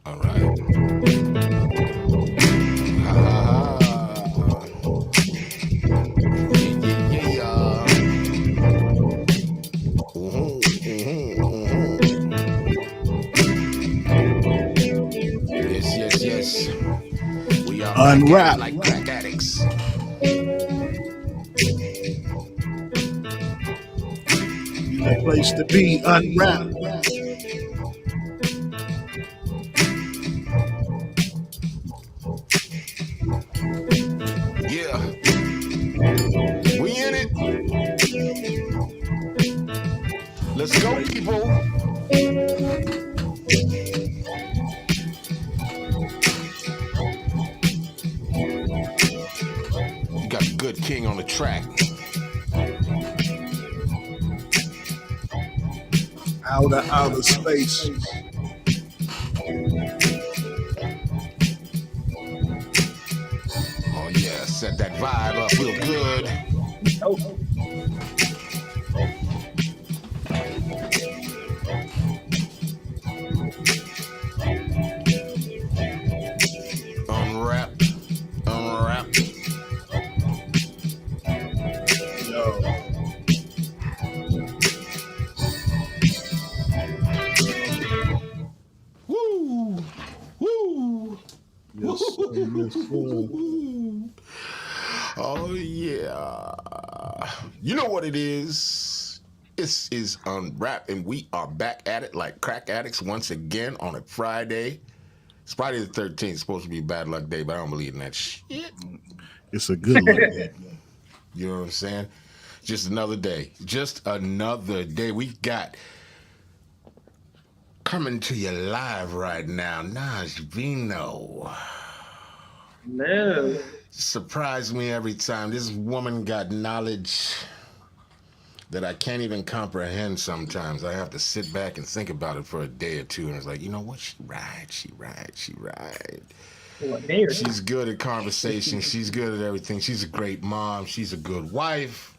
All right. Ha, ha, ha. Yeah, yeah, yeah, yeah. Yes, yes, yes. We are back at it Unwrap. like crack addicts. The place to be. Unwrap. Yeah, we in it. Let's go, people. You got the good king on the track. Outer space. Oh yeah, set that vibe up real good. Oh, Unwrap, unwrap. Yo. Woo, woo. Yes, sir. Yes, sir. Oh yeah. You know what it is? This is Unwrap, and we are back at it like crack addicts once again on a Friday. It's Friday the 13th. It's supposed to be bad luck day, but I don't believe in that shit. It's a good look. You know what I'm saying? Just another day. Just another day. We got coming to you live right now, Nashvino. no. Surprised me every time. This woman got knowledge that I can't even comprehend sometimes. I have to sit back and think about it for a day or two, and it's like, you know what? She right, she right, she right. What there? She's good at conversation. She's good at everything. She's a great mom. She's a good wife.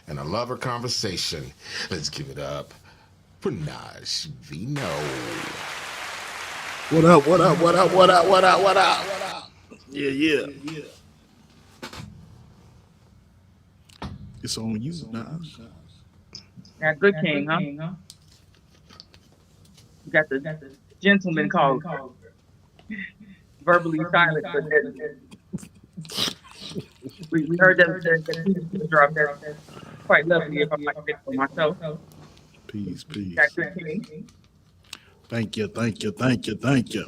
And I love her conversation. Let's give it up for Nashvino. What up? What up? What up? What up? What up? What up? Yeah, yeah. It's on you, Nas. Got good king, huh? You got the gentleman called verbally silent, but we heard that drop there. Quite lovely if I might say for myself. Peace, peace. Got good king. Thank you, thank you, thank you, thank you.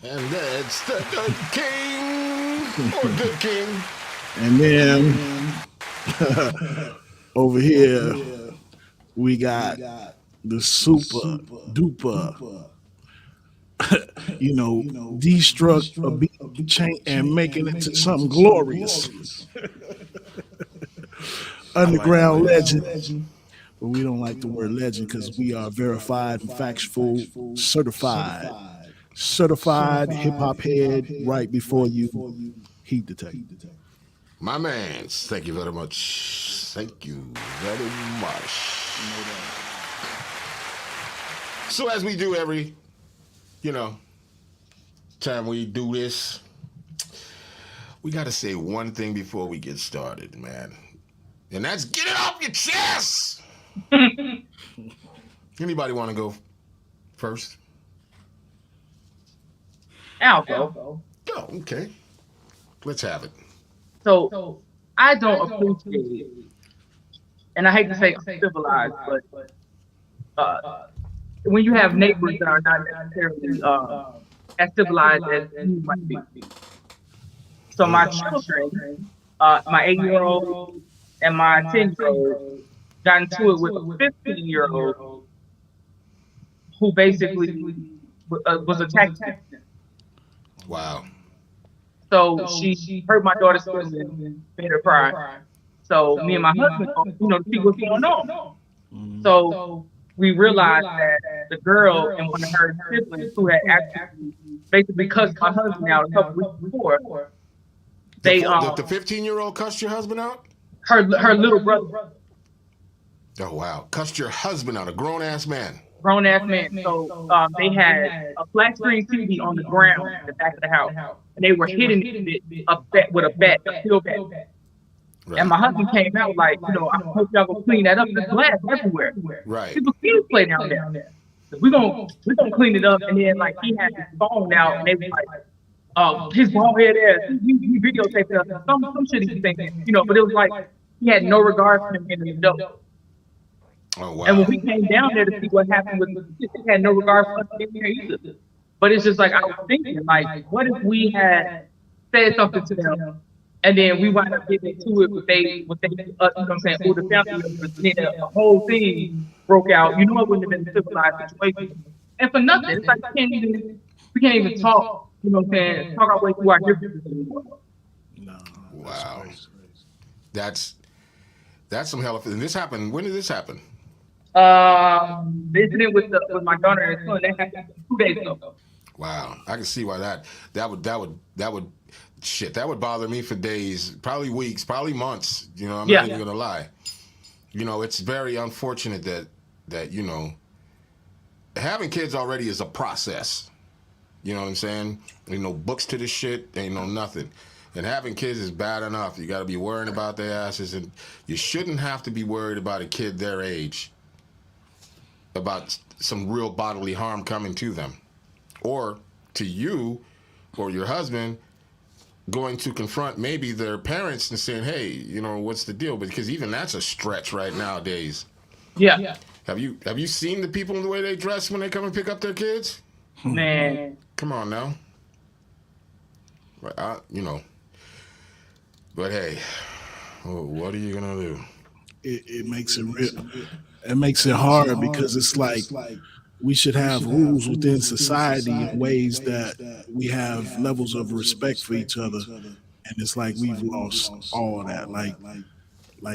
And that's the good king or good king. And then over here we got the super duper, destruct a beat chain and making it to something glorious. Underground legend. But we don't like the word legend because we are verified and factual, certified. Certified hip hop head right before you, Heatdetector. My man, thank you very much. Thank you very much. So as we do every, time we do this, we got to say one thing before we get started, man. And that's get it off your chest. Anybody want to go first? I'll go. Go, okay. Let's have it. So I don't appreciate, and I hate to say civilized, but when you have neighbors that are not necessarily as civilized as you might be. So my children, my 8-year-old and my 10-year-old, got into it with a 15-year-old who basically was attacked. Wow. So she hurt my daughter's feelings and made her cry. So me and my husband, to see what's going on. So we realized that the girl and one of her siblings who had actually basically cussed my husband out a couple weeks before, they The 15-year-old cussed your husband out? her little brother. Oh wow. Cussed your husband out, a grown ass man. grown ass man. So they had a flat screen TV on the ground in the back of the house, and they were hitting it with a bat, a steel bat. Right. And my husband came out like, I hope y'all go clean that up. There's glass everywhere. Right. People kids play down there. We're gonna clean it up. And then like he had his phone out, and they was like, his bald head ass. He videotaped us. Some shit he was thinking, but it was like he had no regard for him being an adult. Oh wow. And when we came down there to see what happened with the kids, they had no regard for us being there either. But it's just like I was thinking, like, what if we had said something to them, and then we wound up getting into it with they you know what I'm saying, all the family members, and then the whole thing broke out. It wouldn't have been a civilized situation. And for nothing, it's like we can't even talk, what I'm saying, talk our way through our differences anymore. No. Wow. That's some hell of. And this happened. When did this happen? Visiting with my daughter and son, that happened 2 days ago. Wow, I can see why that would bother me for days, probably weeks, probably months. I'm not even gonna lie. It's very unfortunate that having kids already is a process. You know what I'm saying? Ain't no books to this shit. Ain't no nothing. And having kids is bad enough. You got to be worrying about their asses, and you shouldn't have to be worried about a kid their age, about some real bodily harm coming to them, or to you or your husband going to confront maybe their parents and saying, hey, what's the deal? Because even that's a stretch right nowadays. Yeah. Have you seen the people in the way they dress when they come and pick up their kids? Man. Come on now. But hey, what are you gonna do? It makes it real. It makes it hard because it's like we should have rules within society in ways that we have levels of respect for each other, and it's like we've lost all that. Like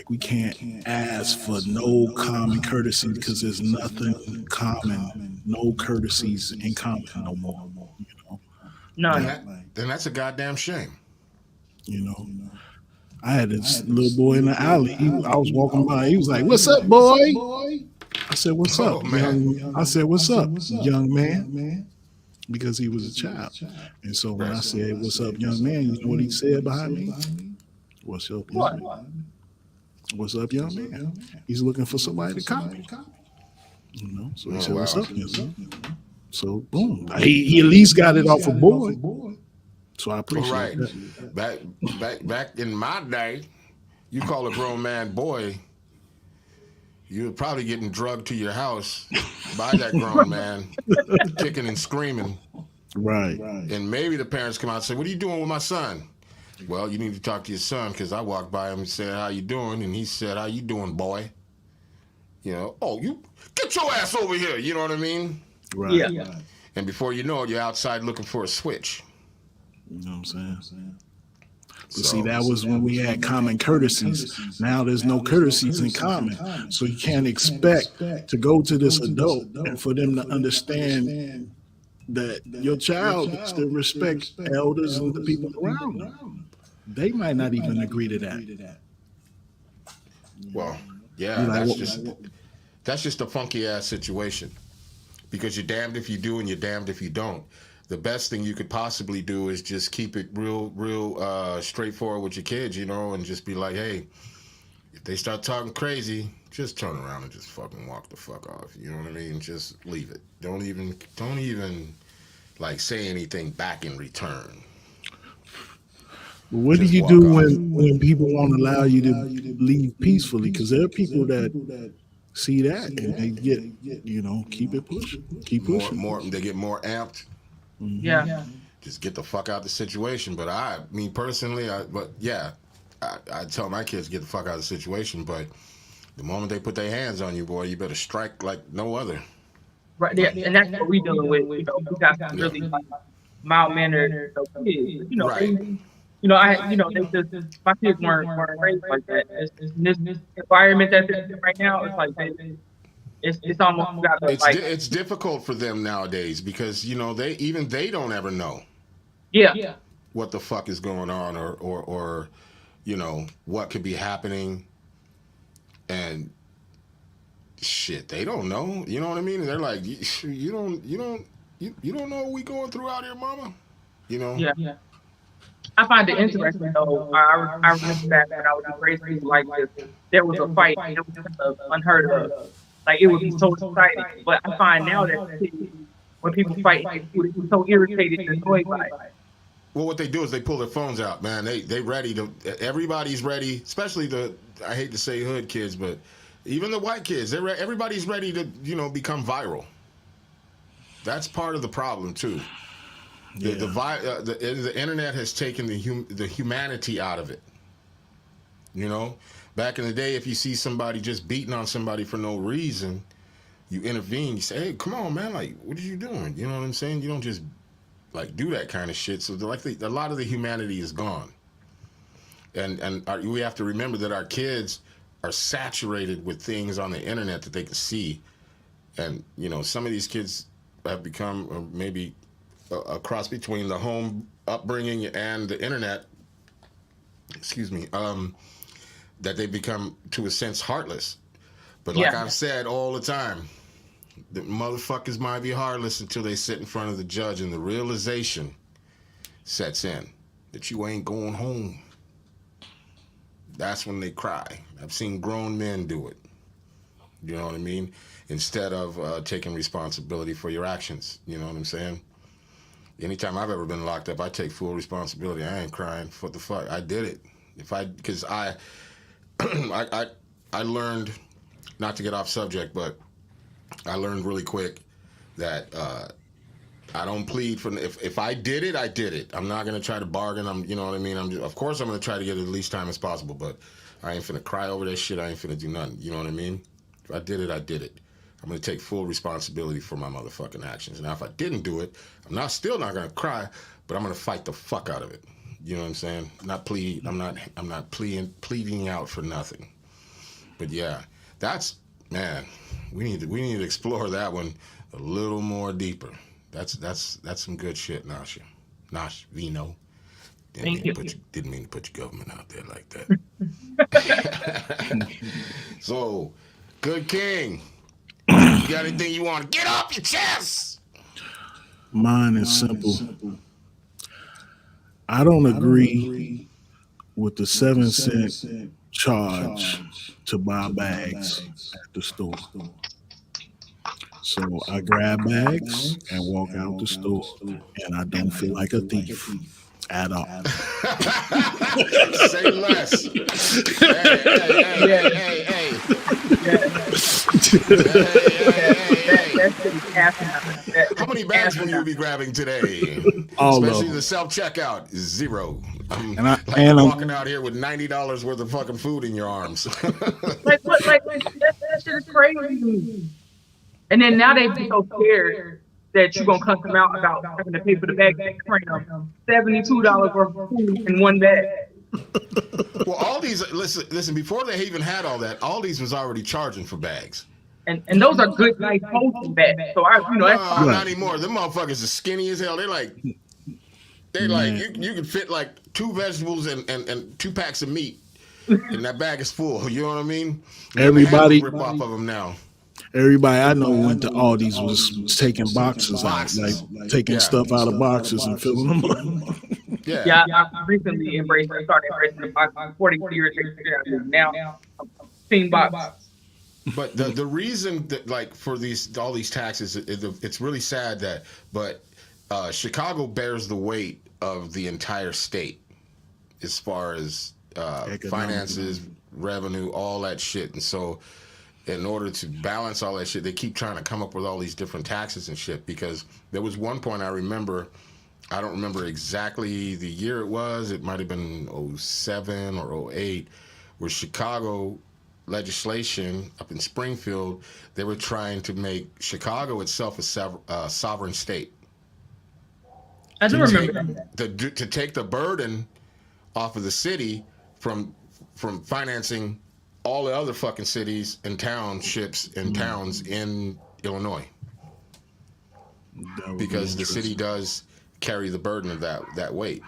we can't ask for no common courtesy because there's nothing common, no courtesies in common no more. No. Then that's a goddamn shame. I had this little boy in the alley. I was walking by. He was like, "What's up, boy?" I said, "What's up, man?" I said, "What's up, young man?" Because he was a child. And so when I said, "What's up, young man?" you know what he said behind me? "What's up, young man?" "What's up, young man?" He's looking for somebody to copy. So he said, "What's up, young man?" So boom, he at least got it off a boy. So I appreciate that. Back in my day, you call a grown man boy, you were probably getting drugged to your house by that grown man, kicking and screaming. Right. And maybe the parents come out and say, "What are you doing with my son?" "Well, you need to talk to your son because I walked by him and said, 'How you doing?' And he said, 'How you doing, boy?' Oh, you get your ass over here." You know what I mean? Right. Yeah. And before you know it, you're outside looking for a switch. You know what I'm saying? But see, that was when we had common courtesies. Now there's no courtesies in common. So you can't expect to go to this adult and for them to understand that your child needs to respect elders and the people around them. They might not even agree to that. Well, yeah, that's just a funky ass situation. Because you're damned if you do and you're damned if you don't. The best thing you could possibly do is just keep it real straightforward with your kids, and just be like, hey, if they start talking crazy, just turn around and just fucking walk the fuck off. You know what I mean? Just leave it. Don't even like say anything back in return. What do you do when people won't allow you to leave peacefully? Because there are people that see that and they get, keep it pushing, keep pushing. They get more amped. Mm-hmm. Yeah. Just get the fuck out of the situation. But I tell my kids to get the fuck out of the situation. But the moment they put their hands on you, boy, you better strike like no other. Right. Yeah. And that's what we dealing with. We got some really mild mannered kids. Right. They just, my kids weren't raised like that. This environment that they're in right now, it's like it's almost it's difficult for them nowadays because they don't ever know what the fuck is going on or what could be happening, and shit, they don't know. You know what I mean? They're like, you don't know what we going through out here, mama. You know? Yeah. I find it interesting though. I remember back when I was in grade school, like if there was a fight, it was kind of unheard of. Like it would be so exciting. But I find now that kids, when people fight, they get so irritated and annoyed by it. Well, what they do is they pull their phones out, man. They ready to. Everybody's ready, especially the. I hate to say hood kids, but even the white kids. Everybody's ready to become viral. That's part of the problem too. Yeah. The internet has taken the humanity out of it. You know, back in the day, if you see somebody just beating on somebody for no reason, you intervene. You say, "Hey, come on, man! Like, what are you doing?" You know what I'm saying? You don't just like do that kind of shit. So a lot of the humanity is gone. And we have to remember that our kids are saturated with things on the internet that they can see, and some of these kids have become maybe a cross between the home upbringing and the internet. Excuse me. That they become, to a sense, heartless. But like I've said all the time, the motherfuckers might be heartless until they sit in front of the judge and the realization sets in that you ain't going home. That's when they cry. I've seen grown men do it. You know what I mean? Instead of taking responsibility for your actions. You know what I'm saying? Anytime I've ever been locked up, I take full responsibility. I ain't crying. What the fuck? I did it. Because I learned, not to get off subject, but I learned really quick that I don't plead for. If I did it, I did it. I'm not gonna try to bargain. You know what I mean? Of course I'm gonna try to get it the least time as possible, but I ain't finna cry over that shit. I ain't finna do nothing. You know what I mean? If I did it, I did it. I'm gonna take full responsibility for my motherfucking actions. Now, if I didn't do it, still not gonna cry, but I'm gonna fight the fuck out of it. You know what I'm saying? I'm not pleading out for nothing. But yeah, man. We need to explore that one a little more deeper. That's some good shit, Nashvino. Didn't mean to put your government out there like that. So, Good King, you got anything you want to get off your chest? Mine is simple. I don't agree with the 7-cent charge to buy bags at the store. So I grab bags and walk out the store, and I don't feel like a thief at all. Say less. Hey. How many bags will you be grabbing today? All Especially of the self-checkout, 0. I'm walking out here with $90 worth of fucking food in your arms. Like what? Like that shit is crazy to me. And then now they be so scared that you're gonna cuss them out about having to pay for the bag. They bring them $72 worth of food in one bag. Well, all these listen. Before they even had all that, all these was already charging for bags. And those are good, nice, wholesome bags. So that's not anymore. Them motherfuckers are skinny as hell. They're like you can fit like 2 vegetables and 2 packs of meat, and that bag is full. You know what I mean? Everybody rip off of them now. Everybody I know went to Aldi's was taking boxes out, like taking stuff out of boxes and filling them up. Yeah, I recently started embracing the box. 40 years now, I'm seeing box. But the reason that for all these taxes, it's really sad but Chicago bears the weight of the entire state as far as finances, revenue, all that shit, and so. In order to balance all that shit, they keep trying to come up with all these different taxes and shit. Because there was one point I remember, I don't remember exactly the year it was. It might have been 07 or 08, where Chicago legislation up in Springfield, they were trying to make Chicago itself a sovereign state. I do remember that. To take the burden off of the city from financing all the other fucking cities and townships and towns in Illinois, because the city does carry the burden of that weight.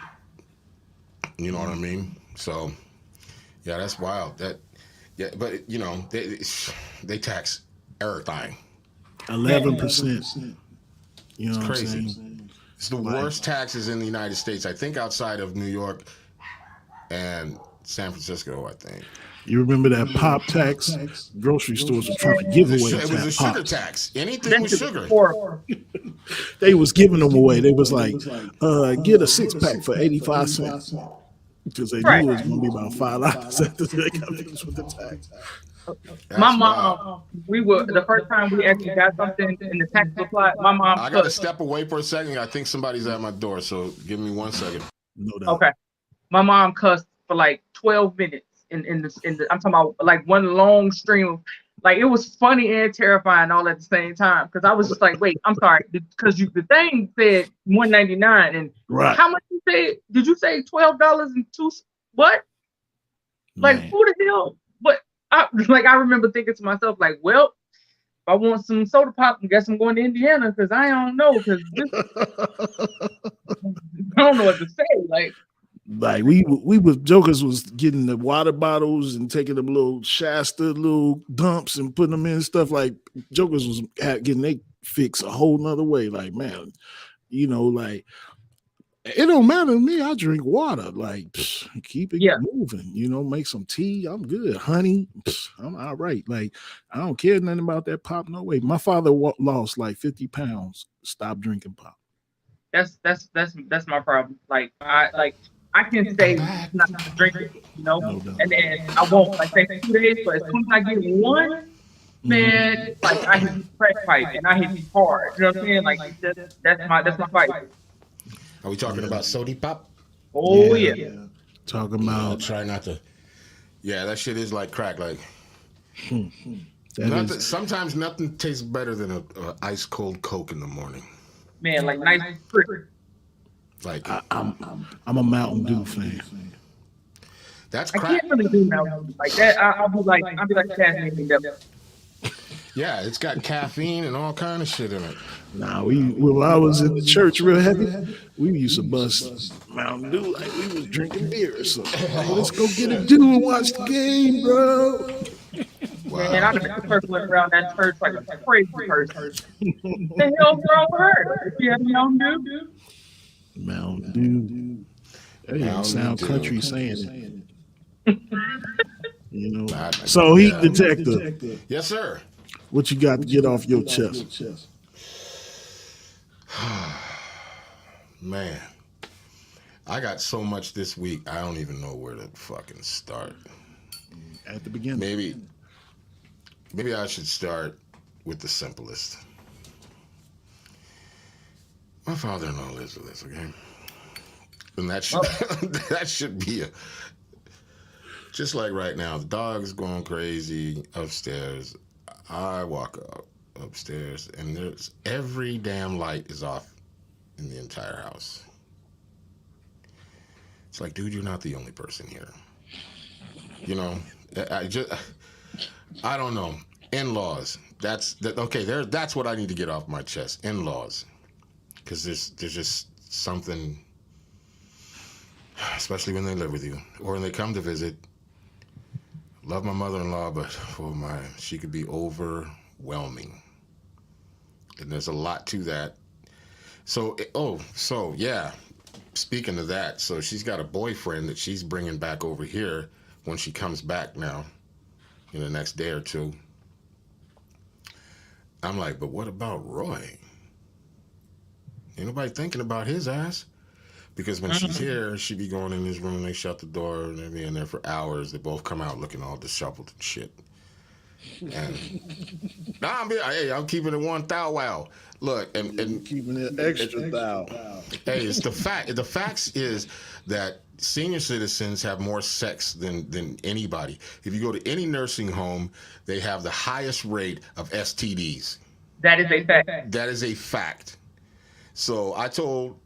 You know what I mean? So, yeah, that's wild. But they tax everything. 11%. You know what Crazy. I'm saying? It's the worst taxes in the United States. I think outside of New York and San Francisco, I think. You remember that pop tax? Grocery stores were trying to give away It was a sugar pops. tax. Anything with sugar. They was giving them away. They was like, get a 6-pack for 85 cents. Because they knew it was going to be about $5 after they got finished with the tax. My mom, the first time we actually got something and the tax was applied, my mom. I got to step away for a second. I think somebody's at my door, so give me 1 second. No doubt. Okay. My mom cussed for like 12 minutes in the I'm talking about like one long stream of, like, it was funny and terrifying all at the same time, because I was just like, wait, I'm sorry, because the thing said $1.99 and right. How much you say? Did you say $12.02? What? Like, Man. who the hell? But I remember thinking to myself, like, well, if I want some soda pop, I guess I'm going to Indiana, because I don't know, because I don't know what to say. Like we was jokers was getting the water bottles and taking them little Shasta little dumps and putting them in stuff. Like jokers was getting they fix a whole nother way. Like, man, you know, like it don't matter to me. I drink water. Like, keep it moving. You know, make some tea. I'm good. Honey, I'm all right. Like, I don't care nothing about that pop. No way. My father lost like 50 pounds. Stop drinking pop. That's my problem. I can say not to drink it, you know, and then I won't take 2 days, but as soon as I get one, man, like I hit the crack pipe and I hit it hard. You know what I'm saying? Like that's my fight. Are we talking about soda pop? Oh yeah. Talking about. Try not to. Yeah, that shit is like crack. Like sometimes nothing tastes better than a ice cold Coke in the morning. Man, like nice trick. Like I'm a Mountain Dew fan. That's I crack. can't really do Mountain Dew like that. I'll be like caffeine devil. Yeah, it's got caffeine and all kind of shit in it. Nah, when I was in the church real heavy, we used to bust Mountain Dew like we was drinking beer. So let's go get a dew and watch the game, bro. Wow. Man, I've been circling around that church like a crazy person. The hell's wrong with her? If you have Mountain Dew? Mountain Dew. That didn't sound country saying it. You know. So Heatdetector. Yes, sir. What you got to get off your chest? Man, I got so much this week. I don't even know where to fucking start. At the beginning. Maybe I should start with the simplest. My father-in-law lives with us, okay? And that should that should be just like right now. The dog's going crazy upstairs. I walk upstairs, and there's every damn light is off in the entire house. It's like, dude, you're not the only person here. You know, I don't know. In-laws. That's what I need to get off my chest. In-laws. Because there's just something, especially when they live with you or when they come to visit. Love my mother-in-law, but she could be overwhelming. And there's a lot to that. So yeah. Speaking of that, so she's got a boyfriend that she's bringing back over here when she comes back now in the next day or two. I'm like, but what about Roy? Ain't nobody thinking about his ass. Because when she's here, she be going in his room, they shut the door, and they be in there for hours. They both come out looking all disheveled and shit. And I'm keeping it one thou wow. Look, and keeping it extra thou. Hey, it's the fact. The facts is that senior citizens have more sex than anybody. If you go to any nursing home, they have the highest rate of STDs. That is a fact. That is a fact. So I told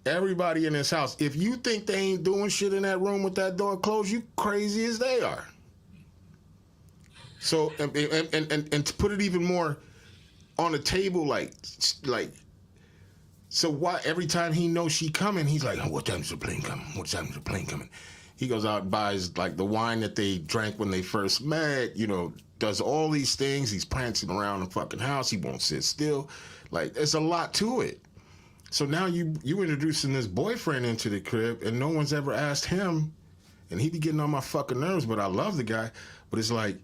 everybody in this house, if you think they ain't doing shit in that room with that door closed, you crazy as they are. So and to put it even more on the table, like so why every time he knows she coming, he's like, oh, what time's the plane coming? What time's the plane coming? He goes out and buys like the wine that they drank when they first met, you know, does all these things. He's prancing around the fucking house. He won't sit still. Like, there's a lot to it. So now you introducing this boyfriend into the crib, and no one's ever asked him, and he be getting on my fucking nerves, but I love the guy. But it's like,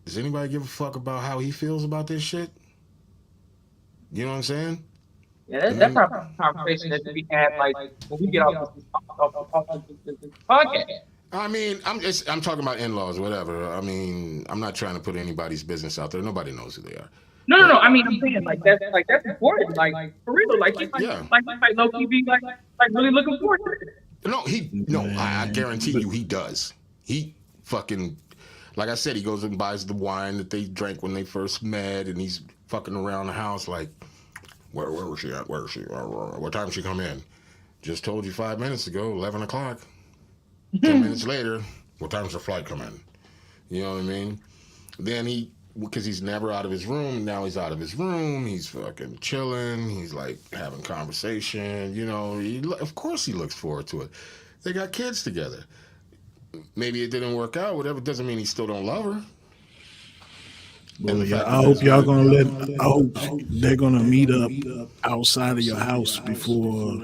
does anybody give a fuck about how he feels about this shit? You know what I'm saying? Yeah, that's our conversation that we had, like, when we get off this podcast. I mean, I'm talking about in-laws, whatever. I mean, I'm not trying to put anybody's business out there. Nobody knows who they are. No. I mean, I'm saying that's important. Like for real. Like he like low key be like really looking forward to it. No, I guarantee you he does. He fucking, like I said, he goes and buys the wine that they drank when they first met, and he's fucking around the house like, where was she at? Where is she? What time did she come in? Just told you 5 minutes ago, 11 o'clock. 10 minutes later, what time's the flight come in? You know what I mean? Then because he's never out of his room, now he's out of his room, he's fucking chilling, he's like having conversation, you know, of course he looks forward to it. They got kids together. Maybe it didn't work out, whatever, doesn't mean he still don't love her. Well, yeah, I hope y'all I hope they're gonna meet up outside of your house before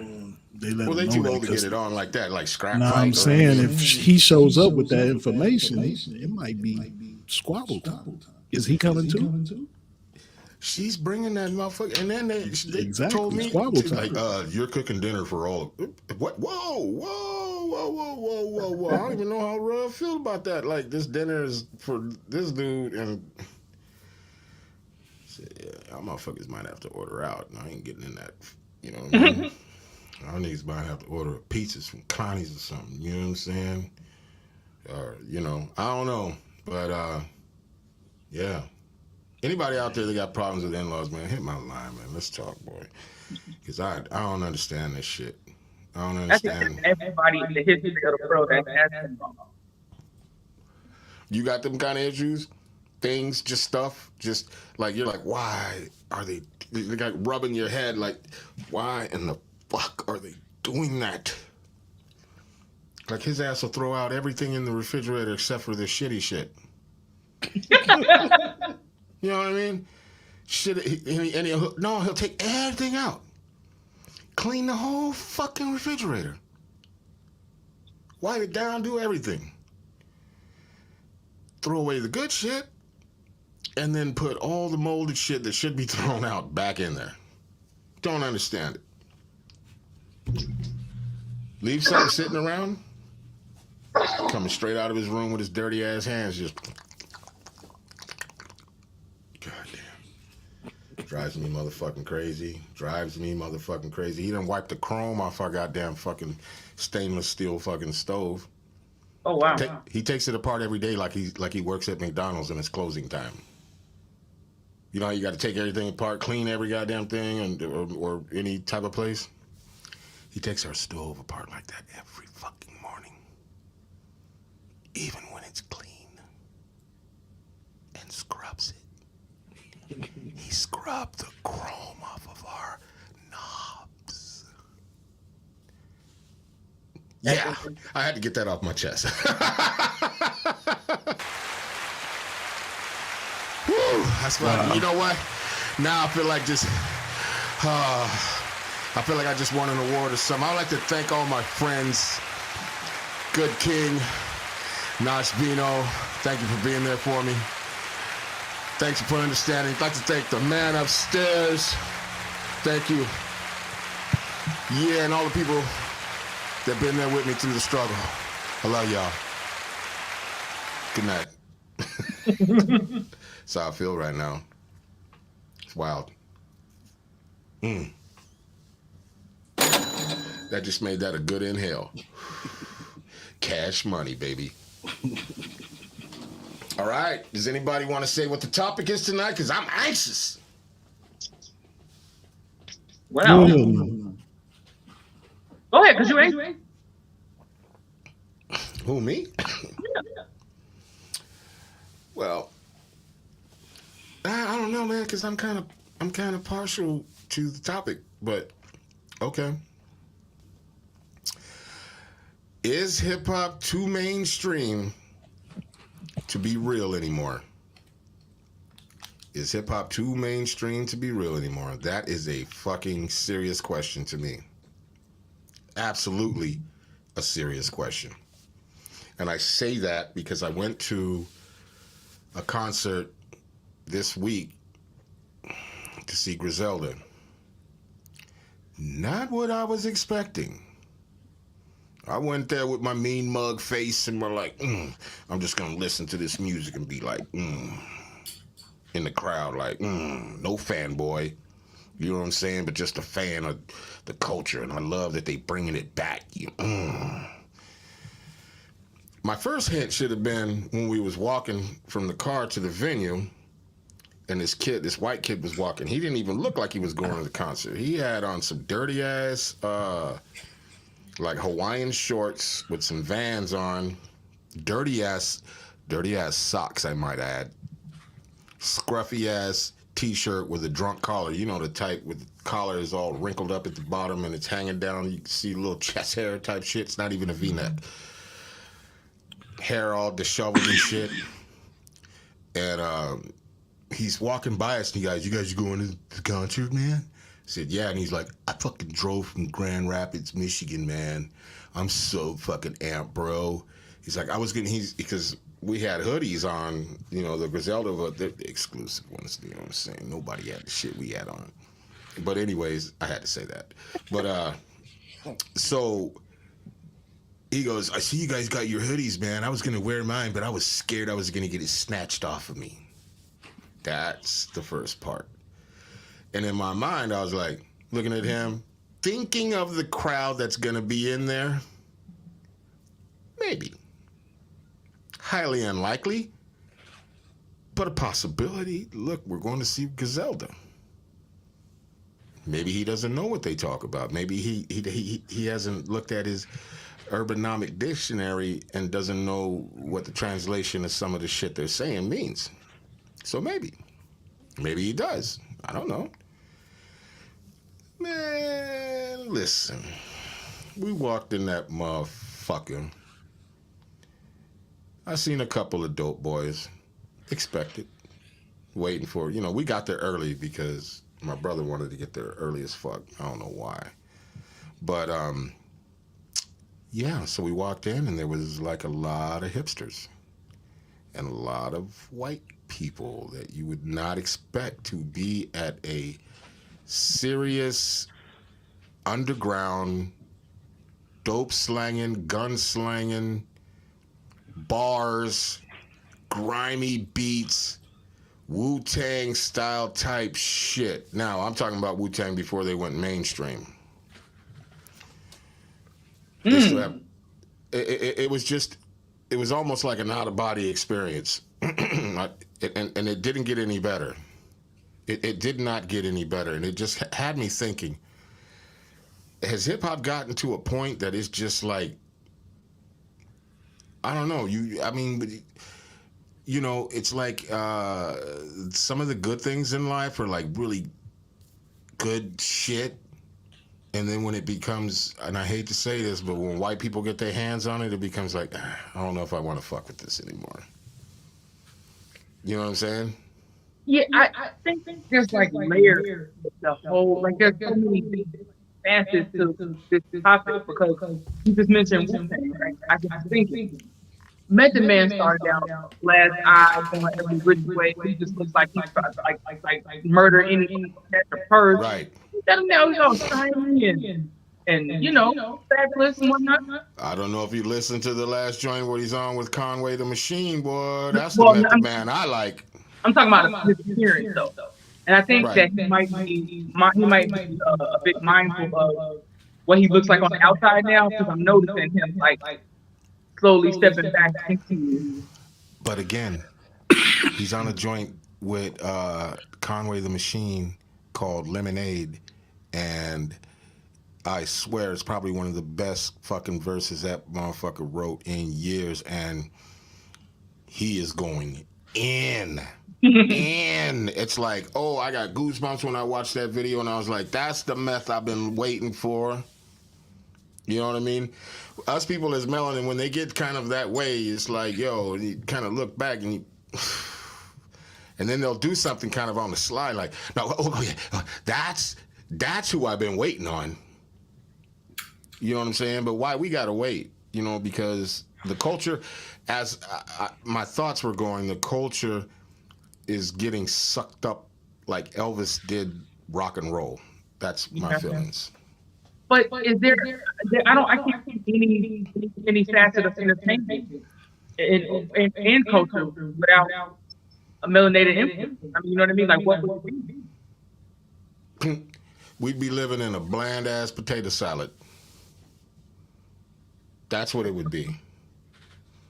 they let. Well, they too old to get it on like that, like scrap. No, I'm saying if he shows up with that information, it might be squabble time. Is he coming too? She's bringing that motherfucker, and then they exactly. told me like, you're cooking dinner for all. What? Whoa! I don't even know how Roy feel about that. Like, this dinner is for this dude, and yeah, y'all motherfuckers might have to order out. I ain't getting in that. You know what I mean? Our niggas might have to order pizzas from Connie's or something. You know what I'm saying? Or, you know, I don't know, but yeah. Anybody out there that got problems with in-laws, man, hit my line, man. Let's talk, boy. Because I don't understand this shit. I don't understand. Everybody in the history of the world that has them. You got them kind of issues? Things, just stuff? Just, like, you're like, why are they like rubbing your head, like, why in the fuck are they doing that? Like, his ass will throw out everything in the refrigerator except for the shitty shit. You know what I mean? Shit, he'll take everything out. Clean the whole fucking refrigerator. Wipe it down, do everything. Throw away the good shit, and then put all the molded shit that should be thrown out back in there. Don't understand it. Leave something sitting around, coming straight out of his room with his dirty ass hands, just... Drives me motherfucking crazy. He done wiped the chrome off our goddamn fucking stainless steel fucking stove. Oh wow. He takes it apart every day like he works at McDonald's and it's closing time. You know how you got to take everything apart, clean every goddamn thing, or any type of place? He takes our stove apart like that every fucking morning. Even when it's clean. And scrubs it. He scrubbed the chrome off of our knobs. Yeah, I had to get that off my chest. Whew, that's why, you know what? Now I feel like I feel like I just won an award or something. I'd like to thank all my friends, Goodking, Nashvino. Thank you for being there for me. Thanks for understanding. I'd like to thank the man upstairs. Thank you. Yeah, and all the people that been there with me through the struggle. I love y'all. Good night. That's how I feel right now. It's wild. That just made that a good inhale. Cash money, baby. All right. Does anybody want to say what the topic is tonight? Because I'm anxious. Well, go ahead, because you ain't. Who, me? Well, I don't know, man, because I'm kind of partial to the topic, but okay. Is hip hop too mainstream to be real anymore? Is hip hop too mainstream to be real anymore? That is a fucking serious question to me. Absolutely a serious question. And I say that because I went to a concert this week to see Griselda. Not what I was expecting. I went there with my mean mug face and we're like, I'm just going to listen to this music and be like, in the crowd, like, no fanboy. You know what I'm saying? But just a fan of the culture. And I love that they bringing it back. My first hint should have been when we was walking from the car to the venue and this white kid was walking. He didn't even look like he was going to the concert. He had on some dirty ass, like Hawaiian shorts with some Vans on, dirty ass socks, I might add, scruffy ass t-shirt with a drunk collar. You know, the type with the collar is all wrinkled up at the bottom and it's hanging down. You can see little chest hair type shit. It's not even a V-neck. Hair all disheveled and shit. And he's walking by us and you guys going to the concert, man? I said, yeah. And he's like, I fucking drove from Grand Rapids, Michigan, man. I'm so fucking amped, bro. He's like, because we had hoodies on, you know, the Griselda, the exclusive ones, you know what I'm saying? Nobody had the shit we had on. But anyways, I had to say that. But, so he goes, I see you guys got your hoodies, man. I was going to wear mine, but I was scared I was going to get it snatched off of me. That's the first part. And in my mind, I was like, looking at him, thinking of the crowd that's going to be in there. Maybe. Highly unlikely, but a possibility. Look, we're going to see Griselda. Maybe he doesn't know what they talk about. Maybe he hasn't looked at his urbanomic dictionary and doesn't know what the translation of some of the shit they're saying means. So maybe he does. I don't know. Man, listen. We walked in that motherfucker. I seen a couple of dope boys. Expected. Waiting for, we got there early because my brother wanted to get there early as fuck. I don't know why. But, yeah, so we walked in and there was like a lot of hipsters and a lot of white people that you would not expect to be at a serious underground dope slanging, gun slanging, bars, grimy beats, Wu-Tang style type shit. Now, I'm talking about Wu-Tang before they went mainstream. It was almost like an out-of-body experience. And it didn't get any better. It did not get any better. And it just had me thinking, has hip-hop gotten to a point that it's just like, I don't know, it's like some of the good things in life are like really good shit. And then when it becomes, and I hate to say this, but when white people get their hands on it, it becomes like, I don't know if I want to fuck with this anymore. You know what I'm saying? Yeah, I think there's like layers, the whole, like there's so many facets to this topic because you just mentioned Wu-Tang, right? I was thinking, Method Man started out last eye going every which way. He just looks like he's trying to like murder anyone at the purse. Right. Now he's all shiny and fabulous and whatnot. I don't know if you listened to the last joint where he's on with Conway the Machine, boy. That's the Method Man I like. I'm talking about his appearance, though. And I think that he might be a bit mindful of what he looks like on the outside now, because I'm noticing him like slowly stepping back into. But again, he's on a joint with Conway the Machine called Lemonade, and I swear it's probably one of the best fucking verses that motherfucker wrote in years, and he is going in. And it's like, oh, I got goosebumps when I watched that video, and I was like, that's the meth I've been waiting for. You know what I mean? Us people as melanin, when they get kind of that way, it's like, yo, you kind of look back and you, and then they'll do something kind of on the slide, like, no, yeah, that's who I've been waiting on. You know what I'm saying? But why we gotta wait? You know, because the culture, as my thoughts were going, the culture is getting sucked up like Elvis did rock and roll. That's my feelings. But is there? I can't see any facet of entertainment in culture without a melanated influence. I mean, you know what I mean? Like, what would it be? We'd be living in a bland ass potato salad. That's what it would be.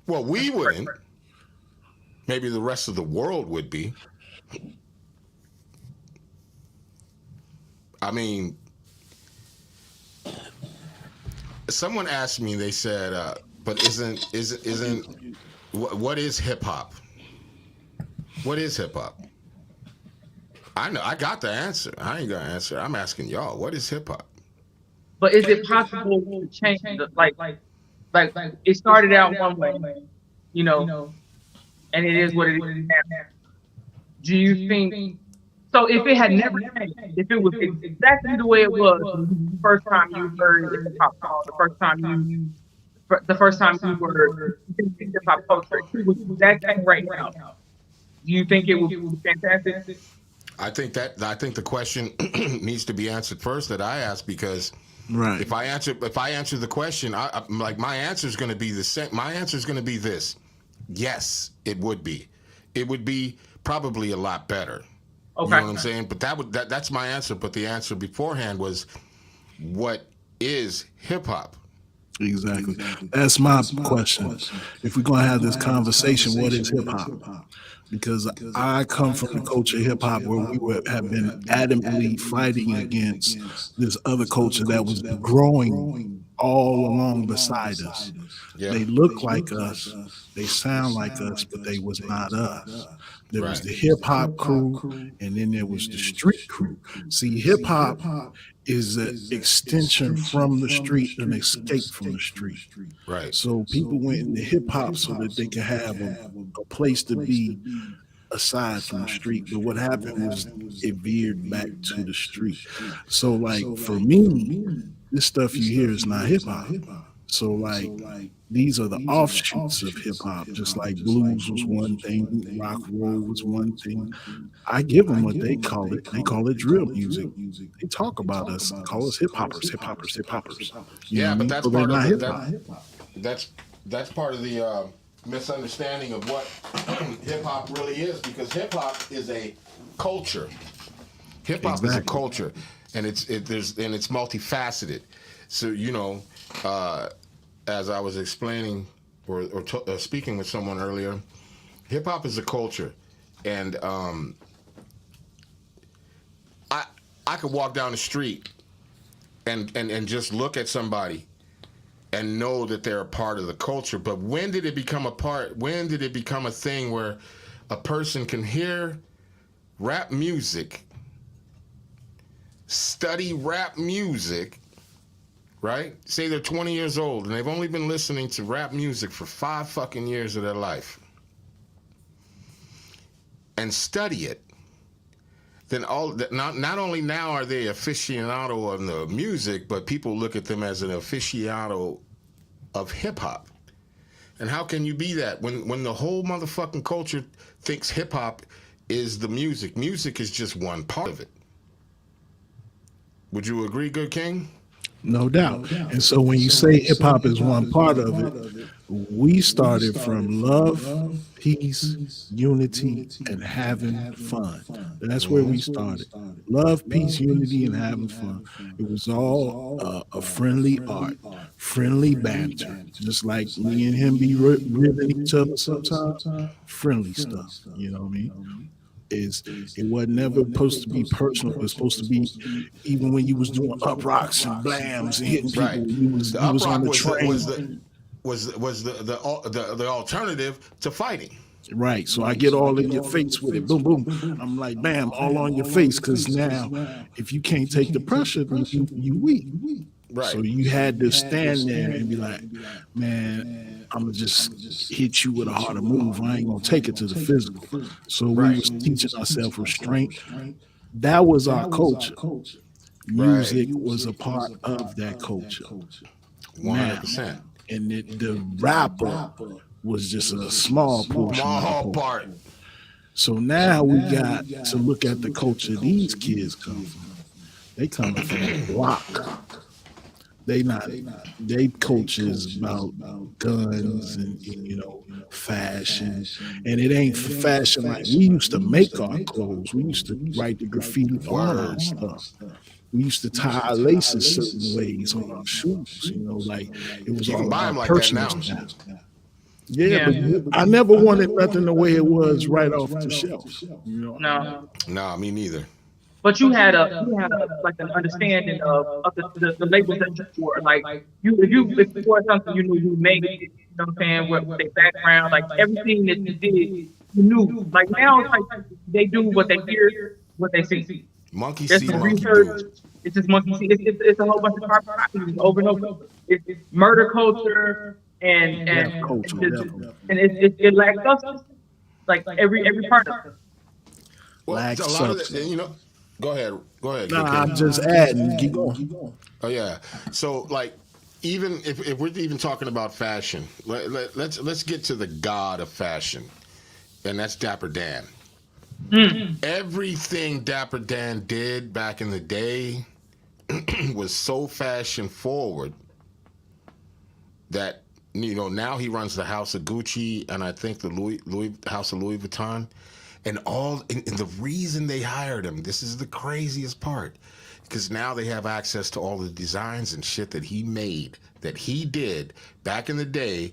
Well, we wouldn't. Maybe the rest of the world would be. I mean, someone asked me. They said, "But isn't what is hip hop? What is hip hop?" I know. I got the answer. I ain't gonna answer. I'm asking y'all. What is hip hop? But is it possible to change? Like it started out one way, you know, and it is what it is now. Do you think? So if it had never changed, if it was exactly the way it was the first time you heard hip hop song, the first time you were hip hop culture, it was that thing right now. Do you think it would be fantastic? I think the question needs to be answered first that I asked, because if I answer the question, like my answer is going to be the same. My answer is going to be this: yes, it would be. It would be probably a lot better. Okay. You know what I'm saying? But that's my answer. But the answer beforehand was, what is hip hop? Exactly. That's my question. If we're gonna have this conversation, what is hip hop? Because I come from the culture of hip hop where we have been adamantly fighting against this other culture that was growing all along beside us. Yeah. They look like us, they sound like us, but they was not us. There was the hip hop crew, and then there was the street crew. See, hip hop is an extension from the street, an escape from the street. Right. So people went into hip hop so that they could have a place to be aside from the street. But what happened was it veered back to the street. So like for me, this stuff you hear is not hip hop. So like these are the offshoots of hip hop, just like blues was one thing, rock roll was one thing. I give them what they call it. They call it drill music. They talk about us, call us hip hoppers. Yeah, but that's part of hip hop. That's part of the misunderstanding of what hip hop really is, because hip hop is a culture. Hip hop is a culture, and it's multifaceted. So you know. As I was explaining or speaking with someone earlier, hip hop is a culture, and I could walk down the street and just look at somebody and know that they're a part of the culture. But when did it become a part? When did it become a thing where a person can hear rap music, study rap music? Right? Say they're 20 years old and they've only been listening to rap music for 5 fucking years of their life, and study it. Then not only now are they aficionado of the music, but people look at them as an aficionado of hip hop. And how can you be that when the whole motherfucking culture thinks hip hop is the music? Music is just one part of it. Would you agree, Goodking? No doubt. And so when you say hip hop is one part of it, we started from love, peace, unity, and having fun. That's where we started. Love, peace, unity, and having fun. It was all a friendly art, friendly banter, just like me and him be ribbing each other sometimes. Friendly stuff, you know what I mean? It wasn't never supposed to be personal. It was supposed to be, even when you was doing up rocks and blams and hitting people, you was on the train. Was the alternative to fighting. Right. So I get all in your face with it. Boom, boom. I'm like, bam, all on your face. Because now, if you can't take the pressure, then you weak. Right. So you had to stand there and be like, man, I'm gonna just hit you with a harder move. I ain't gonna take it to the physical. So we was teaching ourselves restraint. That was our culture. Music was a part of that culture. 100%. And the rapper was just a small portion. Small part. So now we got to look at the culture these kids come from. They coming from the block. They culture is about guns and fashion, and it ain't fashion like we used to make our clothes. We used to write the graffiti on our stuff. We used to tie our laces certain ways on our shoes. Like it was You all can buy them about like that personal now. style. Yeah, but I never wanted nothing the way it was right off the shelf. No. Nah, me neither. But you had like an understanding of the labels that you wore. Like if you wore something, you knew you made it. You know what I'm saying? With their background, like everything that you did, you knew. Like now, it's like they do what they hear, what they see. Monkey There's see, some monkey research. do. It's just monkey see. It's a whole bunch of carbon copies over and over. It's murder culture and it lacks substance. Like every part of it. Well, Lack a lot of substance. the, go ahead. Nah, Goodking. I'm just adding. Keep going. Oh yeah. So like, even if we're even talking about fashion, let's get to the god of fashion, and that's Dapper Dan. Everything Dapper Dan did back in the day was so fashion forward that now he runs the House of Gucci and I think the Louis House of Louis Vuitton. And the reason they hired him, this is the craziest part, because now they have access to all the designs and shit that he made, that he did back in the day.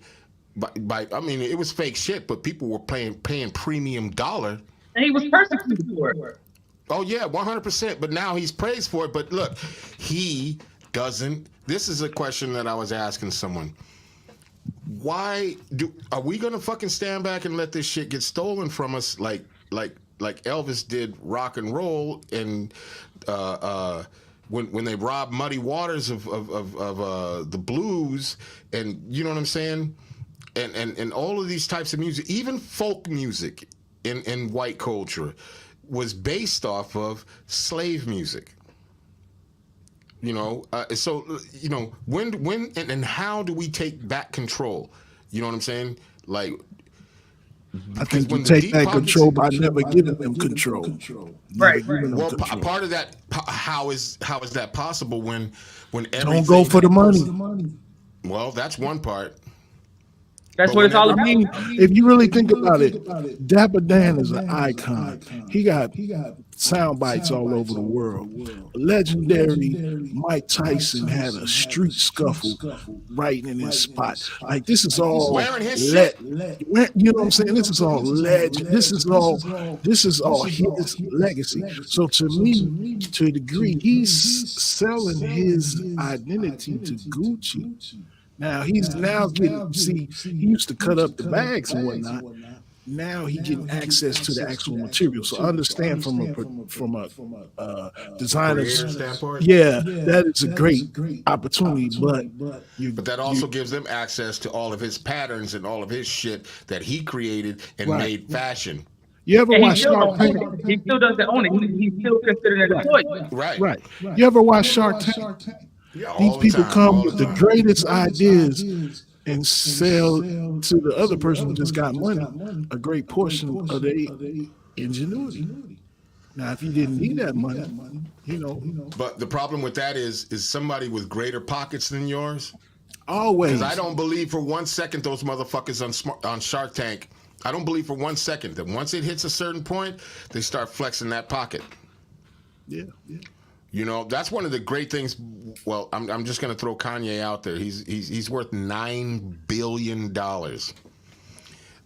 I mean, it was fake shit, but people were paying premium dollar. And he was persecuted for it. Oh yeah, 100%. But now he's praised for it. But look, he doesn't. This is a question that I was asking someone. Are we gonna fucking stand back and let this shit get stolen from us like Elvis did rock and roll, and when they robbed Muddy Waters of the blues, and you know what I'm saying, and all of these types of music, even folk music in white culture was based off of slave music. So when and how do we take back control? You know what I'm saying? Like, I think you take that control by never giving them control. Right. Well, part of that, how is that possible when everything? Don't go for the money. Well, that's one part. That's what it's all about. I mean, if you really think about it, Dapper Dan is an icon. He got sound bites all over the world. Legendary Mike Tyson had a street scuffle right in his spot. Like, this is all wearing his shit. You know what I'm saying? This is all legend. This is all his legacy. So to me, to a degree, he's selling his identity to Gucci. Now he's getting, he used to cut up the bags and whatnot. Now he getting access to the actual material. So understand from a designer's standpoint. Yeah, that is a great opportunity. But that also gives them access to all of his patterns and all of his shit that he created and made fashion. You ever watch Shark Tank? He still doesn't own it. He's still considered it a toy. Right. You ever watch Shark Tank? Yeah, these people come with the greatest ideas and sell to the other person who just got money a great portion of their ingenuity. Now, if you didn't need that money, But the problem with that is somebody with greater pockets than yours. Always. Because I don't believe for 1 second those motherfuckers on Shark Tank. I don't believe for 1 second that once it hits a certain point, they start flexing that pocket. Yeah. That's one of the great things. Well, I'm just going to throw Kanye out there. He's worth $9 billion.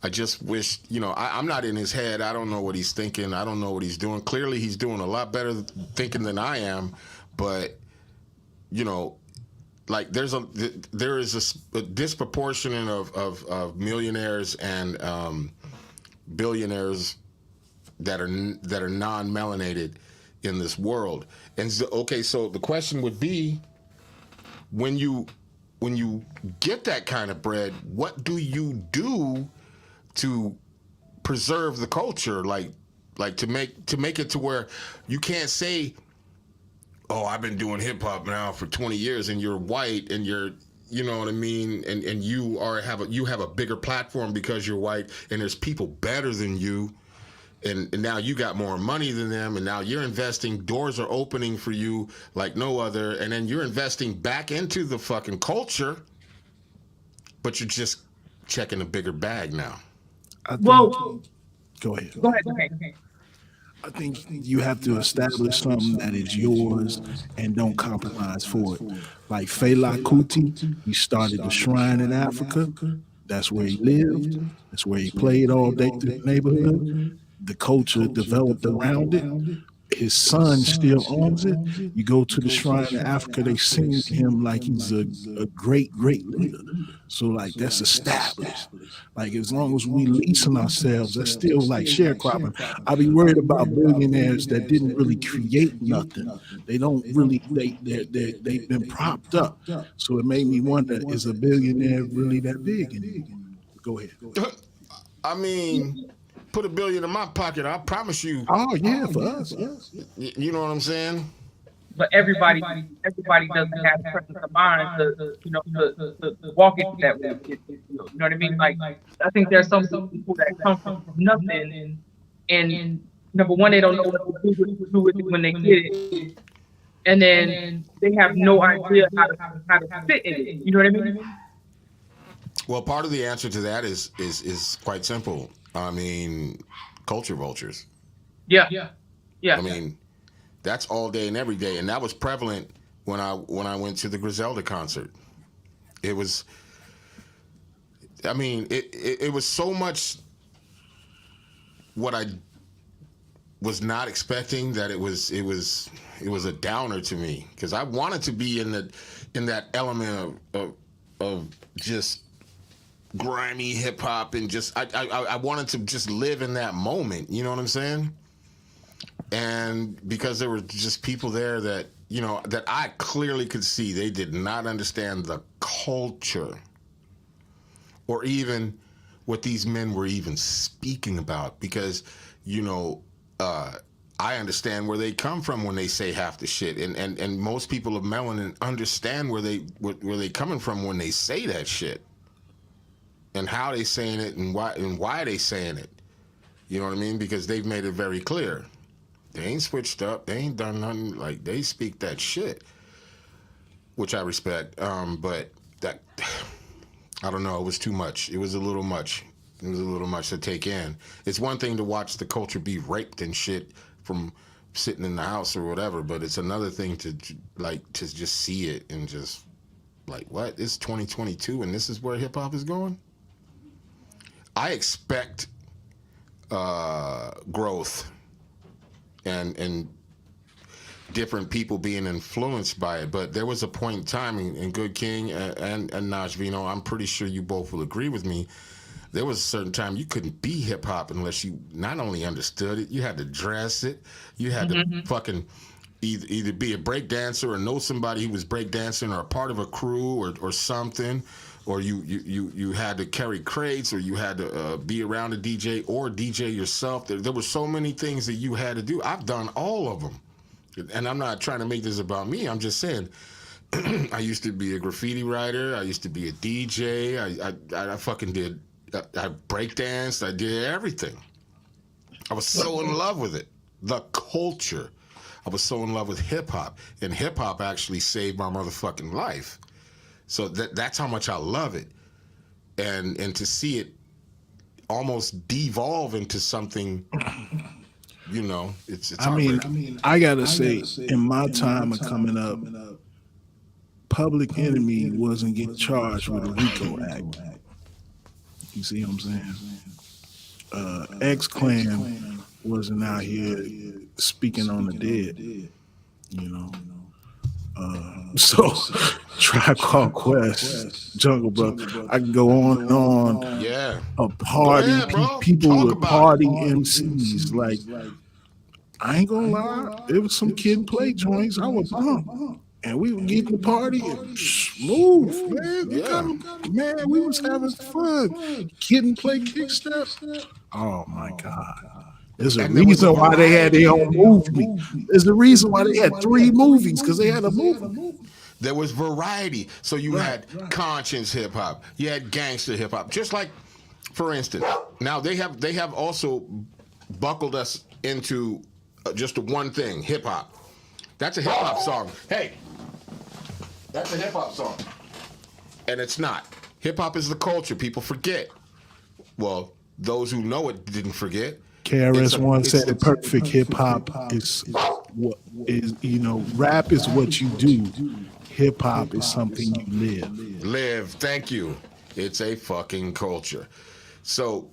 I just wish, I'm not in his head. I don't know what he's thinking. I don't know what he's doing. Clearly, he's doing a lot better thinking than I am. But, like there is a disproportionate of millionaires and billionaires that are non-melanated in this world. And so the question would be, when you get that kind of bread, what do you do to preserve the culture? Like to make it to where you can't say, oh, I've been doing hip hop now for 20 years and you're white and you're, you know what I mean, and you have a bigger platform because you're white and there's people better than you. And now you got more money than them, and now you're investing. Doors are opening for you like no other, and then you're investing back into the fucking culture, but you're just checking a bigger bag now. I think, Well, go ahead. go ahead. I think you have to establish something that is yours and don't compromise for it. Like Fela Kuti, he started the shrine in Africa. That's where he lived. That's where he played all day through the neighborhood. The culture developed around it. His son still owns it. You go to the shrine in Africa, they sing to him like he's a great leader. So like that's established. Like as long as we leasing ourselves, that's still like sharecropping. I'll be worried about billionaires that didn't really create nothing. They don't really they've been propped up. So it made me wonder, is a billionaire really that big anymore? Go ahead. I mean, put $1 billion in my pocket, I promise you. Oh yeah, for us. You know what I'm saying? But everybody doesn't have the presence of mind to walk into that way. You know what I mean? Like I think there's some people that come from nothing, and number one, they don't know what to do with it when they get it, and then they have no idea how to fit in it. You know what I mean? Well, part of the answer to that is quite simple. I mean, culture vultures. Yeah. I mean, that's all day and every day, and that was prevalent when I went to the Griselda concert. It was, I mean, it was so much what I was not expecting that it was a downer to me, because I wanted to be in that element of just grimy hip hop, and just I wanted to just live in that moment, you know what I'm saying? And because there were just people there that, you know, that I clearly could see they did not understand the culture or even what these men were even speaking about, because, you know, I understand where they come from when they say half the shit, and most people of melanin understand where they coming from when they say that shit, and how they saying it, and why they saying it. You know what I mean? Because they've made it very clear. They ain't switched up. They ain't done nothing. Like, they speak that shit, which I respect. But that, I don't know. It was too much. It was a little much. It was a little much to take in. It's one thing to watch the culture be raped and shit from sitting in the house or whatever, but it's another thing to just see it and just like, what? It's 2022 and this is where hip hop is going? I expect growth and different people being influenced by it, but there was a point in time in Goodking and Nashvino, I'm pretty sure you both will agree with me, there was a certain time you couldn't be hip hop unless you not only understood it, you had to dress it, you had to fucking either be a break dancer or know somebody who was break dancing or a part of a crew or something, or you had to carry crates, or you had to be around a DJ or DJ yourself. There were so many things that you had to do. I've done all of them. And I'm not trying to make this about me. I'm just saying, I used to be a graffiti writer. I used to be a DJ. I fucking did, I breakdanced. I did everything. I was so in love with it. The culture. I was so in love with hip hop. And hip hop actually saved my motherfucking life. So that's how much I love it. And to see it almost devolve into something, you know, it's I mean, I gotta say, in my time of coming up, Public Enemy wasn't getting charged with a RICO Act. You see what I'm saying? X-Clan wasn't out here speaking on the dead, you know. So Tribe Called Quest, Jungle Brother, I can go on and on. Yeah. A party, ahead, people Talk with about party it. MCs. Like, I ain't gonna lie, there was some Kid and Play joints I would bump. and we would get in the party and move, man. Man, we was having fun. Kid and play kickstep. Oh my God. There's a reason why they had their own movie. There's a reason why they had 3 movies, because they had a movie. There was variety. So you had conscience hip hop, you had gangster hip hop. Just like, for instance, now they have also buckled us into just the one thing, hip hop. That's a hip hop song. Hey, that's a hip hop song. And it's not. Hip hop is the culture. People forget. Well, those who know it didn't forget. KRS-One said it perfect. Hip hop is what is, rap is what you do. Hip hop is something you live. Live, thank you. It's a fucking culture. So,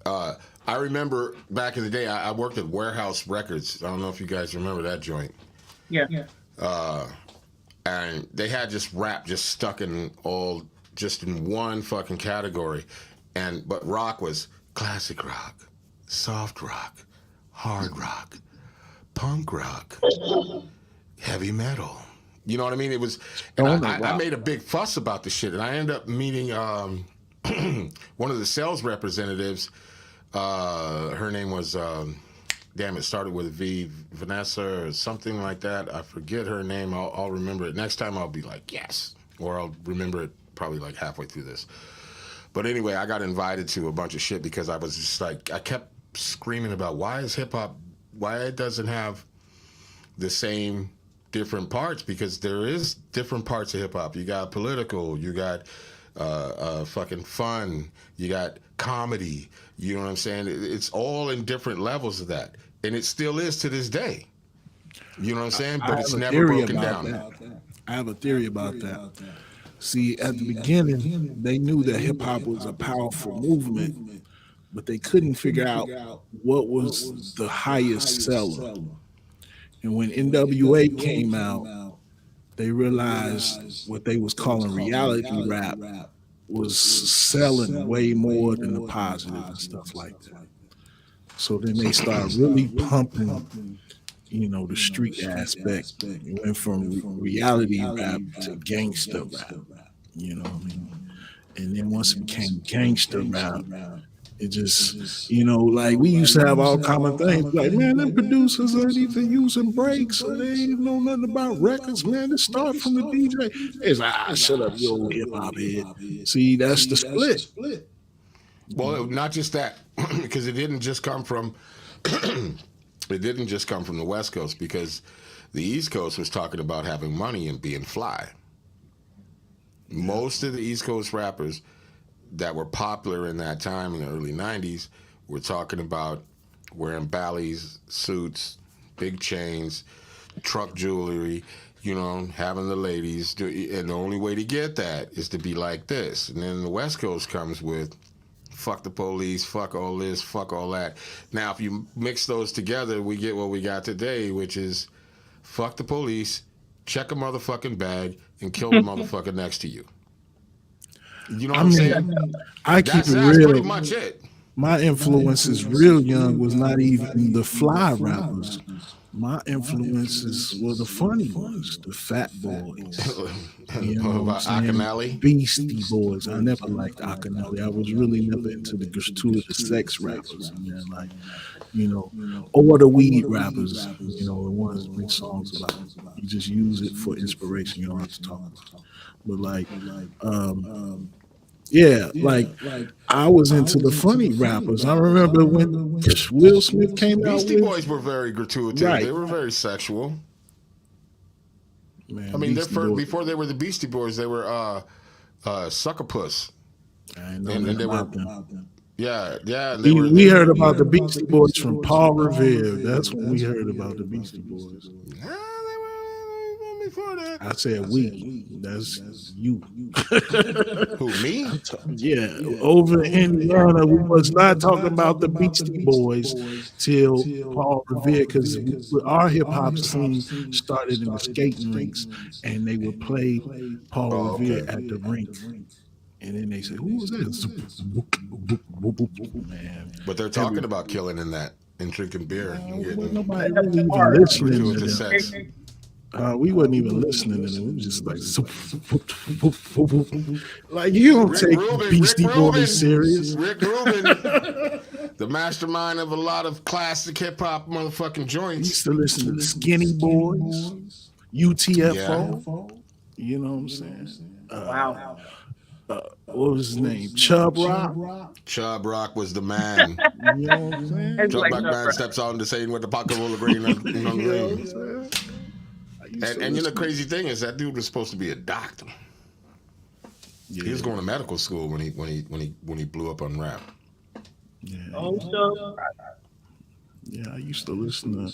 I remember back in the day, I worked at Warehouse Records. I don't know if you guys remember that joint. Yeah. And they had just rap just stuck in one fucking category. But rock was classic rock, soft rock, hard rock, punk rock, heavy metal. You know what I mean? It was, and I made a big fuss about the shit, and I ended up meeting one of the sales representatives. Her name was, it started with a V, Vanessa or something like that. I forget her name. I'll remember it. Next time I'll be like, yes. Or I'll remember it probably like halfway through this. But anyway, I got invited to a bunch of shit because I was just like, I kept screaming about why it doesn't have the same different parts, because there is different parts of hip hop. You got political, you got fucking fun, you got comedy, you know what I'm saying? It's all in different levels of that. And it still is to this day. You know what I'm saying? But it's never broken down. I have a theory about that. See, at the beginning, they knew that hip hop was a powerful movement, but they couldn't figure out what was the highest seller. And when NWA came out, they realized what they was calling reality rap was selling way more than the positive and stuff like that. So then they started really pumping, the street aspect. It went from reality rap to gangster rap, you know what I mean? And then once it became gangster rap, it just, like we used to have all common things. Like, man, them producers ain't even using breaks, so they ain't know nothing about records, man. It start from the DJ. It's like, shut up, you old hip hop head. See, that's the split. Well, not just that, because it didn't just come from the West Coast, because the East Coast was talking about having money and being fly. Most of the East Coast rappers that were popular in that time in the early 90s were talking about wearing Bally's suits, big chains, truck jewelry, having the ladies. And the only way to get that is to be like this. And then the West Coast comes with fuck the police, fuck all this, fuck all that. Now, if you mix those together, we get what we got today, which is fuck the police, check a motherfucking bag, and kill the motherfucker next to you. You know what I'm saying? I keep it real. That's pretty much it. My influences real young was not even the fly rappers. My influences were the funny ones, the Fat Boys. You know what I'm saying? Beastie Boys. I never liked Akinelli. I was really never into the gratuitous sex rappers. Man. Like, or the weed rappers. The ones that make songs about it. You just use it for inspiration. You don't have to talk about it. But I was into the funny rappers. I remember when Will Smith came out. Beastie Boys were very gratuitous. Right. They were very sexual. Man, I mean, before they were the Beastie Boys, they were Sucker Puss. I know and they were them. Yeah. We heard about the Beastie Boys from Paul Revere. That's when we heard about the Beastie Boys. Before that. I said we. That's you. Who, me? Yeah. Over in Indiana, we was not talking about the Beastie Boys till Paul Revere, because our hip hop scene started in the skating rinks, and they would play Paul Revere at the rink. And then they said, "Who was that?" Man. But they're talking about killing in that and drinking beer and getting nobody really listening to sex. We wasn't even listening to them. It was just like you don't Rick take Rubin, Beastie Rick Rubin, Boys serious. Rick Rubin, the mastermind of a lot of classic hip hop motherfucking We joints. used to listen to the Skinny Boys, UTFO. You know what I'm saying? Wow. What was his name? Chub Rock. Chubb Rock was the man. You know what I'm saying? It's Chubb like Rock Chubb man Rock. steps on the scene with the pocket full of green. You know what I'm saying? I used to And you know, the listen. crazy thing is that dude was supposed to be a doctor. Yeah. He was going to medical school when he blew up on rap. Yeah. Oh, so Yeah, I used to listen to,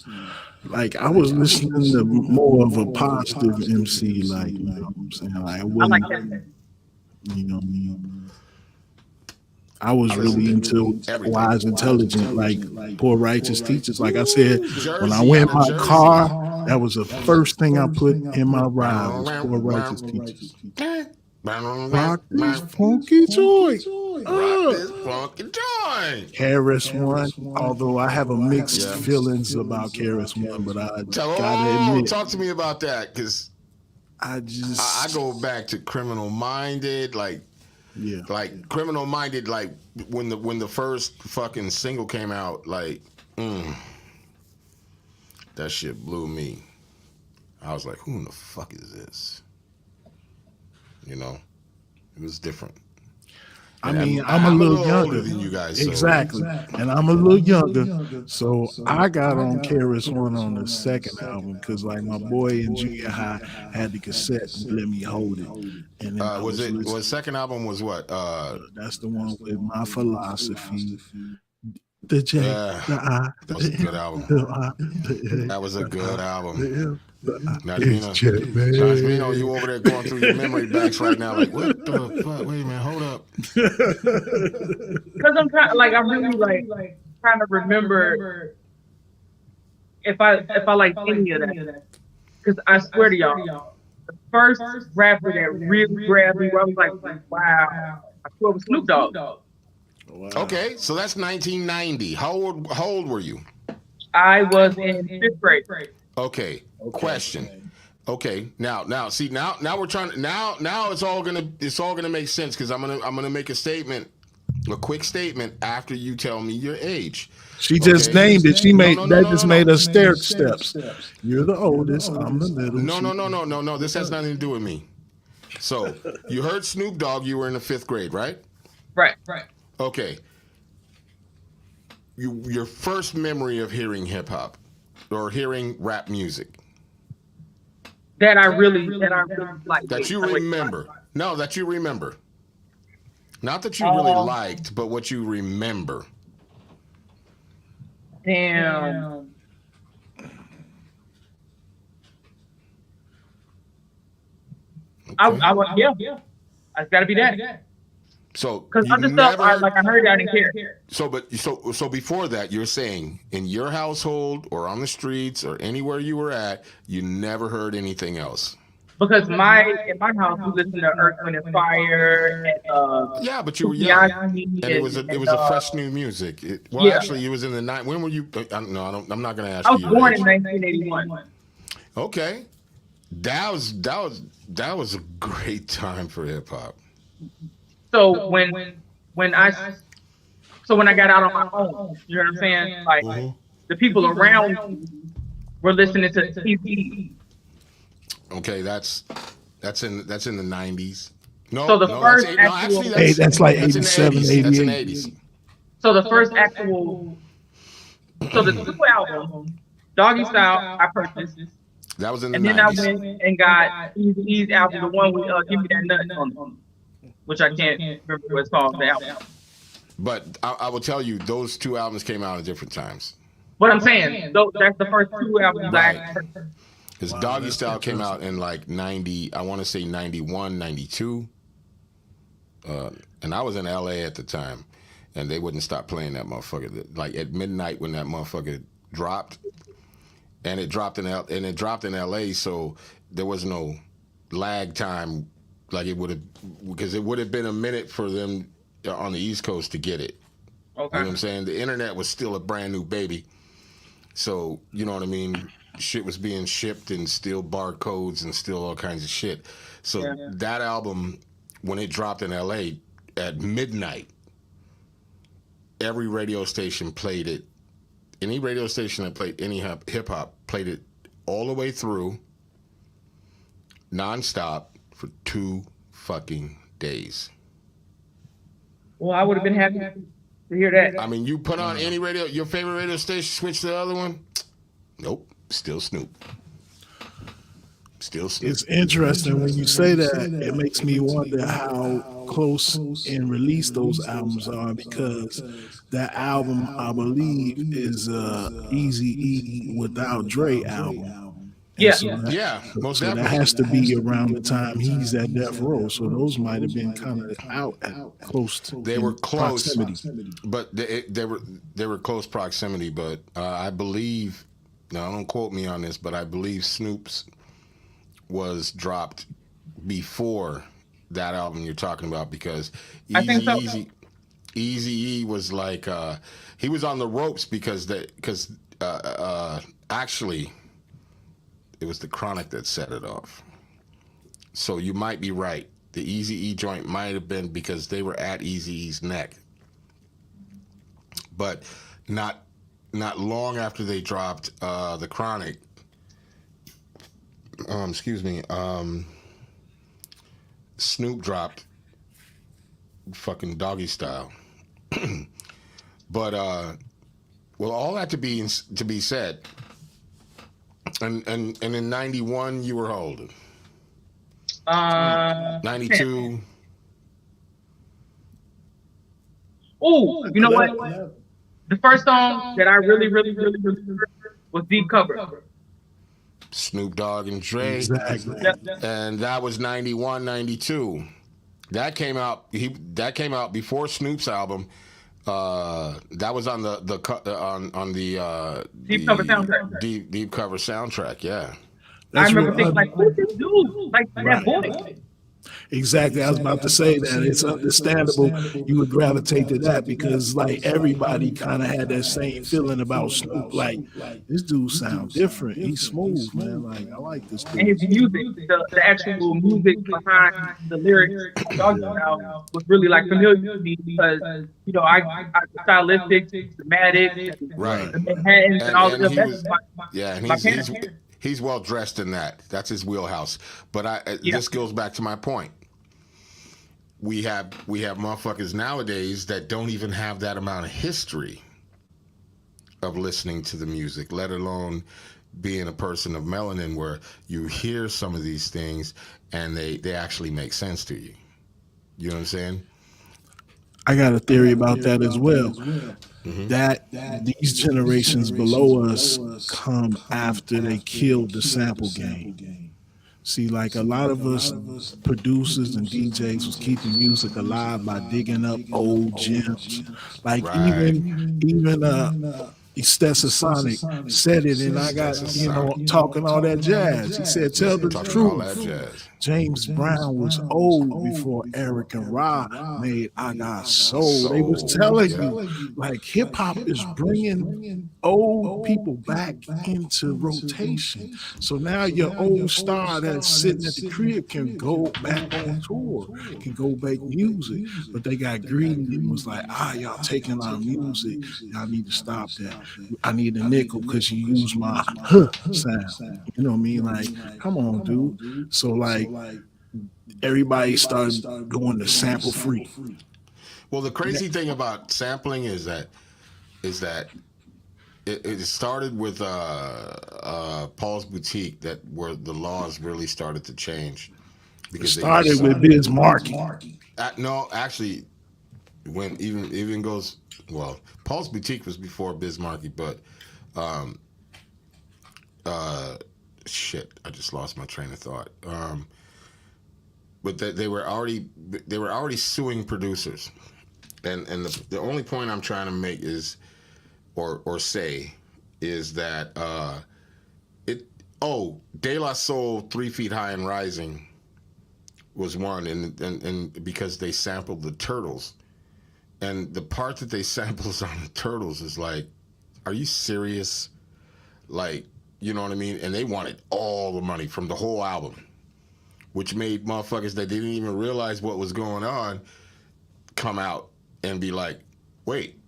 like, I was listening to more of a positive MC, like, you know what I'm saying? Like, I I wasn't, like that. you know what I mean? I was really into everything. Wise Intelligent, like Poor Righteous Teachers. Like I said, when I Jersey, went in out my of Jersey. car, that was the first thing I put in my ride was Poor Righteous Teachers. Rock this funky joint. Rock this funky joint. Harris One, although I have a mixed Yeah. feelings about Harris One, but I gotta admit, Talk to me about that, because I just I go back to Criminal Minded, like Criminal Minded, like when the first fucking single came out, like that shit blew me. I was like, who in the fuck is this? You know, it was different. I mean, I'm a little younger older than you guys. So. Exactly. And I'm a little younger. So I got on KRS One on the second album because, like, my boy in junior high had the cassette and let me hold it. And then Was second album was what? That's the one with My Philosophy. The J, the I, that was a good album. That was a good album. Nashvino, Nashvino, you over there going through your memory banks right now, like, what the fuck? Wait a minute, hold up. Because I'm trying, like, I'm really like trying to remember if I like any of that. Because I swear to y'all, the first rapper that really grabbed me, where I was like, wow, I swear it was Snoop Dogg. Wow. Okay, so that's 1990. How old were you? I was in 5th grade. Okay. Question. Okay, now we're trying. Now it's all gonna make sense because I'm gonna make a quick statement after you tell me your age. She just named it. She made us stair steps. You're the oldest. I'm the middle. No. This has nothing to do with me. So you heard Snoop Dogg. You were in the 5th grade, right? Right. Okay. Your first memory of hearing hip hop or hearing rap music That I really like. that you remember. No, that you remember. Not that you really liked, but what you remember. Damn. Okay. Yeah. It's got to be that. So Because you other stuff, never- I heard it, I didn't care. So before that, you're saying in your household or on the streets or anywhere you were at, you never heard anything else. Because in my house, we listened to Earth, Wind and Fire, and Yeah, but you were young, Beyonce, and it was a fresh new music. Actually, it was in the night. When were you? I'm not going to ask I was you. born in 1981. Okay, that was a great time for hip hop. So when I got out on my own, you know what I'm saying? Like the people around me were listening to TV. Okay, that's in the 90s. No, So the first that's, actual- That's like that's in the 87, 80s. That's in the 88. 80s. So the first actual, so the two album, Doggy Style, I purchased, That was in the and then 90s. I went and got Eazy's album, the one with Give Me That Nut on it, which I can't remember what it's called, the album. But I will tell you, those two albums came out at different times. What I'm saying, that's the first two albums Right. I purchased. Because Doggy Style came out in like 90, I want to say 91, 92. And I was in LA at the time, and they wouldn't stop playing that motherfucker. Like at midnight when that motherfucker dropped, and it dropped in LA, so there was no lag time like it would have, because it would have been a minute for them on the East Coast to get it. Okay. You know what I'm saying? The internet was still a brand new baby. So, you know what I mean? shit was being shipped and still barcodes and still all kinds of shit. So that album, when it dropped in LA at midnight, every radio station played it. Any radio station that played any hip hop played it all the way through, nonstop, for 2 fucking days. Well, I would have been happy to hear that. I mean, you put on any radio, your favorite radio station, switch to the other one. Nope, still Snoop. Still Snoop. It's interesting when you say that. It makes me wonder how close in release those albums are, because that album, I believe, is Eazy-E without Dre album. Yeah. So most that definitely. has to be around the time he's at Death Row. So those might have been kind of out at close. They were close, proximity. but they were close proximity. But I believe, now don't quote me on this, but I believe Snoop's was dropped before that album you're talking about, because Eazy-E was like he was on the ropes because actually it was the Chronic that set it off. So you might be right. The Eazy-E joint might have been because they were at Eazy-E's neck. But not long after they dropped the Chronic, Snoop dropped fucking Doggy Style. But well, all that to be said, and in 91 you were how old? 92. Oh, you know what? The first song that I really heard was Deep Cover. Snoop Dogg and Dre. Exactly. And that was 91, 92. That came out before Snoop's album. That was on the Deep Cover soundtrack. Deep Cover soundtrack, yeah. I remember thinking, like, who's this dude? Like, that boy. Exactly. I was about to say that. It's understandable you would gravitate to that, because like everybody kind of had that same feeling about Snoop. Like, this dude sounds different. He's smooth, man. Like, I like this dude. And his music, the actual music behind the lyrics, Doggy Style, was really like familiar to me, because you know I the stylistics, the Maddox, Right. the Manhattans, and all of he that. was- Yeah, and he's well dressed in that. That's his wheelhouse. But this goes back to my point. We have motherfuckers nowadays that don't even have that amount of history of listening to the music, let alone being a person of melanin, where you hear some of these things and they actually make sense to you. You know what I'm saying? I got a theory about that as well. That these generations below us come after they killed the sample game. See, like a lot of us producers and DJs was keeping music alive by digging up old gems. Like even Stetsasonic said it, and I got, talking all that jazz. He said, tell the truth. James Brown was old before Eric and Ra made I Got Soul. They was telling you, like, hip hop is bringing old people back into rotation. So now your old star that's sitting at the crib can go back on tour, can go make music. But they got greedy and was like, y'all taking our music. Y'all need to stop that. I need a nickel because you use my sound. You know what I mean? Like, come on, dude. So like, everybody started going to sample free. Well, the crazy thing about sampling is that it started with Paul's Boutique, where the laws really started to change. Because it started with Biz Markie. No, actually, when even goes, well, Paul's Boutique was before Biz Markie, but shit, I just lost my train of thought. But they were already suing producers, and the only point I'm trying to make is, or say, is that De La Soul, 3 Feet High and Rising was one, and because they sampled the Turtles, and the part that they samples on the Turtles is like, are you serious? Like, You know what I mean? And they wanted all the money from the whole album, which made motherfuckers that didn't even realize what was going on come out and be like, wait,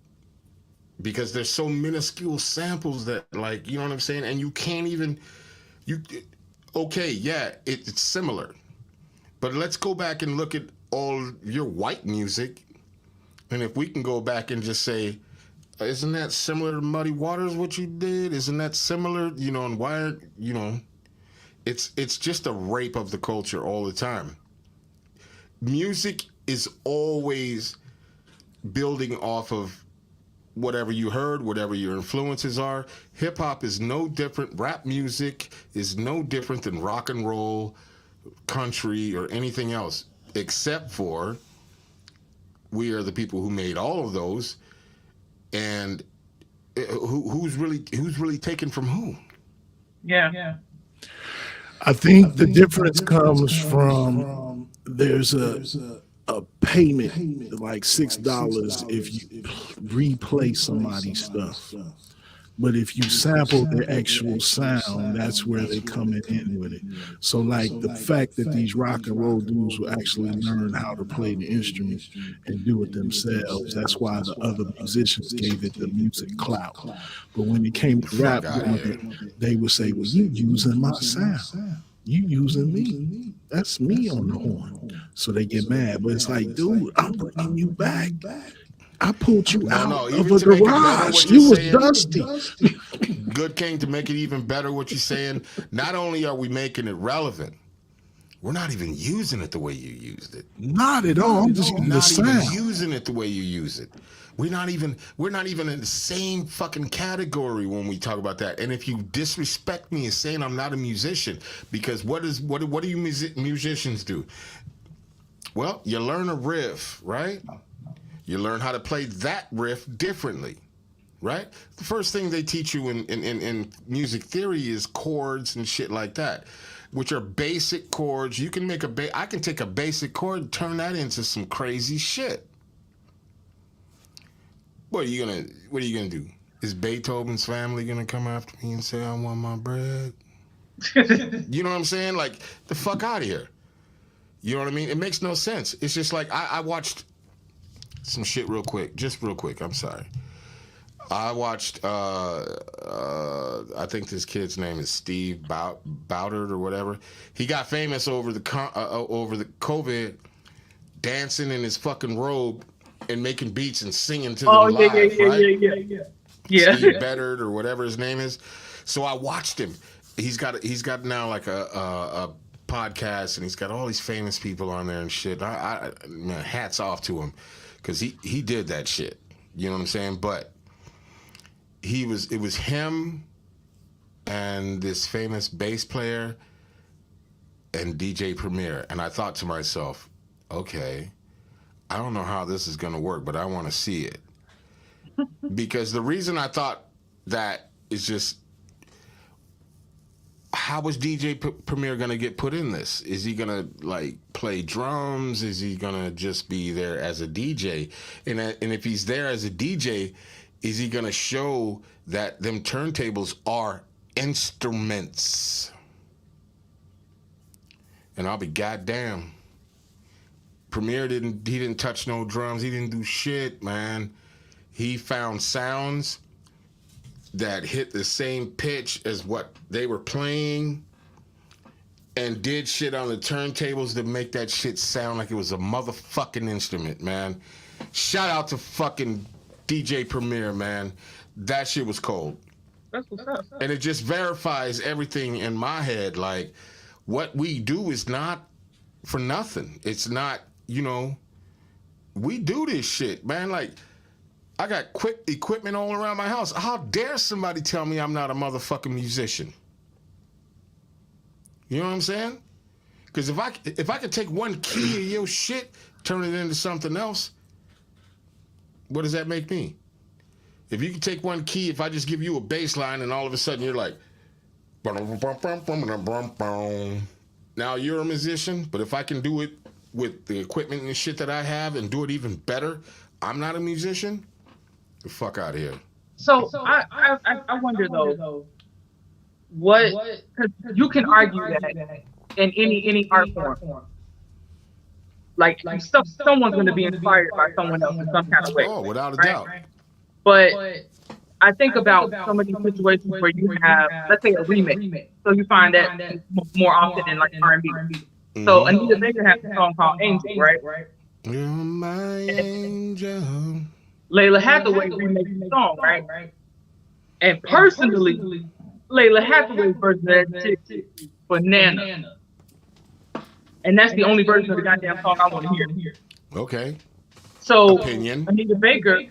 because there's so minuscule samples that, like, you know what I'm saying? And you can't even, okay, yeah, it's similar. But let's go back and look at all your white music. And if we can go back and just say, isn't that similar to Muddy Waters, what you did? Isn't that similar, and why, it's just a rape of the culture all the time. Music is always building off of whatever you heard, whatever your influences are. Hip hop is no different. Rap music is no different than rock and roll, country, or anything else, except for we are the people who made all of those. And who's really taken from who? Yeah. I think the difference comes from there's a payment like $6 if you replay somebody's stuff. But if you sample their actual sound, that's where they're coming in with it. So like the fact that these rock and roll dudes will actually learn how to play the instrument and do it themselves, that's why the other musicians gave it the music clout. But when it came to rap, they would say, well, you using my sound. You using me. That's me on the horn. So they get mad. But it's like, dude, I'm bringing you back. I pulled you out of a garage. You was dusty. Goodking, to make it even better what you're saying, not only are we making it relevant, we're not even using it the way you used it. Not at all. I'm just using the sound. Not even using it the way you use it. We're not even in the same fucking category when we talk about that. And if you disrespect me as saying I'm not a musician, because what do you musicians do? Well, you learn a riff, right? You learn how to play that riff differently, right? The first thing they teach you in music theory is chords and shit like that, which are basic chords. You can make I can take a basic chord and turn that into some crazy shit. What are you gonna do? Is Beethoven's family gonna come after me and say I want my bread? You know what I'm saying? Like, the fuck out of here. You know what I mean? It makes no sense. It's just like I watched some shit real quick. I'm sorry. I watched, I think this kid's name is Steve Boudard or whatever. He got famous over the COVID, dancing in his fucking robe and making beats and singing to them live, right? Yeah. Steve Boudard or whatever his name is. So I watched him. He's got now like a podcast, and he's got all these famous people on there and shit. Man, hats off to him. Because he did that shit. You know what I'm saying? But it was him and this famous bass player and DJ Premier. And I thought to myself, okay, I don't know how this is going to work, but I want to see it. Because the reason I thought that is just, how was DJ Premier going to get put in this? Is he going to like play drums? Is he going to just be there as a DJ? And if he's there as a DJ, is he going to show that them turntables are instruments? And I'll be goddamn. Premier didn't touch no drums. He didn't do shit, man. He found sounds that hit the same pitch as what they were playing and did shit on the turntables to make that shit sound like it was a motherfucking instrument, man. Shout out to fucking DJ Premier, man. That shit was cold. That's what's up. And it just verifies everything in my head. Like, what we do is not for nothing. It's not, we do this shit, man. Like, I got quick equipment all around my house. How dare somebody tell me I'm not a motherfucking musician? You know what I'm saying? Because if I could take one key of your shit, turn it into something else, what does that make me? If you can take one key, if I just give you a bass line and all of a sudden you're like, now you're a musician, but if I can do it with the equipment and shit that I have and do it even better, I'm not a musician? The fuck out of here. So I wonder though, what? Because you can argue that in any art form, like someone's going to be inspired by someone else in some kind of way, Oh, without a right? doubt. But I think about some of these situations where you have, let's say, a remix. So you find that more often in like R&B. So Anita Baker has a song called Angel, right? You're my angel. Layla Hathaway remixed the song, right? And personally, Layla Hathaway's version of that shit is banana. And that's the only version of the goddamn song I want to hear. Okay. So Opinion. Anita Baker,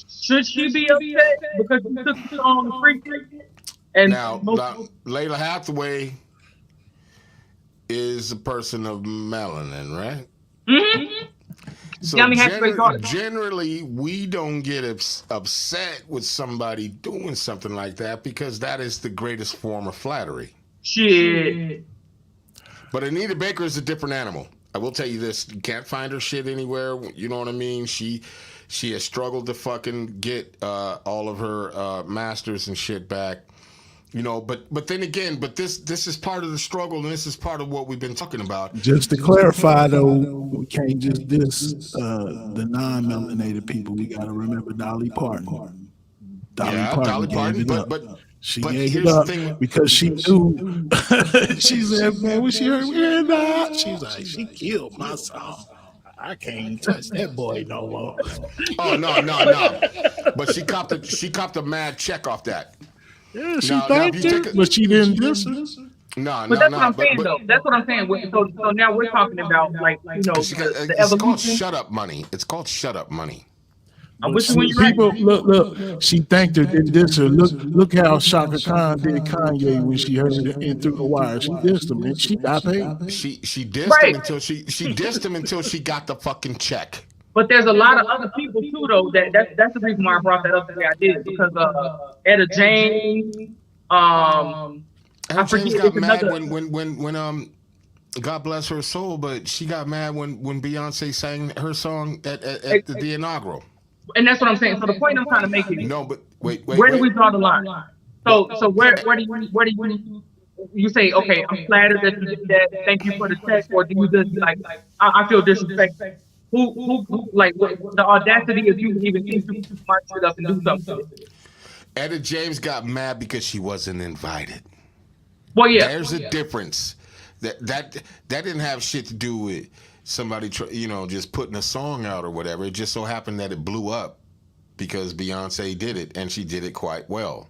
should she be upset because she took the song and freaked it? And Now, Layla Hathaway is a person of melanin, right? Mm-hmm. So generally, we don't get upset with somebody doing something like that because that is the greatest form of flattery. Shit. But Anita Baker is a different animal. I will tell you this: you can't find her shit anywhere. You know what I mean? She has struggled to fucking get all of her masters and shit back. You know, but then again, this is part of the struggle, and this is part of what we've been talking about. Just to clarify, though, we can't just diss the non-melanated people. We got to remember Dolly Parton. Dolly Parton, but she gave it up because she knew. She said, "Man, when she heard me, she's like, she killed my song. I can't touch that boy no more." Oh no! But she copped a mad check off that. Yeah, she thanked it, but she didn't diss her. But that's what I'm saying, though. That's what I'm saying. So now we're talking about, like, you know, the evolution. It's called shut up money. It's called shut up money. I'm with you when you're people, right. Look. She thanked her, didn't diss her. Look how Shaka Khan did Kanye when she heard it in Through the Wire. She dissed him, and she got paid. She dissed him until she dissed him until she got the fucking check. But there's a lot of other people too, though. That's the reason why I brought that up the way I did, because Etta James, Etta James got mad when God bless her soul, but she got mad when Beyonce sang her song at the inaugural. And that's what I'm saying. So the point I'm trying to make is, no, but wait. Where do we draw the line? So where do you say, okay, I'm flattered that you did that, thank you for the check, or do you just like, I feel disrespected? Who like the audacity of you even think you can march it up and do something? Etta James got mad because she wasn't invited. Well, yeah. There's a difference. That didn't have shit to do with somebody, just putting a song out or whatever. It just so happened that it blew up because Beyonce did it, and she did it quite well.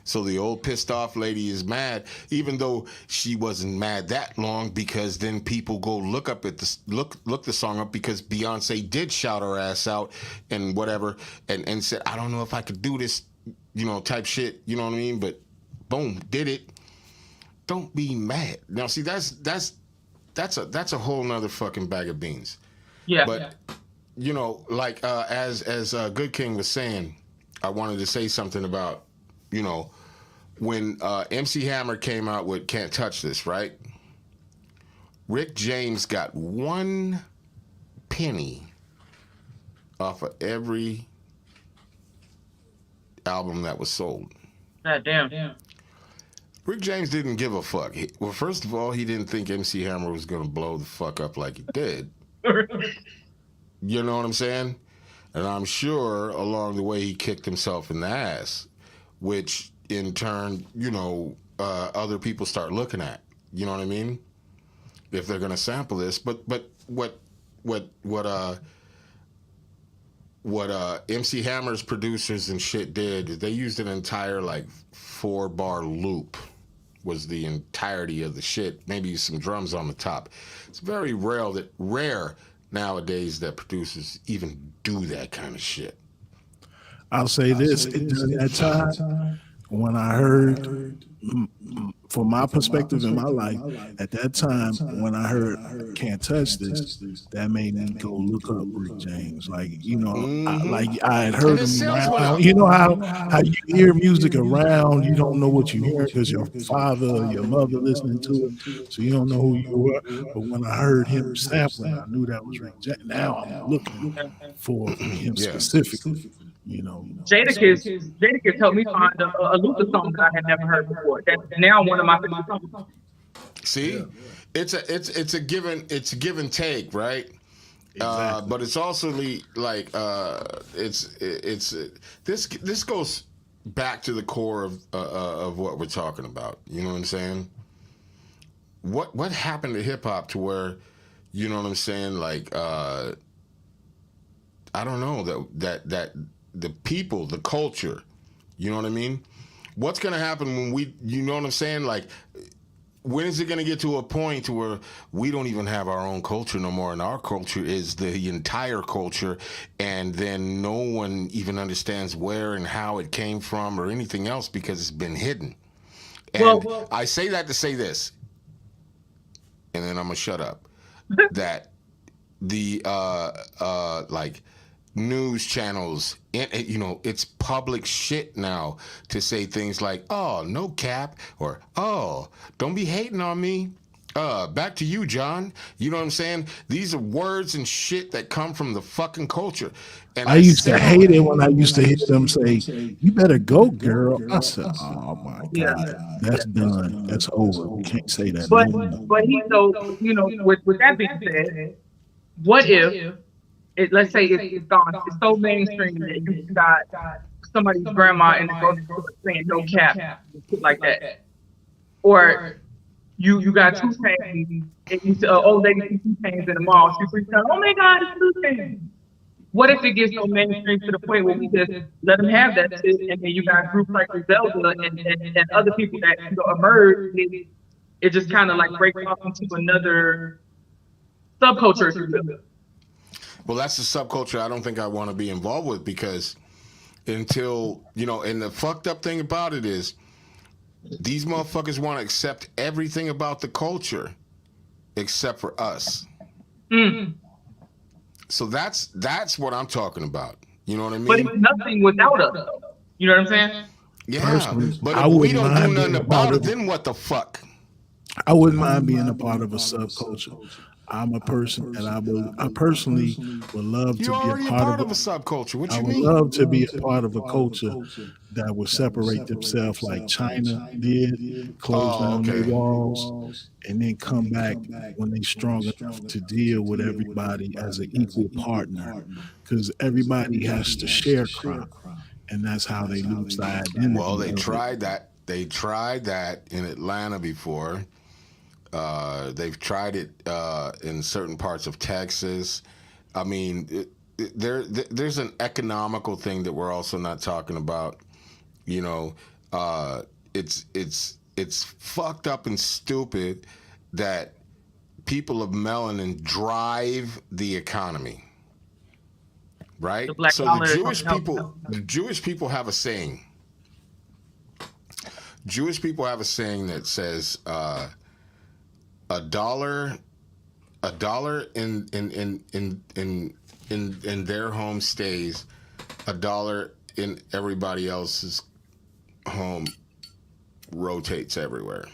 So the old pissed off lady is mad, even though she wasn't mad that long, because then people go look the song up because Beyonce did shout her ass out and whatever, and said, I don't know if I could do this, type shit, you know what I mean? But boom, did it. Don't be mad. Now see, that's a whole nother fucking bag of beans. Yeah. But like as Goodking was saying, I wanted to say something about, when MC Hammer came out with Can't Touch This, right? Rick James got 1 penny off of every album that was sold. God damn. Rick James didn't give a fuck. Well, first of all, he didn't think MC Hammer was going to blow the fuck up like he did. You know what I'm saying? And I'm sure along the way he kicked himself in the ass, which in turn, other people start looking at. You know what I mean? If they're going to sample this, but what MC Hammer's producers and shit did is they used an entire 4-bar loop. Was the entirety of the shit, maybe some drums on the top. It's very rare nowadays that producers even do that kind of shit. I'll say this, during that time, when I heard, from my perspective in my life, at that time, when I heard Can't Touch This, that made me go look up Rick James. I had heard him around. You know how you hear music around, you don't know what you hear because your father or your mother listening to it, so you don't know who you were. But when I heard him sampling, I knew that was Rick James. Now I'm looking for him specifically. Jadakiss helped me find a Luther song that I had never heard before. That's now one of my favorite songs. See, it's a give and take, right? Exactly. But it's also like this goes back to the core of what we're talking about. You know what I'm saying? What happened to hip hop to where, you know what I'm saying? Like I don't know that the people, the culture, you know what I mean? What's gonna happen when you know what I'm saying? Like, when is it going to get to a point to where we don't even have our own culture no more, and our culture is the entire culture, and then no one even understands where and how it came from or anything else because it's been hidden? And I say that to say this, and then I'm going to shut up, that the like news channels, it's public shit now to say things like, oh, no cap, or oh, don't be hating on me, back to you, John. You know what I'm saying? These are words and shit that come from the fucking culture. And I used to hate it when I used to hear them say, you better go, girl. I said, oh my God, that's done. That's over. We can't say that But no more. with that being said, what if let's say it's gone, it's so mainstream that you got somebody's grandma in the grocery store saying no cap, shit like that, or you got Two-Chainz, and you see an old lady see Two-Chainz in the mall, she freaks out, oh my God, it's Two-Chainz. What if it gets so mainstream to the point where we just let them have that shit, and then you got groups like Zelda and other people that emerge, it just kind of like breaks off into another subculture, if you will. Well, that's the subculture I don't think I want to be involved with, because until, and the fucked up thing about it is these motherfuckers want to accept everything about the culture except for us. Mm. So that's what I'm talking about. You know what I mean? But it's nothing without us, though. You know what I'm saying? Yeah, but if we don't do nothing about it, then what the fuck? I wouldn't mind being a part of a subculture. I'm a person that I personally would love to be a part of a subculture. What you mean? I would love to be a part of a culture that would separate themselves like China did, close down their walls, and then come back when they're strong enough to deal with everybody as an equal partner. Because everybody has to share crop, and that's how they lose the identity. Well, they tried that. They tried that in Atlanta before. They've tried it in certain parts of Texas. I mean, there's an economical thing that we're also not talking about. It's fucked up and stupid that people of melanin drive the economy, right? So the Jewish people have a saying. Jewish people have a saying that says, a dollar in their home stays, a dollar in everybody else's home rotates everywhere.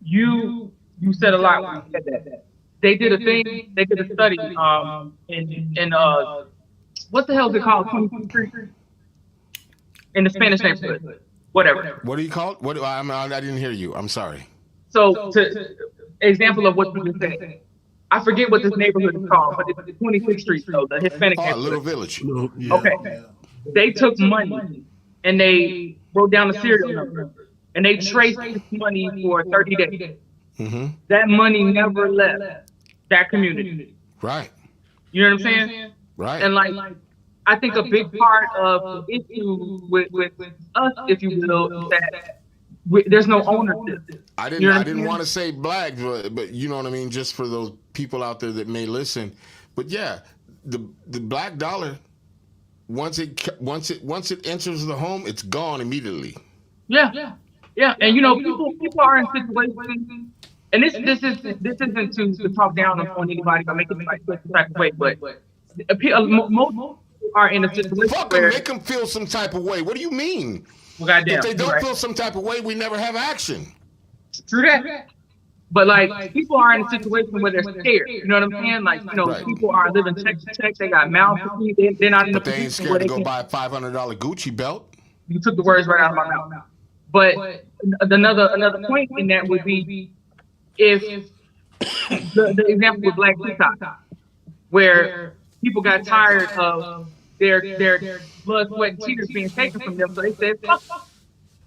You said a lot when you said that. They did a study in what the hell is it called, 2023, in the Spanish neighborhood, whatever. What do you call it? I didn't hear you. I'm sorry. So, example of what you just said, I forget what this neighborhood is called, but it's 26th Street, so the Hispanic neighborhood. Little Village. Okay. They took money and they wrote down the serial number and they traced this money for 30 days. Mm-hmm. That money never left that community. Right. You know what I'm saying? Right. And I think a big part of the issue with us, if you will, is that there's no ownership. I didn't want to say black, but you know what I mean, just for those people out there that may listen. But yeah, the black dollar, once it enters the home, it's gone immediately. Yeah. And people are in situations, and this isn't to talk down on anybody or make anybody feel some type of way, but most are in a situation where make them feel some type of way. What do you mean? Well, goddamn, if they don't feel some type of way, we never have action. True that. But like people are in a situation where they're scared. You know what I'm saying? Like, Right. people are living check to check. They got mouths to feed. They're not in a But they ain't position where scared to they go can. buy a $500 Gucci belt. You took the words right out of my mouth. But another point in that would be if the example with Black Peacock, where people got tired of their blood, sweat, and tears being taken from them, so they said, "Fuck,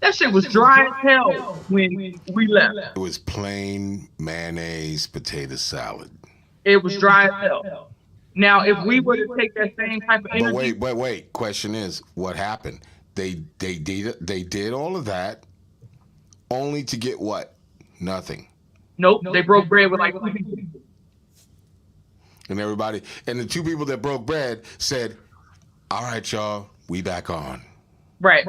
that shit was dry as hell when we left. It was plain mayonnaise potato salad. It was dry as hell." Now, if we were to take that same type of energy, But wait. Question is, what happened? They did all of that, only to get what? Nothing. nope, they broke bread with like 2 people. And everybody, and the 2 people that broke bread said, "All right, y'all, we back on." Right.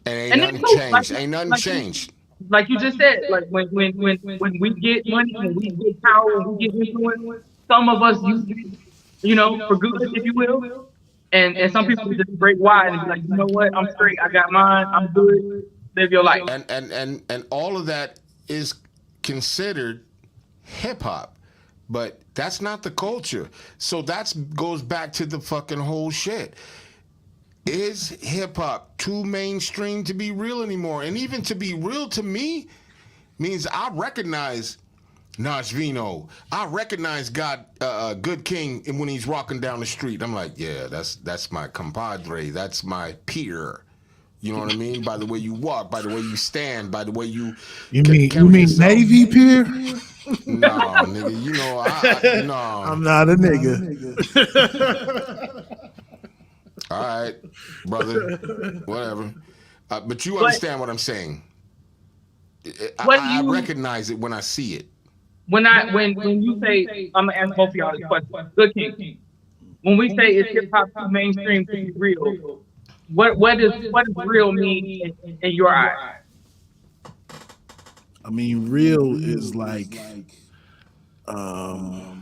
And ain't And nothing then, changed. like- Ain't nothing like- changed. Like you just said, like when we get money, when we get power, when we get influence, some of us use it, for good, if you will. And some people just break wide and be like, you know what, I'm straight, I got mine, I'm good, live your life. And all of that is considered hip hop, but that's not the culture. So that goes back to the fucking whole shit. Is hip hop too mainstream to be real anymore? And even to be real to me means I recognize Nashvino. I recognize Goodking when he's walking down the street. I'm like, yeah, that's my compadre. That's my peer. You know what I mean? By the way you walk, by the way you stand, by the way you. You mean Navy Pier? No, nigga. No. I'm not a nigga. All right, brother. Whatever. But you understand what I'm saying. I recognize it when I see it. When you say, I'm gonna ask both of y'all this question. Goodking, when we say is hip hop too mainstream to be real, what does real mean in your eyes? I mean, real is like a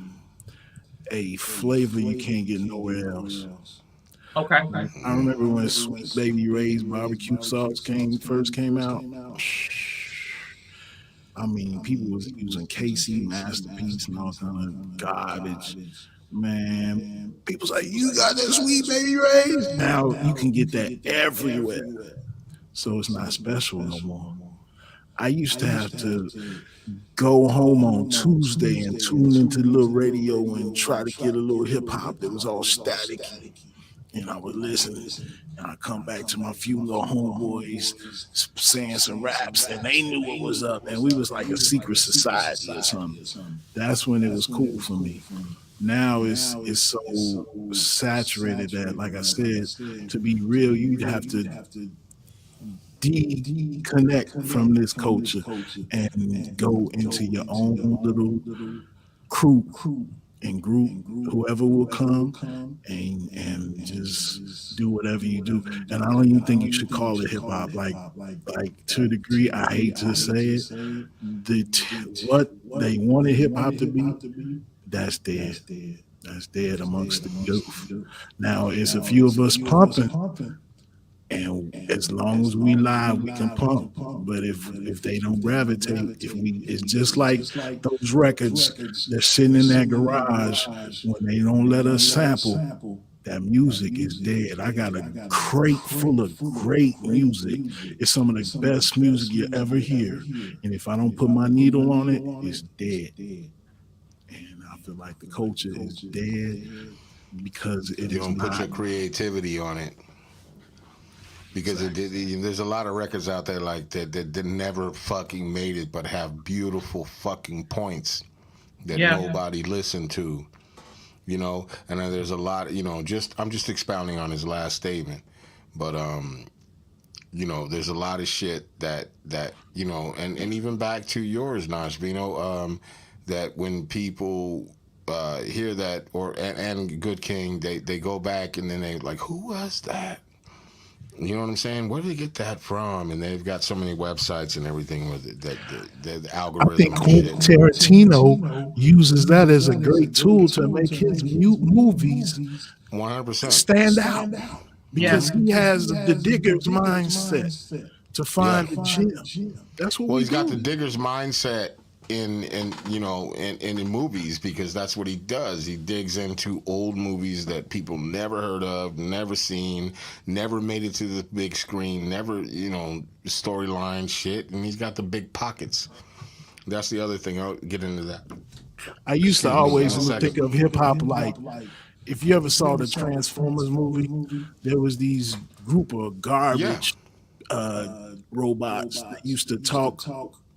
flavor you can't get nowhere else. Okay. I remember when Sweet Baby Ray's barbecue sauce first came out. I mean, people was using KC Masterpiece and all kind of garbage. Man, people's like, you got that Sweet Baby Ray's? Now you can get that everywhere. So it's not special no more. I used to have to go home on Tuesday and tune into the little radio and try to get a little hip hop that was all static. And I would listen, and I come back to my few little homeboys saying some raps, and they knew what was up, and we was like a secret society or something. That's when it was cool for me. Now it's so saturated that, like I said, to be real, you'd have to disconnect from this culture and go into your own little crew and group, whoever will come and just do whatever you do. And I don't even think you should call it hip hop. Like to a degree, I hate to say it, what they wanted hip hop to be, that's dead. That's dead amongst the youth. Now it's a few of us pumping. And as long as we live, we can pump. But if they don't gravitate, it's just like those records that's sitting in that garage when they don't let us sample. That music is dead. I got a crate full of great music. It's some of the best music you ever hear. And if I don't put my needle on it, it's dead. And I feel like the culture is dead because it You is don't put not. your creativity on it. Because there's a lot of records out there like that never fucking made it, but have beautiful fucking points that nobody listened to, And then there's a lot, I'm just expounding on his last statement, but there's a lot of shit that and even back to yours, Nashvino, that when people hear that and Goodking, they go back and then they like, who was that? You know what I'm saying? Where did they get that from? And they've got so many websites and everything with it that the algorithm. I think Quentin Tarantino uses that as a great tool to make his movies 100% stand out because he has the digger's mindset to find the gem. That's what he's got the digger's mindset in you know in movies, because that's what he does. He digs into old movies that people never heard of, never seen, never made it to the big screen, never, you know, storyline shit, and he's got the big pockets. That's the other thing. I'll get into that. I used to Excuse me, in a always think second. of hip hop like, if you ever saw the Transformers movie, there was these group of Yeah. garbage robots that used to talk,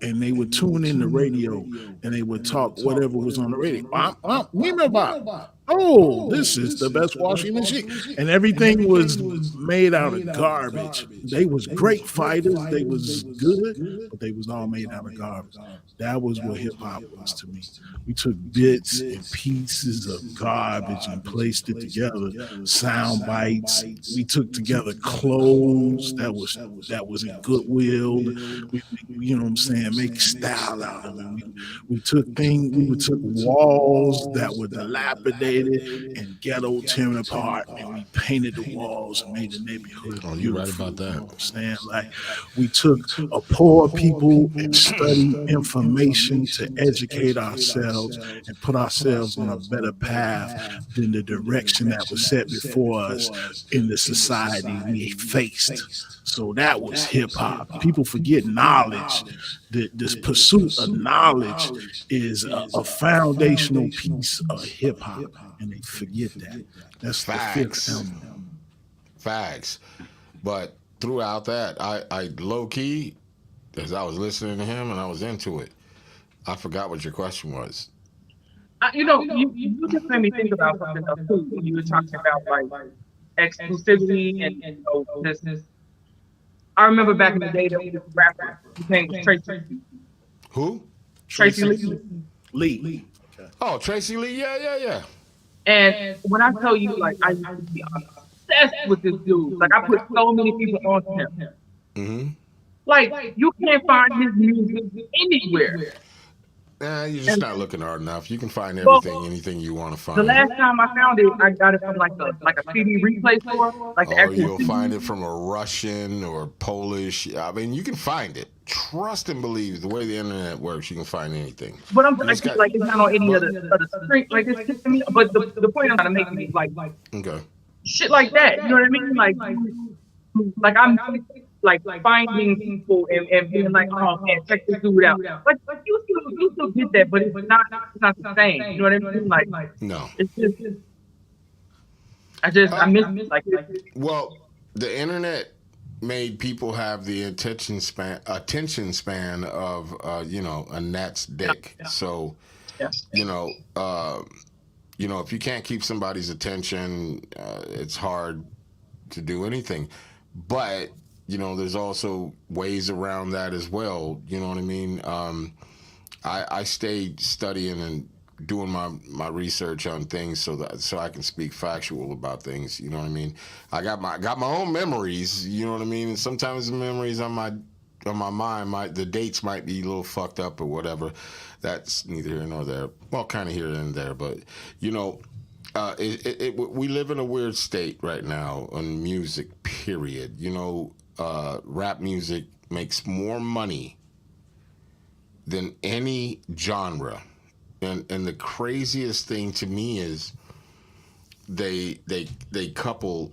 and they would tune in the radio and they would talk whatever was on the radio. Oh, this is the best washing machine. And everything was made out of garbage. They was great fighters. They was good, but they was all made out of garbage. That was what hip hop was to me. We took bits and pieces of garbage and placed it together. Sound bites. We took together clothes that was in Goodwill. You know what I'm saying? Make style out of it. We took walls that were dilapidated and ghetto tearing apart, and we painted the walls and made the neighborhood beautiful. You're right about that. You know what I'm saying? Like, we took a poor people and studied information to educate ourselves and put ourselves on a better path than the direction that was set before us in the society we faced. So that was hip hop. People forget knowledge. This pursuit of knowledge is a foundational piece of hip hop, and they forget that. That's Facts. the fifth element. Facts. But throughout that, I low key, as I was listening to him and I was into it, I forgot what your question was. You know, you just made me think about something else too. When you were talking about like exclusivity and you know, this. I remember back in the day there was this rapper. His name was Tracy. Who? Tracy Lee. Lee. Oh, Tracy Lee. Yeah. And when I tell you, like, I used to be obsessed with this dude. Like, I put so many people on him. Mm-hmm. Like, you can't find his music anywhere. You're just not looking hard enough. You can find everything, anything you want to find. The last time I found it, I got it from like a CD replay store, like the Or actual you'll CD. find it from a Russian or Polish. I mean, you can find it. Trust and believe, the way the internet works, you can find anything. But I'm It's got- like it's not on any other screen. Like it's to me. But the point I'm trying to make is like Okay. shit like that. You know what I mean? Like I'm like finding people and being like, oh man, check this dude out. Like you still get that, but it's not the same. You know what I mean? Like No. it's just I miss it. Like Well, the internet made people have the attention span of a gnat's dick. Yeah. So yeah. If you can't keep somebody's attention, it's hard to do anything. But there's also ways around that as well. You know what I mean? I stayed studying and doing my research on things so I can speak factual about things. You know what I mean? I got my own memories. You know what I mean? And sometimes the memories on my mind, the dates might be a little fucked up or whatever. That's neither here nor there. Well, kind of here and there, but we live in a weird state right now on music. Period. Rap music makes more money than any genre. And the craziest thing to me is they couple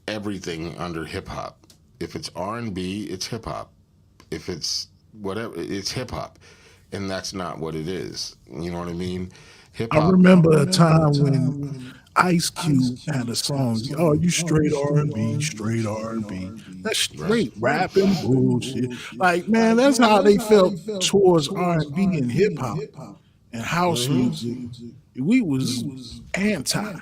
everything under hip hop. If it's R&B, it's hip hop. If it's whatever, it's hip hop, and that's not what it is. You know what I mean? Hip hop. I remember a time when Ice Cube had a song. Oh, you straight R&B, straight R&B. That's straight rapping bullshit. Like, man, that's how they felt towards R&B and hip hop and house music. We was anti.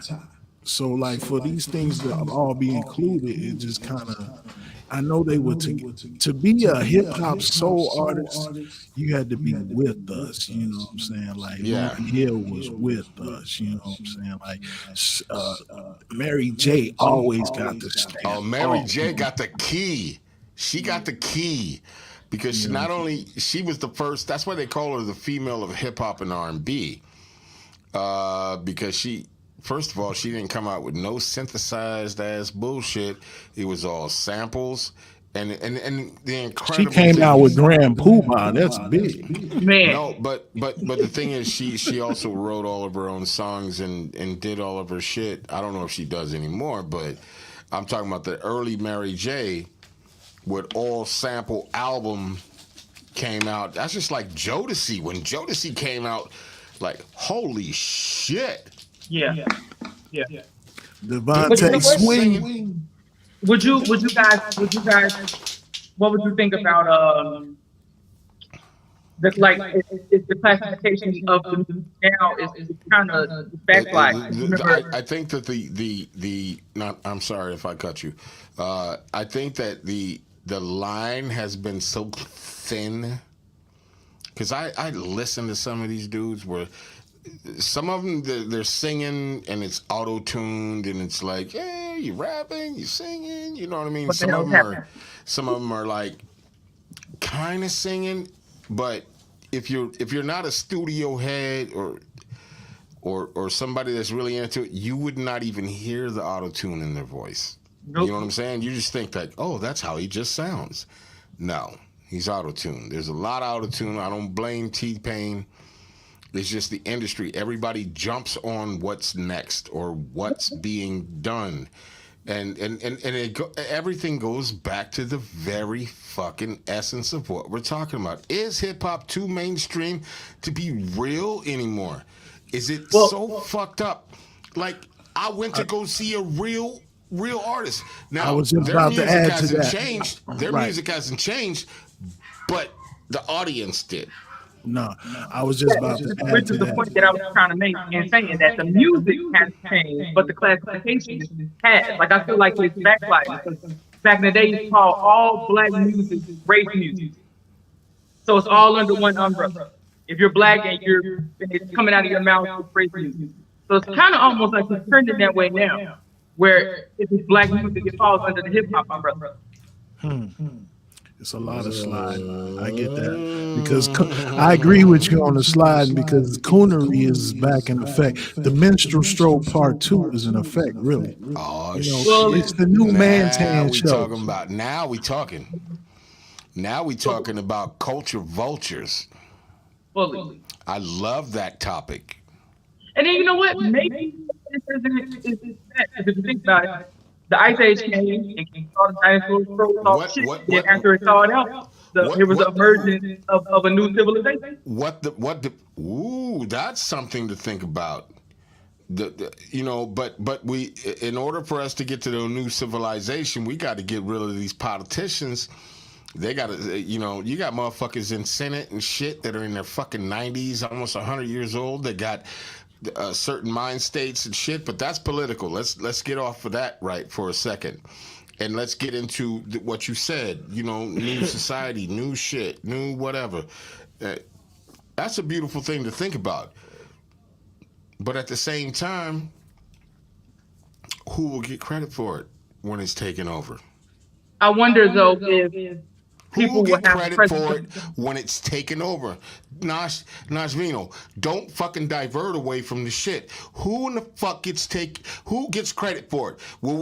So, like, for these things to all be included, it just kind of, I know they were to be a hip hop soul artist, you had to be with us, you know what I'm saying? Like, Lauryn Hill was with us, you know what I'm saying? Like, Mary J always got the stamp. Oh, Mary J got the key. She got the key because she was the first. That's why they call her the female of hip hop and R&B, because she. First of all, she didn't come out with no synthesized ass bullshit. It was all samples and the She incredible came thing out with is, Grand Poobah. That's big. Man, no, but the thing is, she also wrote all of her own songs and did all of her shit. I don't know if she does anymore, but I'm talking about the early Mary J. with all sample album came out. That's just like Jodeci. When Jodeci came out, like holy shit. yeah, yeah. But you know Devontae what? Swing. Would you guys what would you think about the like it's the classification of the music now is kind of backslide. Remember, I think that the not. I'm sorry if I cut you. I think that the line has been so thin because I listen to some of these dudes where some of them they're singing and it's auto tuned and it's like, hey, you rapping, you singing, you know what I mean? what the hell is happening? Some of them are like kind of singing, but if you're not a studio head or somebody that's really into it, you would not even hear the auto tune in their voice. Nope. You know what I'm saying? You just think like, oh, that's how he just sounds. No, he's auto tuned. There's a lot of auto tune. I don't blame T-Pain. It's just the industry. Everybody jumps on what's next or what's being done. And everything goes back to the very fucking essence of what we're talking about. Is hip hop too mainstream to be real anymore? Is it so fucked up? Like I went to go see a real artist. Now I was just their about to music add to hasn't that. changed. Their Right. music hasn't changed, but the audience did. No, I was just about to add Which to is the that. point that I was trying to make in saying that the music has changed, but the classification has. Like I feel like it's backsliding because back in the day, you called all black music race music, so it's all under one umbrella. If you're black and it's coming out of your mouth, it's race music. So it's kind of almost like it's trending that way now, where if it's black music, it falls under the hip hop umbrella. It's a lot of sliding. I get that because I agree with you on the sliding because coonery is back in effect. The minstrel stroke part 2 is in effect, really. Oh You know, Well, it's the new man's hand we show. talking about now we talking about culture vultures. fully. I love that topic. And then you know what? Maybe this is that. Because if you think about it, the Ice Age came and saw the dinosaurs throw off shit. Then after it thawed out, there was an emergence of a new civilization. Ooh, that's something to think about. But we, in order for us to get to the new civilization, we got to get rid of these politicians. They got to, you got motherfuckers in Senate and shit that are in their fucking 90s, almost 100 years old. They got certain mind states and shit, but that's political. Let's get off of that right for a second. And let's get into what you said, new society, new shit, new whatever. That's a beautiful thing to think about. But at the same time, who will get credit for it when it's taken over? I wonder though if Who people will will get have credit for it when it's taken over? Nashvino, don't fucking divert away from the shit. Who in the fuck who gets credit for it? Will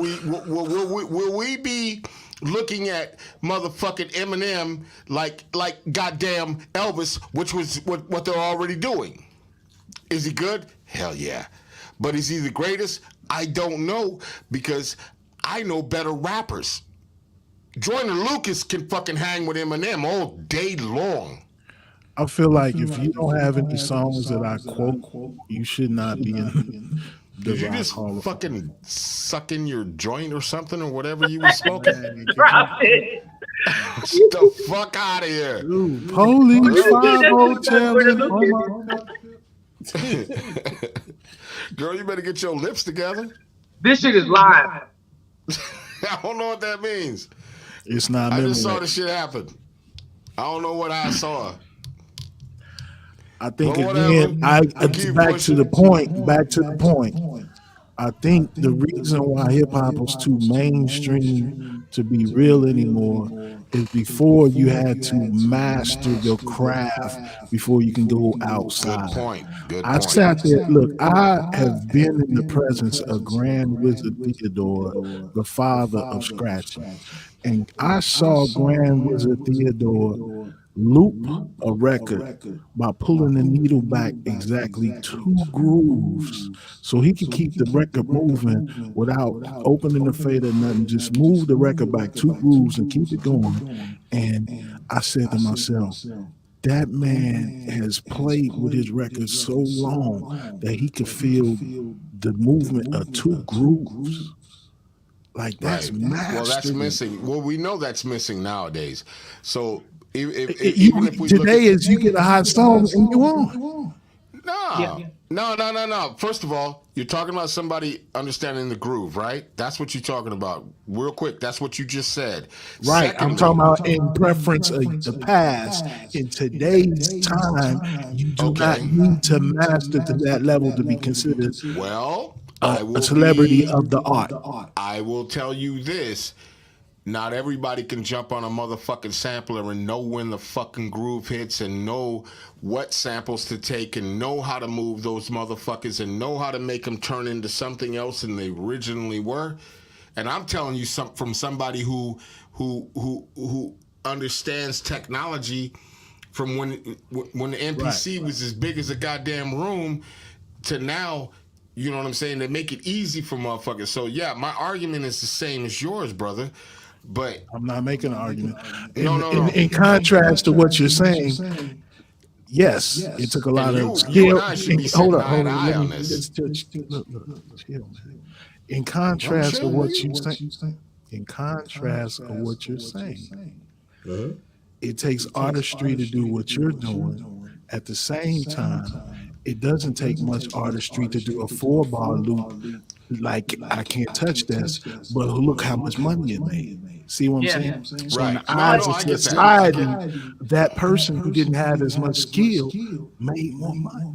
we be looking at motherfucking Eminem like goddamn Elvis, which was what they're already doing? Is he good? Hell yeah. But is he the greatest? I don't know because I know better rappers. Joyner Lucas can fucking hang with Eminem all day long. I feel like if you don't have any songs that I quote, you should not be in the Did you Rock just Hall of fucking suck in your joint or something or whatever you were smoking? drop it. Get the fuck out of here. Dude, Police That's 5 Joyner telling Lucas. Girl, you better get your lips together. This shit is live. I don't know what that means. It's not I memory. just saw the shit happen. I don't know what I saw. I think Well, again, whatever. it's Keep back pushing. to the point. Back to the point. I think the reason why hip hop was too mainstream to be real anymore is before you had to master your craft before you can go outside. Good point. Good I point. sat there. Look, I have been in the presence of Grand Wizard Theodore, the father of scratching, and I saw Grand Wizard Theodore loop a record by pulling the needle back exactly 2 grooves so he could keep the record moving without opening the fader or nothing. Just move the record back 2 grooves and keep it going. And I said to myself, that man has played with his records so long that he could feel the movement of 2 grooves. Like that's Right. Well, that's mastering. missing. Well, we know that's missing nowadays. So even if we look Today at is you get a hot song and you on. no. First of all, you're talking about somebody understanding the groove, right? That's what you're talking about. Real quick, that's what you just said. Right. I'm Secondly, talking about in preference of the past. In today's time, you do not need to master to that level to be considered well, a celebrity of the art. I will tell you this. Not everybody can jump on a motherfucking sampler and know when the fucking groove hits and know what samples to take and know how to move those motherfuckers and know how to make them turn into something else than they originally were. And I'm telling you from somebody who understands technology from when the MPC was as big as a goddamn room to now. You know what I'm saying? They make it easy for motherfuckers. So yeah, my argument is the same as yours, brother. But I'm not making an argument. No. In contrast to what you're saying, yes, it took a lot of skill. You and I should be sitting eye to eye on this. Look, chill, man. In contrast to what you saying, it takes artistry to do what you're doing. At the same time, it doesn't take much artistry to do a 4-bar loop. Like I can't touch this, but look how much money it made. See what I'm saying? So in the eyes of society, that person who didn't have as much skill made more money.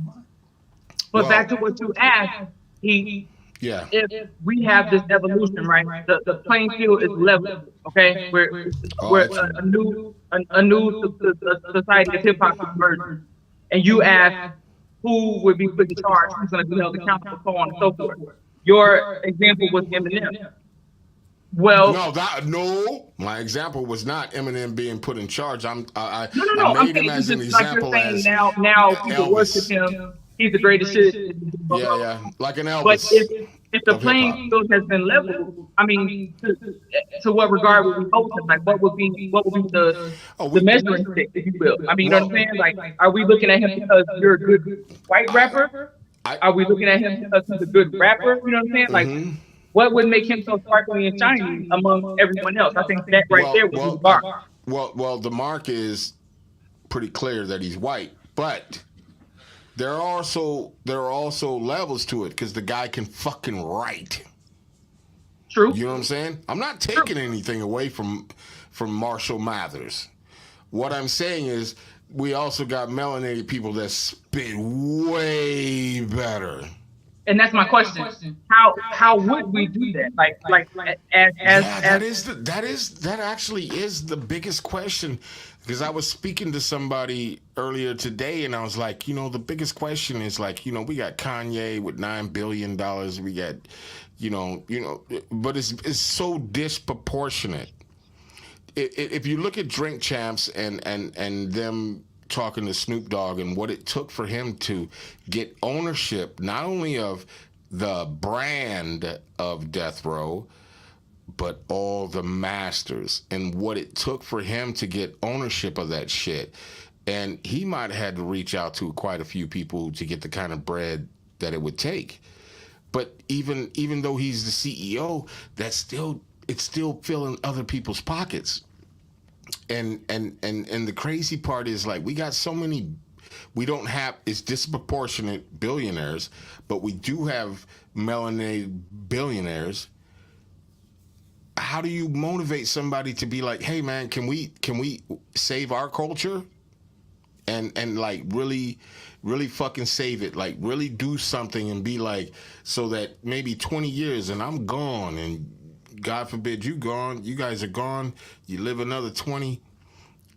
But back to what you asked, if we have this evolution, right? The playing field is level, okay? We're a new society of hip hop emerging, and you ask who would be put in charge, who's going to be held accountable, so on and so forth. Your example was Eminem. Well, no. My example was not Eminem being put in charge. I I'm made him as an example. Like you're saying now people worship him. He's the greatest shit. Yeah, like an Elvis. But if the playing field has been leveled, I mean, to what regard would we hold him? Like, what would be the measuring stick, if you will? I mean, you know what I'm saying? Like, are we looking at him because you're a good white rapper? Are we looking at him because he's a good rapper? You know what I'm saying? Like, what would make him so sparkly and shiny among everyone else? I think that right there would be the mark. Well, the mark is pretty clear that he's white, but there are also levels to it because the guy can fucking write. True. You know what I'm saying? I'm not taking anything away from Marshall Mathers. What I'm saying is we also got melanated people that spit way better. And that's my question. How would we do that? That actually is the biggest question. Because I was speaking to somebody earlier today, and I was like, the biggest question is like, we got Kanye with $9 billion. We got, but it's so disproportionate. If you look at Drink Champs and them talking to Snoop Dogg and what it took for him to get ownership, not only of the brand of Death Row, but all the masters and what it took for him to get ownership of that shit. And he might have had to reach out to quite a few people to get the kind of bread that it would take. But even though he's the CEO, it's still filling other people's pockets. And the crazy part is like we got so many, it's disproportionate billionaires, but we do have melanated billionaires. How do you motivate somebody to be like, hey man, can we save our culture? and like really fucking save it, like really do something and be like, so that maybe 20 years and I'm gone, and God forbid you gone, you guys are gone, you live another 20,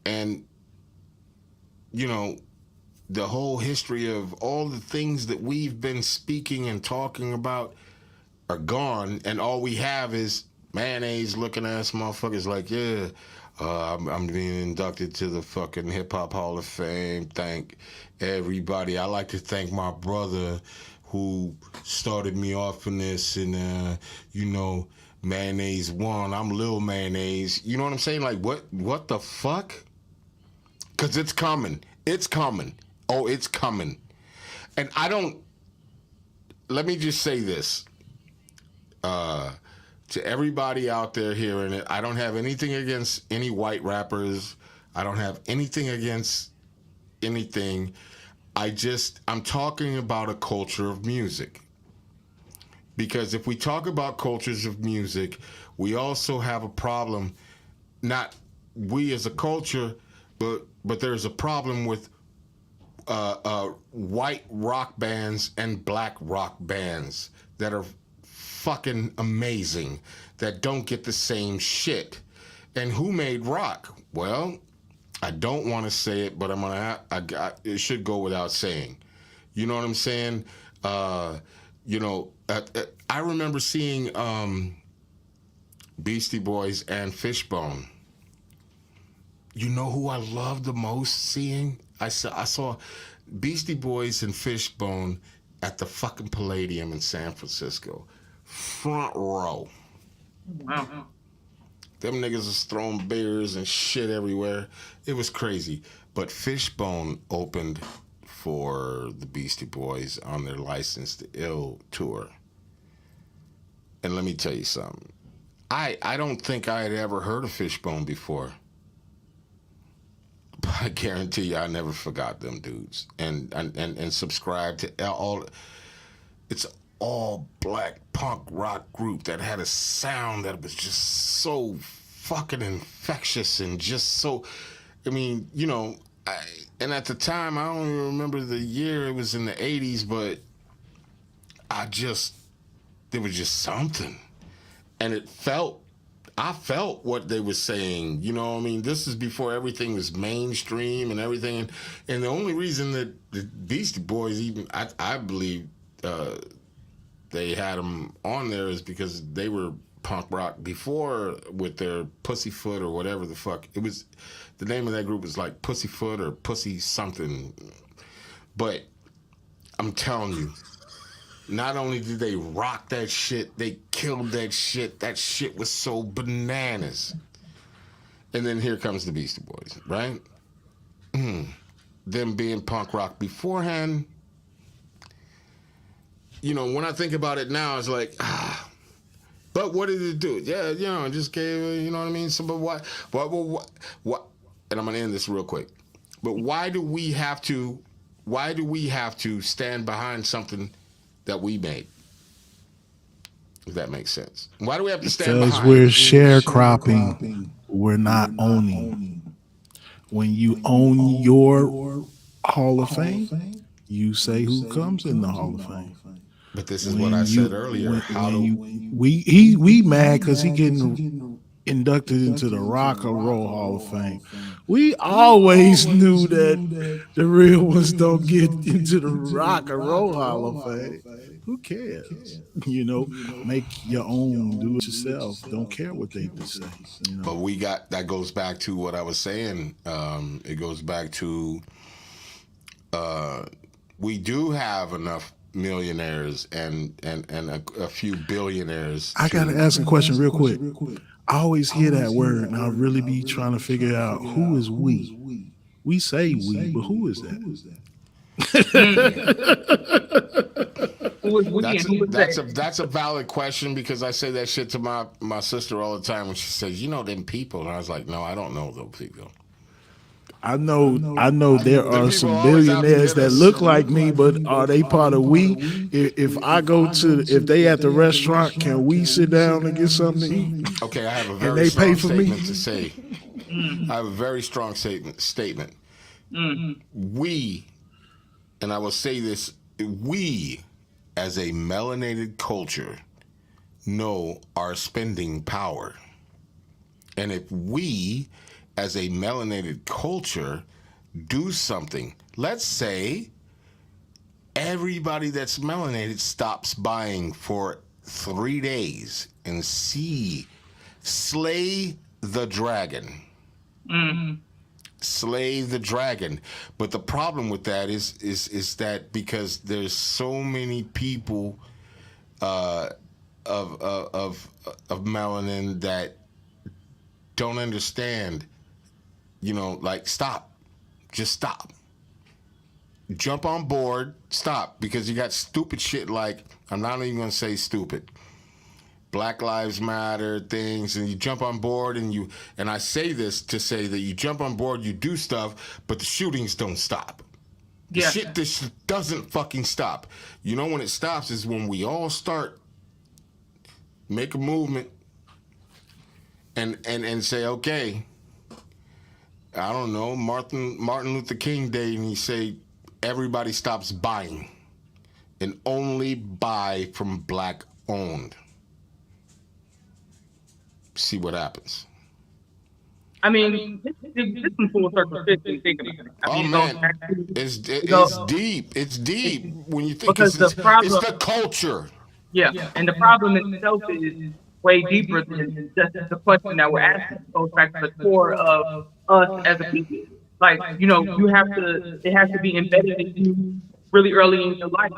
and you know, the whole history of all the things that we've been speaking and talking about are gone, and all we have is mayonnaise looking ass motherfuckers like, yeah, I'm being inducted to the fucking Hip Hop Hall of Fame. Thank everybody. I like to thank my brother who started me off in this, and you know, mayonnaise won. I'm Lil Mayonnaise. You know what I'm saying? Like, what the fuck? Because it's coming. It's coming. Oh, it's coming. And I don't, let me just say this. To everybody out there hearing it, I don't have anything against any white rappers. I don't have anything against anything. I'm talking about a culture of music. Because if we talk about cultures of music, we also have a problem, not we as a culture, but there's a problem with white rock bands and black rock bands that are fucking amazing, that don't get the same shit. And who made rock? Well, I don't want to say it, but it should go without saying. You know what I'm saying? You know, I remember seeing Beastie Boys and Fishbone. You know who I loved the most seeing? I saw Beastie Boys and Fishbone at the fucking Palladium in San Francisco. Front row. Wow. Them niggas was throwing beers and shit everywhere. It was crazy. But Fishbone opened for the Beastie Boys on their License to Ill tour. And let me tell you something. I don't think I had ever heard of Fishbone before. But I guarantee you I never forgot them dudes. And subscribed to all. It's all black punk rock group that had a sound that was just so fucking infectious and just so, I mean, you know, and at the time, I don't even remember the year, it was in the 80s, but there was just something. And I felt what they were saying, you know what I mean? This is before everything was mainstream and everything. And the only reason that the Beastie Boys even, I believe, they had them on there is because they were punk rock before with their Pussyfoot or whatever the fuck. It was, the name of that group was like Pussyfoot or Pussy something. But I'm telling you, not only did they rock that shit, they killed that shit. That shit was so bananas. And then here comes the Beastie Boys, right? Them being punk rock beforehand, you know, when I think about it now, it's like, but what did it do? Yeah, you know, it just gave, you know what I mean? So, but what, and I'm going to end this real quick. But why do we have to stand behind something that we made? If that makes sense. Why do we have to stand behind? Because we're sharecropping. We're not owning. When you own your Hall of Fame, you say who comes in the Hall of Fame. But this is what I said earlier. We mad because he getting inducted into the Rock and Roll Hall of Fame. We always knew that the real ones don't get into the Rock and Roll Hall of Fame. Who cares? You know, make your own, do it yourself. Don't care what they say. You know? But that goes back to what I was saying. It goes back to we do have enough millionaires and a few billionaires. I gotta ask a question real quick. I always hear that word and I really be trying to figure out who is we. We say we, but who is that? That's a valid question, because I say that shit to my sister all the time when she says, you know them people, and I was like, no, I don't know those people. I know there are some billionaires that look like me, but are they part of we? If they at the restaurant, can we sit down and get something to eat? Okay, I have a very strong statement to say. I have a very strong statement. We, and I will say this, we as a melanated culture know our spending power. And if we as a melanated culture do something, let's say everybody that's melanated stops buying for 3 days and slay the dragon. Slay the dragon. But the problem with that is that because there's so many people of melanin that don't understand, like stop. Just stop. Jump on board, stop, because you got stupid shit like, I'm not even gonna say stupid, Black Lives Matter things, and you jump on board and I say this to say that you jump on board, you do stuff, but the shootings don't stop. This doesn't fucking stop. When it stops is when we all start make a movement and say, okay, I don't know, Martin Luther King Day, and he say everybody stops buying and only buy from black owned. See what happens. I mean, this is full circle shit when you think about it. Oh man, it's deep. It's deep when you think it's the culture. Yeah, and the problem itself is way deeper than just the question that we're asking. It goes back to the core of us as a people. Like, it has to be embedded in you really early in your life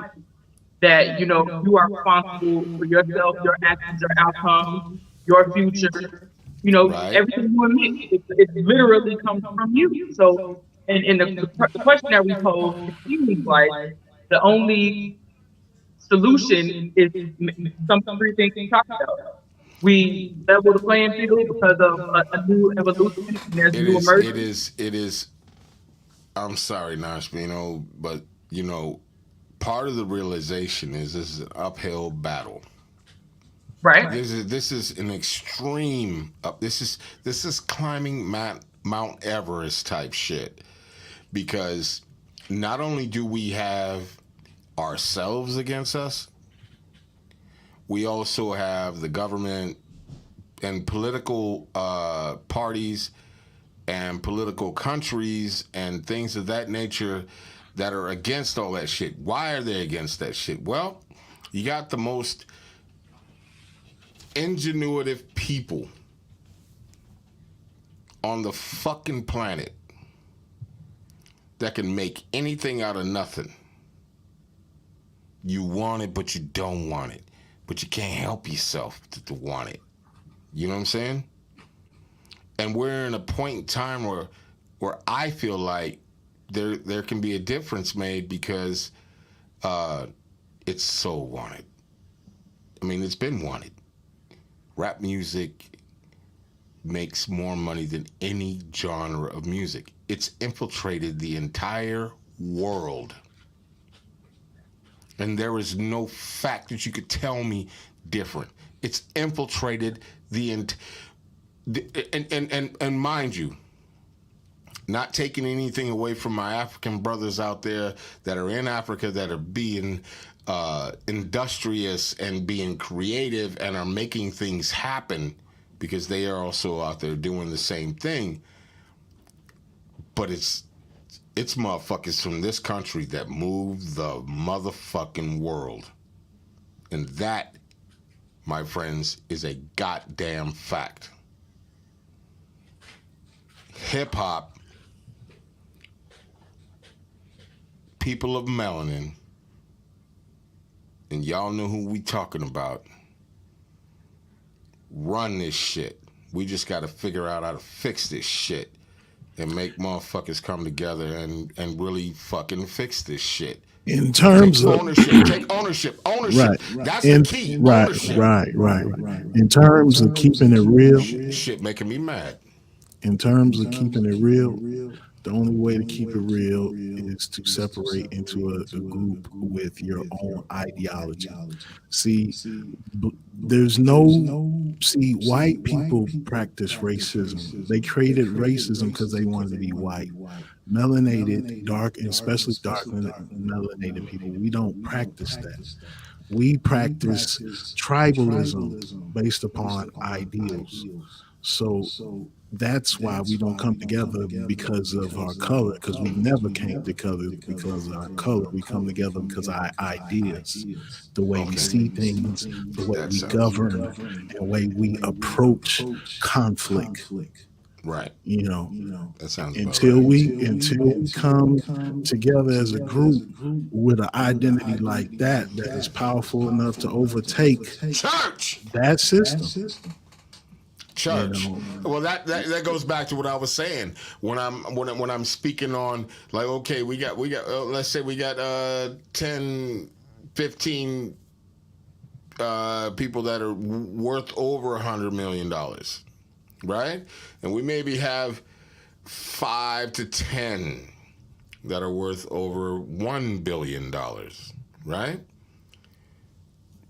that, you are responsible for yourself, your actions, your outcomes, your future. Right. Everything you admit, it literally comes from you. So, and the question that we pose, it seems like the only solution is some three things we talked about. We level the playing field because of a new evolution and there's new emergence. It is. I'm sorry, Nashvino, but part of the realization is this is an uphill battle. Right. This is an extreme up. This is climbing Mount Everest type shit, because not only do we have ourselves against us, we also have the government and political parties and political countries and things of that nature that are against all that shit. Why are they against that shit? Well, you got the most ingenuitive people on the fucking planet that can make anything out of nothing. You want it, but you don't want it. But you can't help yourself to want it. You know what I'm saying? And we're in a point in time where I feel like there can be a difference made because it's so wanted. I mean, it's been wanted. Rap music makes more money than any genre of music. It's infiltrated the entire world. And there is no fact that you could tell me different. It's infiltrated and mind you, not taking anything away from my African brothers out there that are in Africa that are being industrious and being creative and are making things happen, because they are also out there doing the same thing. But it's motherfuckers from this country that move the motherfucking world. And that, my friends, is a goddamn fact. Hip-hop, people of melanin, and y'all know who we talking about, run this shit. We just got to figure out how to fix this shit and make motherfuckers come together and really fucking fix this shit. In terms take of ownership. Right. That's the key. Ownership. Right. In terms of keeping it real, shit making me mad. In terms of keeping it real, the only way to keep it real is to separate into a group with your own ideology. See, white people practice racism. They created racism because they wanted to be white. melanated, dark, and especially dark melanated people, we don't practice that. We practice tribalism based upon ideals. So that's why we don't come together because of our color, because we never came together because of our color. We come together because of our ideas, the way we see things, the way we govern, and the way we approach conflict. Right. You know, That sounds until we come together as a group with an identity like that is powerful enough to overtake church. that system. Church. You know. Well, that goes back to what I was saying when I'm speaking on, like, okay, we got let's say we got 10, 15 people that are worth over $100 million, right? And we maybe have 5 to 10 that are worth over $1 billion, right?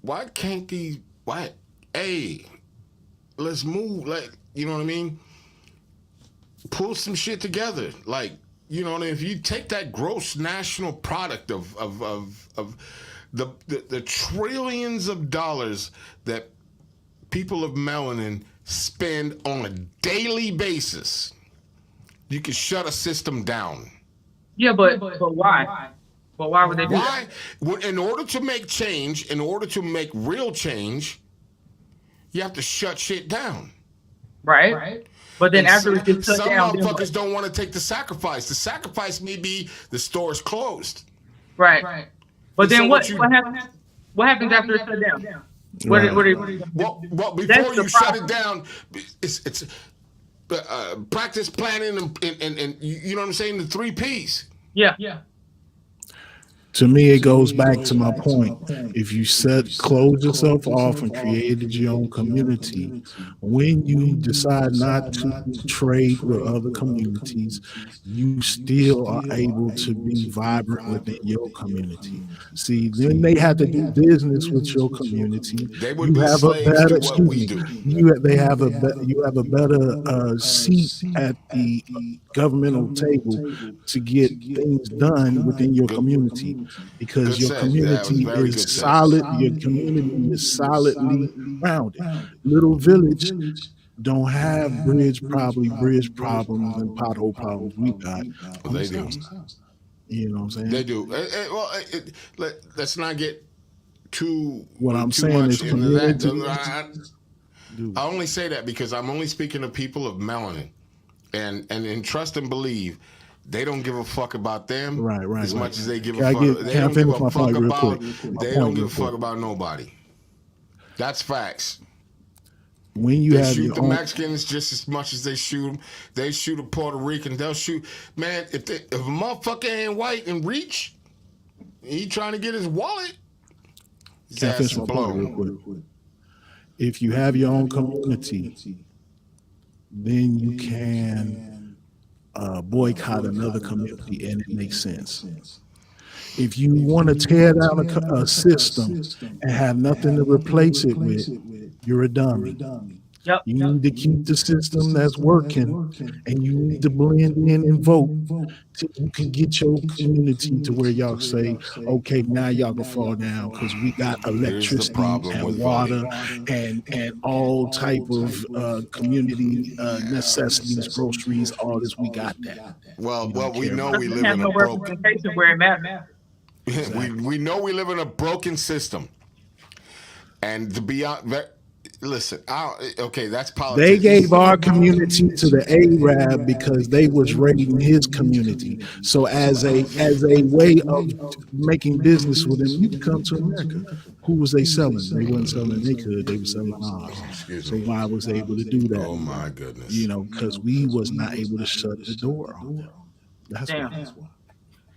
Why can't these? Why? Hey, let's move. Like, you know what I mean? Pull some shit together. Like, you know what I mean? If you take that gross national product of the trillions of dollars that people of melanin spend on a daily basis, you can shut a system down. Yeah, but why? But why would they do that? Why? In order to make change, in order to make real change, you have to shut shit down. Right? But then after it gets shut some down, motherfuckers don't want to take the sacrifice. The sacrifice may be the store's closed. Right. But then So what happens? What happens after it's shut down? Well, before you shut it down, it's practice planning and you know what I'm saying? The 3 Ps. Yeah. To me, it goes back to my point. If you close yourself off and created your own community, when you decide not to trade with other communities, you still are able to be vibrant within your community. See, then they have to do business with your community. They would be slaves to what we do. You have a better seat at the governmental table to get things done within your community. Because your community is solid, your community is solidly rounded. Little village don't have bridge problems and pothole problems we got. Well, they do. You know what I'm saying? They do. Let's not get too. What I'm too saying much is into that. community. I only say that because I'm only speaking to people of melanin, and in trust and believe. They don't give a fuck about them as much as they give a fuck. They don't give a fuck about. They don't give a fuck about nobody. That's facts. When you have shoot the Mexicans just as much as they shoot them. They shoot a Puerto Rican. They'll shoot. Man, if a motherfucker ain't white and reach, he trying to get his wallet. His ass is blown. If you have your own community, then you can boycott another community, and it makes sense. If you want to tear down a system and have nothing to replace it with, you're a dummy. Yep. You need to keep the system that's working, and you need to blend in and vote so you can get your community to where y'all say, okay, now y'all can fall down because we got electricity and water and all type of community necessities, groceries, all this. We got that. Well, we know we live in a broken. Where it matters. We know we live in a broken system, and to be honest. Listen, that's politics. They gave our community to the Arab because they was raiding his community. So as a way of making business with them, you can come to America. Who was they selling? They wasn't selling they could. They were selling ours. So why was they able to do that? Oh my goodness! You know, because we was not able to shut the door on them. That's why.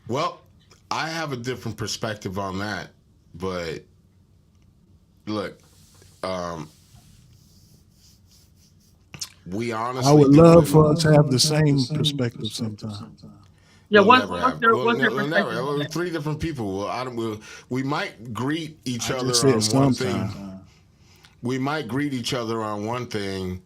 Well, I have a different perspective on that, but look. I would love for us to have the same perspective sometime. Yeah, what's their perspective? 3 different people. We might greet each other on one thing. We might greet each other on one thing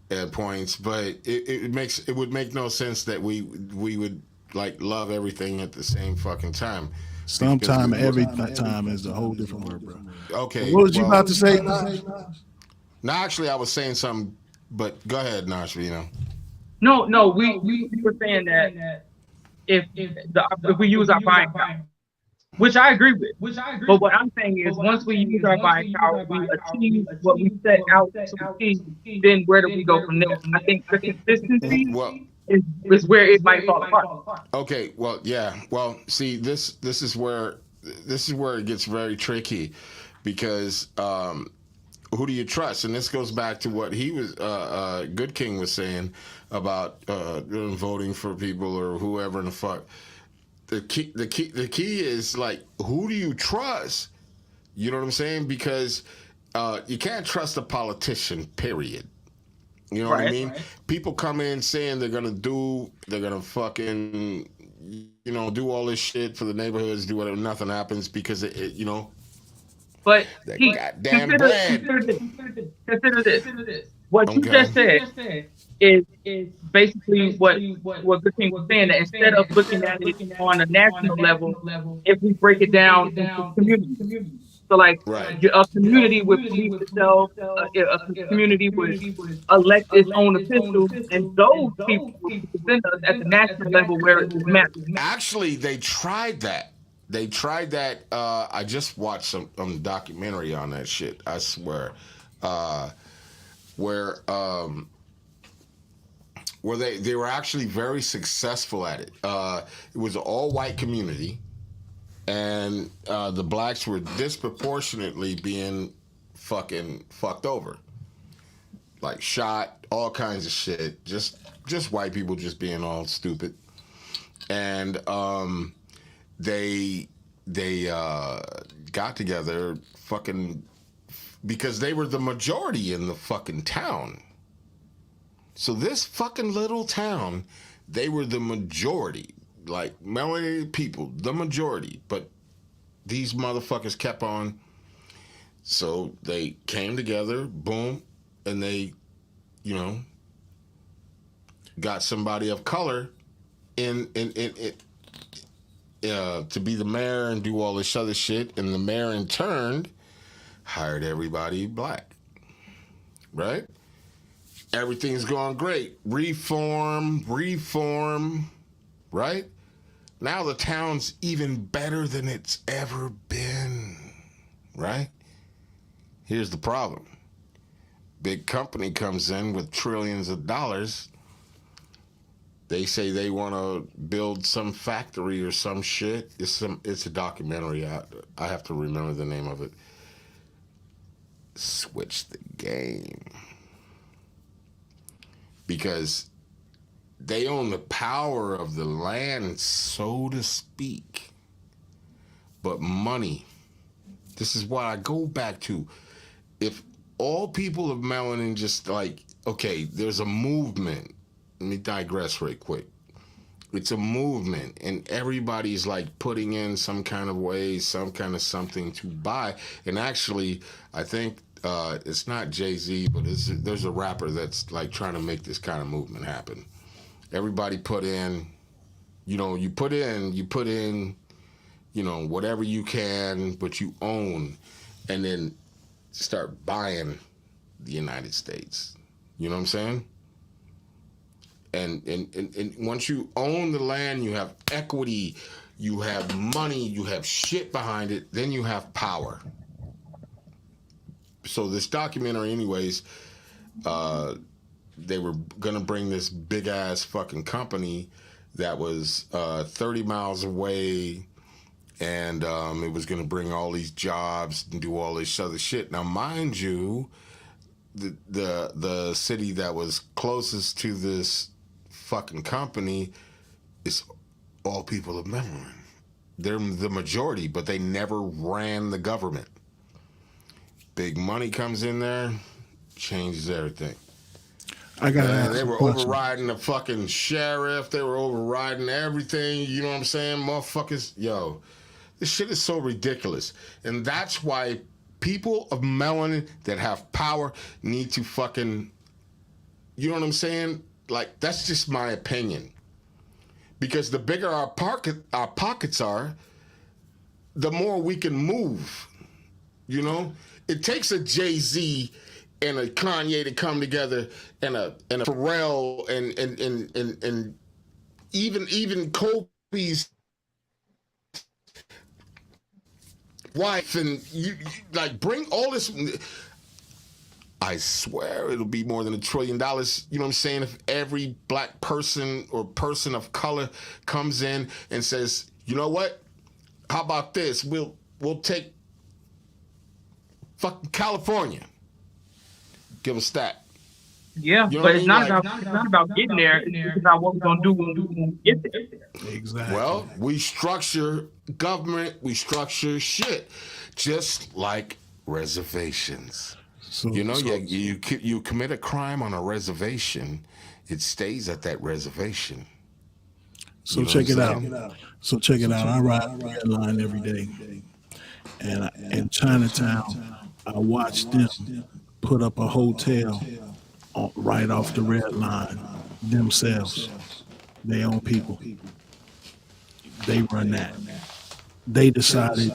at points, but it would make no sense that we would like love everything at the same fucking time. Sometime, every time is a whole different word, bro. Okay. What was you about to say? No, actually, I was saying something, but go ahead, Nashvino. No, we were saying that if we use our buying power, which I agree with. But what I'm saying is, once we use our buying power, we achieve what we set out to achieve. Then where do we go from there? I think the consistency Well, is where it might fall apart. okay. Well, yeah. Well, see, this is where it gets very tricky, because who do you trust? And this goes back to what he was, Goodking was saying about voting for people or whoever in the fuck. The key is, like, who do you trust? You know what I'm saying? Because you can't trust a politician, period. You know what I mean? Right. People come in saying they're gonna fucking, do all this shit for the neighborhoods, do whatever, nothing happens because But that goddamn bread. Consider this. What you just said is basically what Goodking was saying, that instead of looking at it on a national level, if we break it down into communities. So, like, a community would police itself, a community would elect its own officials, and those people would represent us at the national level where it matters. Actually, they tried that. I just watched some documentary on that shit, I swear. Where they were actually very successful at it. It was an all-white community, and the blacks were disproportionately being fucking fucked over, like shot, all kinds of shit. Just white people just being all stupid, and they got together, fucking, because they were the majority in the fucking town. So this fucking little town, they were the majority, like melanated people, the majority. But these motherfuckers kept on. So they came together, boom, and they, got somebody of color in to be the mayor and do all this other shit. And the mayor in turn hired everybody black, right? Everything's going great. Reform, right? Now the town's even better than it's ever been, right? Here's the problem. Big company comes in with trillions of dollars. They say they want to build some factory or some shit. It's a documentary. I have to remember the name of it. Switch the game. Because they own the power of the land, so to speak. But money, this is what I go back to. If all people of melanin just like, okay, there's a movement. Let me digress right quick. It's a movement, and everybody's like putting in some kind of way, some kind of something to buy. And actually, I think it's not Jay-Z, but there's a rapper that's like trying to make this kind of movement happen. Everybody put in, you put in, whatever you can, but you own, and then start buying the United States. You know what I'm saying? And once you own the land, you have equity, you have money, you have shit behind it, then you have power. So this documentary, anyways, they were gonna bring this big ass fucking company that was 30 miles away, and it was gonna bring all these jobs and do all this other shit. Now, mind you, the city that was closest to this fucking company is all people of melanin. They're the majority, but they never ran the government. Big money comes in there, changes everything. They were overriding the fucking sheriff. They were overriding everything. You know what I'm saying? Motherfuckers, yo, this shit is so ridiculous. And that's why people of melanin that have power need to fucking, you know what I'm saying? Like, that's just my opinion. because the bigger our pockets are, the more we can move. You know, it takes a Jay-Z and a Kanye to come together, and a Pharrell and even Kobe's wife, and you like bring all this. I swear it'll be more than $1 trillion. You know what I'm saying? If every black person or person of color comes in and says, you know what? How about this? We'll take fucking California. Give a stat. Yeah, You know but what it's I mean? not about getting there. It's about what we're gonna do when we get there. Exactly. Well, we structure government, we structure shit, just like reservations. So, You know, you commit a crime on a reservation, it stays at that reservation. So You know check what it I'm out. So check it out. I ride the red line every day, and in Chinatown, I watch them put up a hotel right off the red line themselves. They own people. They run that. They decided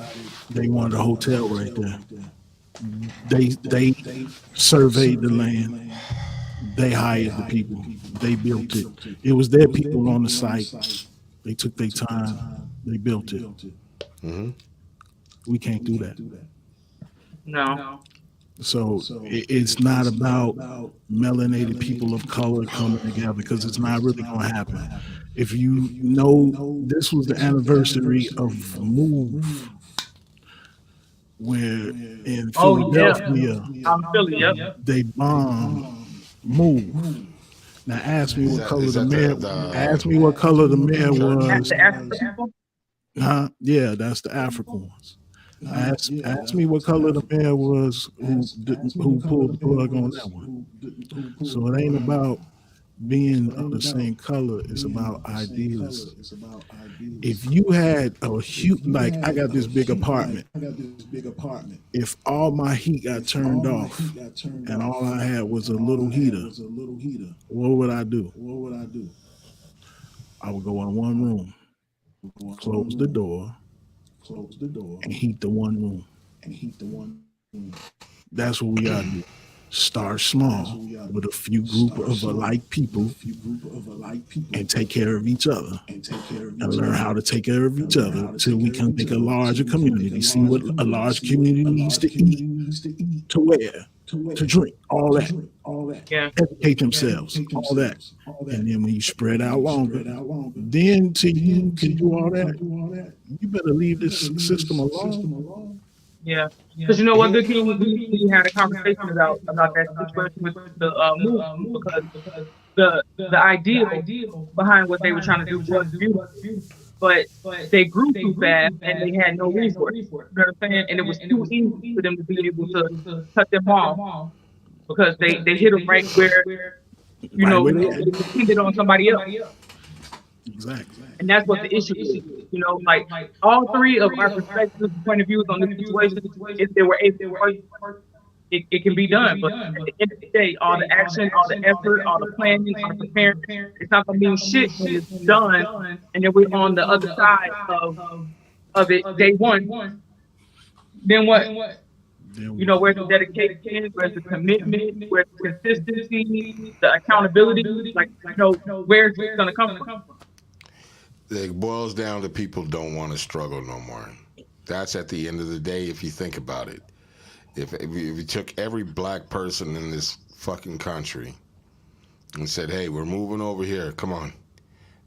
they wanted a hotel right there. They surveyed the land. They hired the people. They built it. It was their people on the site. They took their time. They built it. Mm-hmm. We can't do that. No. So it's not about melanated people of color coming together, because it's not really going to happen. If you know, this was the anniversary of Move, where in Philadelphia, I'm Philly. Yep. they bombed Move. Now ask me what color the mayor. Ask me what color the mayor was. The African people. Huh? Yeah, that's the African ones. Ask me what color the mayor was who pulled the plug on that one. So it ain't about being of the same color. It's about ideas. If you had a huge, like I got this big apartment. If all my heat got turned off and all I had was a little heater, what would I do? I would go in one room, close the door, and heat the one room. That's what we gotta do. Start small with a few group of alike people and take care of each other and learn how to take care of each other till we can make a larger community. See what a large community needs to eat, to wear, to drink, all that. Yeah. Educate themselves, all that. And then when you spread out longer, then till you can do all that, you better leave this system alone. Yeah, because you know what, Goodking, we had a conversation about that situation with the move, because the ideal behind what they were trying to do was beautiful, but they grew too fast and they had no resources. You know what I'm saying? And it was too easy for them to be able to cut them off, because they hit them right where you know they depended on somebody else. Exactly. And that's what the issue is. You know, like all three of our perspectives, point of views on this situation, if they were able to work, it can be done. But at the end of the day, all the action, all the effort, all the planning, all the preparing, it's not gonna mean shit when it's done. And then we're on the other side of it, day one. Then what? You know, where's the dedication, where's the commitment, where's the consistency, the accountability? Like, you know, where's it gonna come from? It boils down to people don't want to struggle no more. That's at the end of the day, if you think about it. If you took every black person in this fucking country and said, hey, we're moving over here, come on,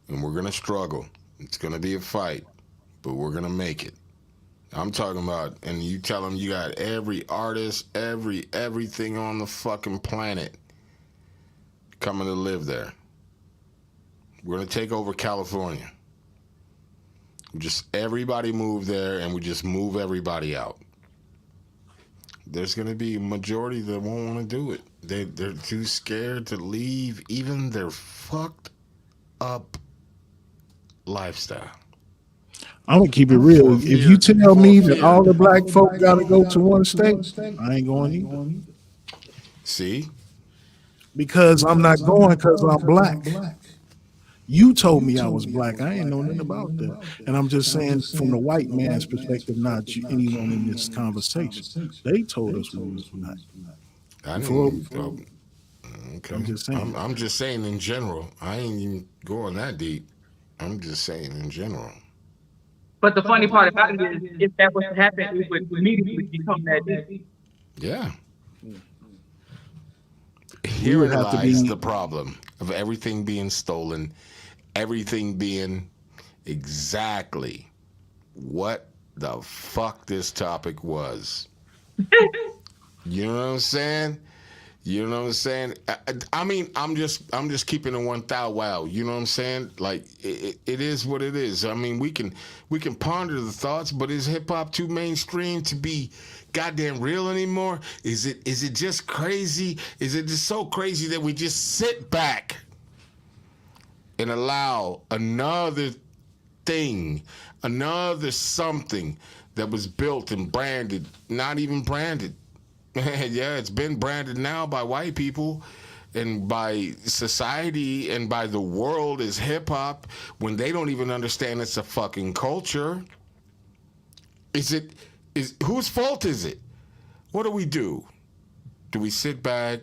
and we're going to struggle. It's going to be a fight, but we're going to make it. I'm talking about, and you tell them you got every artist, everything on the fucking planet coming to live there. We're going to take over California. Just everybody move there, and we just move everybody out. There's going to be a majority that won't want to do it. They're too scared to leave even their fucked up lifestyle. I'm gonna keep it real. If you tell me that all the black folk gotta go to one state, I ain't going either. See? Because I'm not going because I'm black. You told me I was black. I ain't know nothing about that. And I'm just saying, from the white man's perspective, not you, anyone in this conversation. They told us we was black. I Before, didn't. Okay. I'm just saying. I'm just saying in general. I ain't even going that deep. I'm just saying in general. But the funny part about it is, if that was to happen, it would immediately become that deep. Yeah. We would Herein have to lies the be. problem of everything being stolen, everything being exactly what the fuck this topic was. You know what I'm saying? You know what I'm saying? I mean, I'm just keeping it 1,000. Wow. You know what I'm saying? Like it is what it is. I mean, we can ponder the thoughts, but is hip hop too mainstream to be goddamn real anymore? Is it just crazy? Is it just so crazy that we just sit back and allow another thing, another something that was built and branded, not even branded? Yeah, it's been branded now by white people and by society and by the world as hip hop when they don't even understand it's a fucking culture. Is whose fault is it? What do we do? Do we sit back,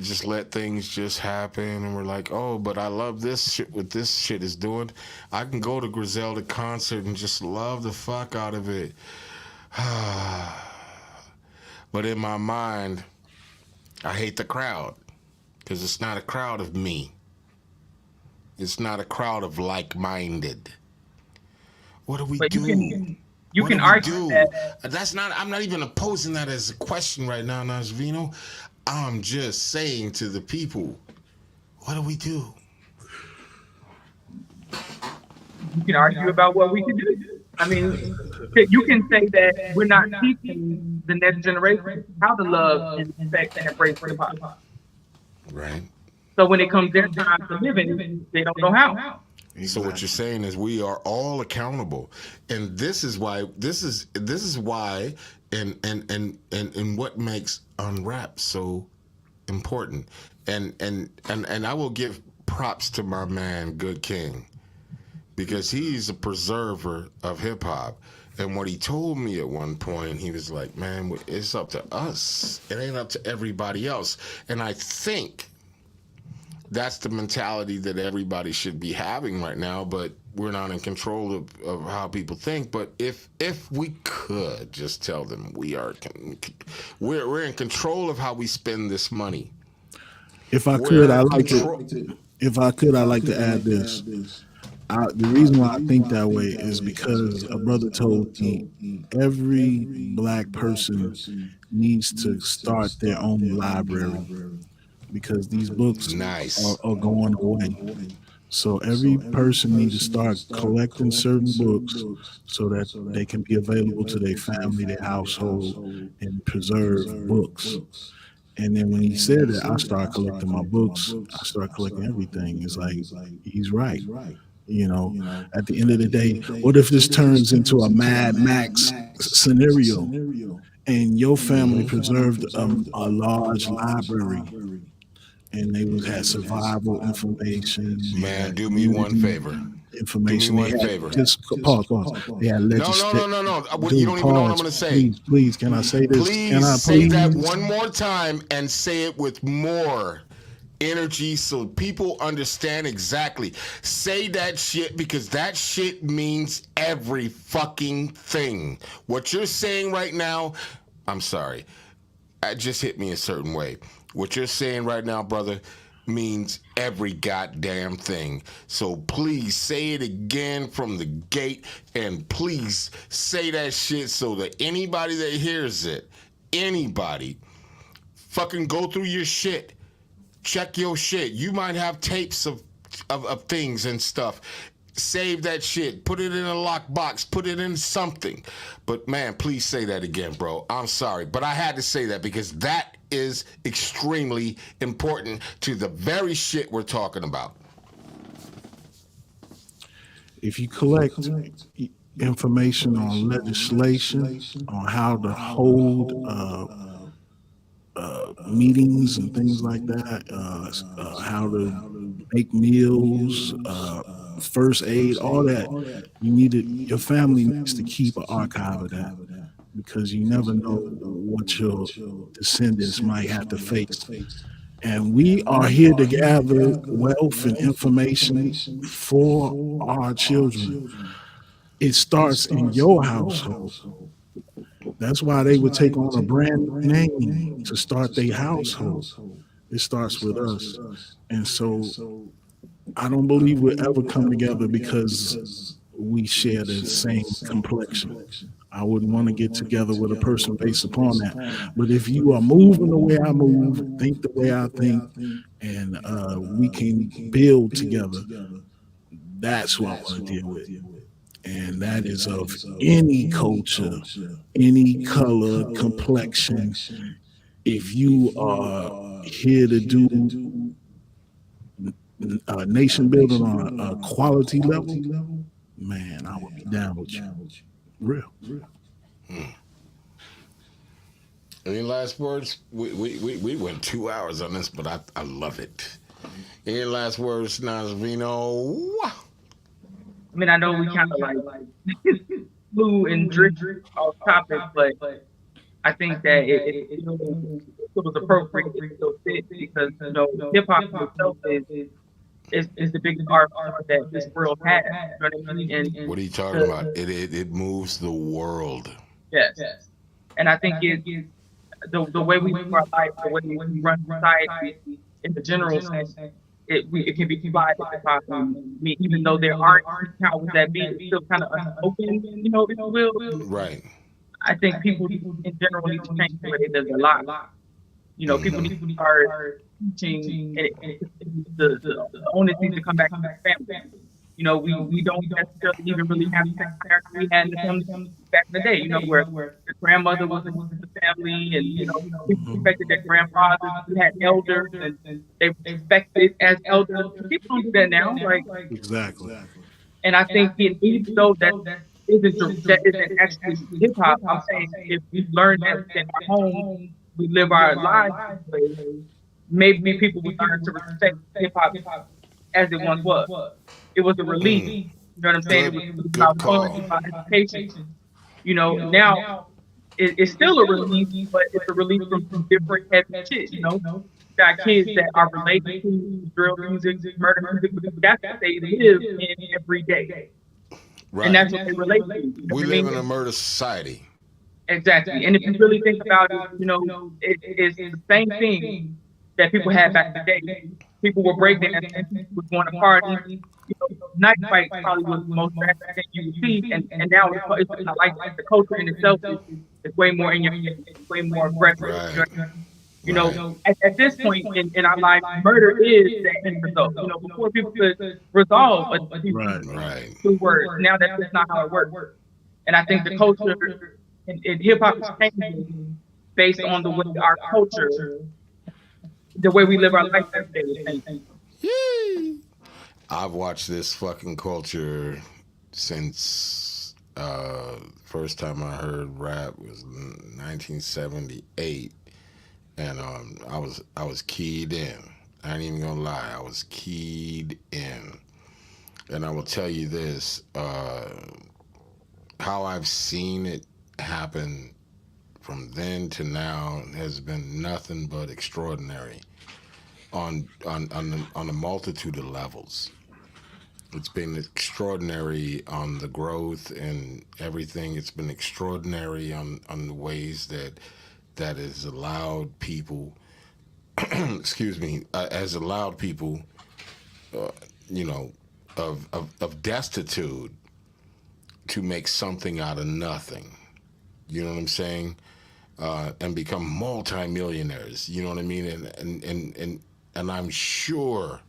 just let things just happen, and we're like, oh, but I love this shit, what this shit is doing. I can go to Griselda concert and just love the fuck out of it. But in my mind, I hate the crowd because it's not a crowd of me. It's not a crowd of like-minded. What do we But do? you What can do we argue do? that. That's not. I'm not even opposing that as a question right now, Nashvino. I'm just saying to the people, what do we do? You can argue about what we can do. I mean, you can say that we're not teaching the next generation how to love and respect and embrace hip hop. Right. So when it comes their time to live in it, they don't know how. So what you're saying is we are all accountable, and this is why and what makes Unwrap so important, and I will give props to my man Goodking because he's a preserver of hip hop. And what he told me at one point, he was like, "Man, it's up to us. It ain't up to everybody else." And I think that's the mentality that everybody should be having right now, but we're not in control of how people think. But if we could just tell them we're in control of how we spend this money. If I could, I like to. If I could, I like to add this. The reason why I think that way is because a brother told me every black person needs to start their own library because these books Nice. are going away. So every person needs to start collecting certain books so that they can be available to their family, their household, and preserve books. And then when he said that, I started collecting my books. I started collecting everything. It's like he's right. You know, at the end of the day, what if this turns into a Mad Max scenario and your family preserved a large library and they was had survival information, they Man, had do me one community favor. information, Do they me one had favor. just pause. They had No. You Dude, don't even know what I'm pause. going to say. Please, can I say this? Can Please I say that please? one more time and say it with more energy so people understand exactly. Say that shit because that shit means every fucking thing. What you're saying right now, I'm sorry, it just hit me a certain way. What you're saying right now, brother, means every goddamn thing. So please say it again from the gate and please say that shit so that anybody that hears it, anybody, fucking go through your shit. Check your shit. You might have tapes of things and stuff. Save that shit. Put it in a lockbox. Put it in something. But man, please say that again, bro. I'm sorry, but I had to say that because that is extremely important to the very shit we're talking about. If you collect information on legislation, on how to hold meetings and things like that, how to make meals, first aid, all that. Your family needs to keep an archive of that because you never know what your descendants might have to face. And we are here to gather wealth and information for our children. It starts in your household. That's why they would take on a brand new name to start their household. It starts with us. And so I don't believe we'll ever come together because we share the same complexion. I wouldn't want to get together with a person based upon that. But if you are moving the way I move, think the way I think, and we can build together, that's who I want to deal with. And that is of any culture, any color, complexion. If you are here to do nation building on a quality level, man, I would be down with you. Real. Any last words? We went 2 hours on this, but I love it. Any last words, Nashvino? I mean, I know we kind of like flew and drifted off topic, but I think that it was appropriate to fit because hip hop itself is the biggest art form that this world has. You know what I mean? And what are you talking about? It moves the world. Yes, and I think the way we live our life, the way we run society in the general sense, it can be applied to hip hop. I mean, even though there aren't powers that be, it's still kind of unspoken, if you will. Right. I think people in general need to change the way they live their lives. People need to start teaching, and the onus needs to come back to the family. We don't necessarily even really have the same character we had in the family back in the day, where the grandmother was in the family and, people respected their grandfathers, who had elders and they respected as elders. People don't do that now. Exactly. And I think even though that isn't actually hip hop, I'm saying if we learn that in our home, we live our lives this way, maybe people would learn to respect hip hop as it once was. It was a relief. You know what I'm saying? It was about fun, about education. Now it's still a relief, but it's a relief from different heavy shit. Got kids that are related to drill music, murder music, because that's what they live in every day. Right. And that's what they relate to. We live in a murder society. Exactly. And if you really think about it, it's the same thing that people had back in the day. People were breakdancing, people were going to parties. Night fight probably was the most drastic thing you would see, and now it's like the culture in itself is way more in your face, it's way more aggressive. Right. At this point in our life, murder is the end result. Before people could resolve a two words. Now that's not how it works. And I think the culture in hip hop is changing based on the way our culture, the way we live our life every day is changing. Yay! I've watched this fucking culture since first time I heard rap was 1978, and I was keyed in. I ain't even gonna lie, I was keyed in, and I will tell you this: how I've seen it happen from then to now has been nothing but extraordinary on a multitude of levels. It's been extraordinary on the growth and everything. It's been extraordinary on the ways that has allowed people, excuse me, has allowed people, of destitute to make something out of nothing. You know what I'm saying? And become multimillionaires. You know what I mean? And I'm sure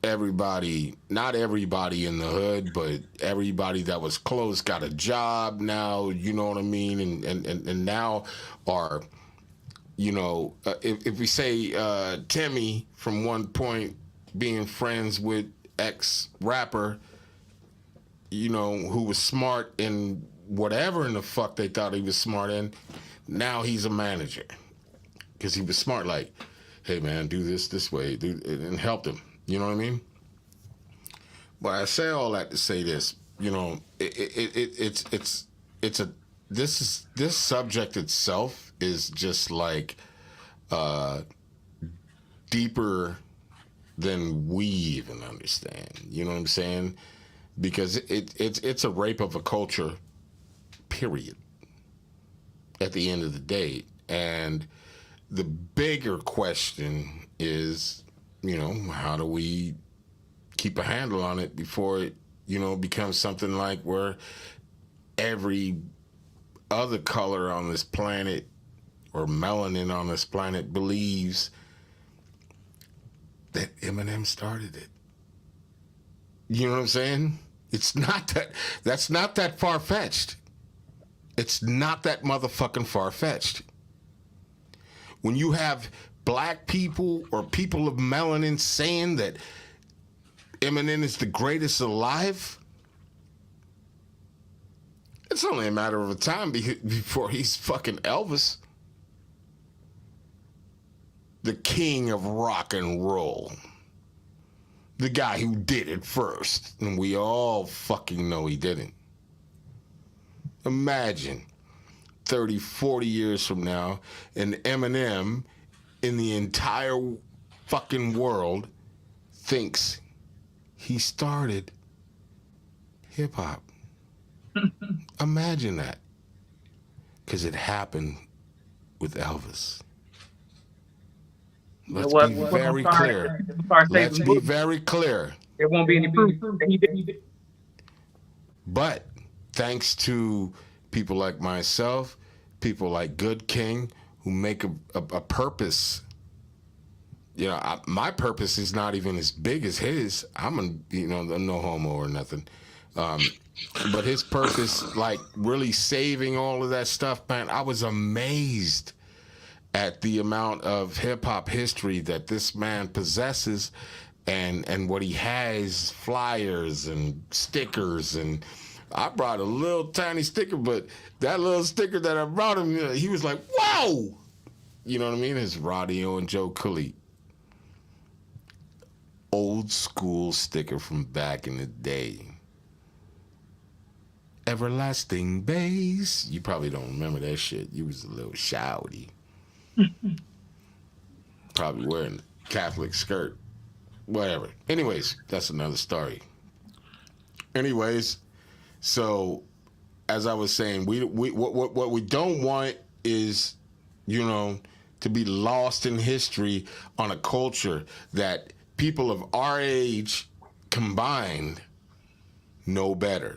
not everybody in the hood, but everybody that was close got a job now, you know what I mean? And now are, if we say Timmy from one point being friends with ex-rapper, who was smart in whatever in the fuck they thought he was smart in, now he's a manager. Because he was smart, like, hey man, do this way, and helped him. You know what I mean? But I say all that to say this. You know, it's a this subject itself is just like deeper than we even understand. You know what I'm saying? Because it's a rape of a culture, period. At the end of the day, and the bigger question is, you know, how do we keep a handle on it before it, you know, becomes something like where every other color on this planet or melanin on this planet believes that Eminem started it. You know what I'm saying? It's not that, that's not that far-fetched. It's not that motherfucking far-fetched. When you have black people or people of melanin saying that Eminem is the greatest alive, it's only a matter of time before he's fucking Elvis, the king of rock and roll, the guy who did it first, and we all fucking know he didn't. Imagine 30, 40 years from now, and Eminem in the entire fucking world thinks he started hip-hop. Imagine that. Because it happened with Elvis. Let's be very clear. Let's be very clear. There won't be any proof that he did. But thanks to people like myself, people like Goodking, who make a purpose. You know, my purpose is not even as big as his. I'm no homo or nothing. But his purpose, like really saving all of that stuff, man, I was amazed at the amount of hip-hop history that this man possesses, and what he has, flyers and stickers. And I brought a little tiny sticker, but that little sticker that I brought him, he was like, whoa! You know what I mean? It's Radio and Joe Cooley. Old school sticker from back in the day. Everlasting bass. You probably don't remember that shit. You was a little shouty. Probably wearing a Catholic skirt. Whatever. Anyways, that's another story. Anyways, so as I was saying, what we don't want is, you know, to be lost in history on a culture that people of our age combined know better.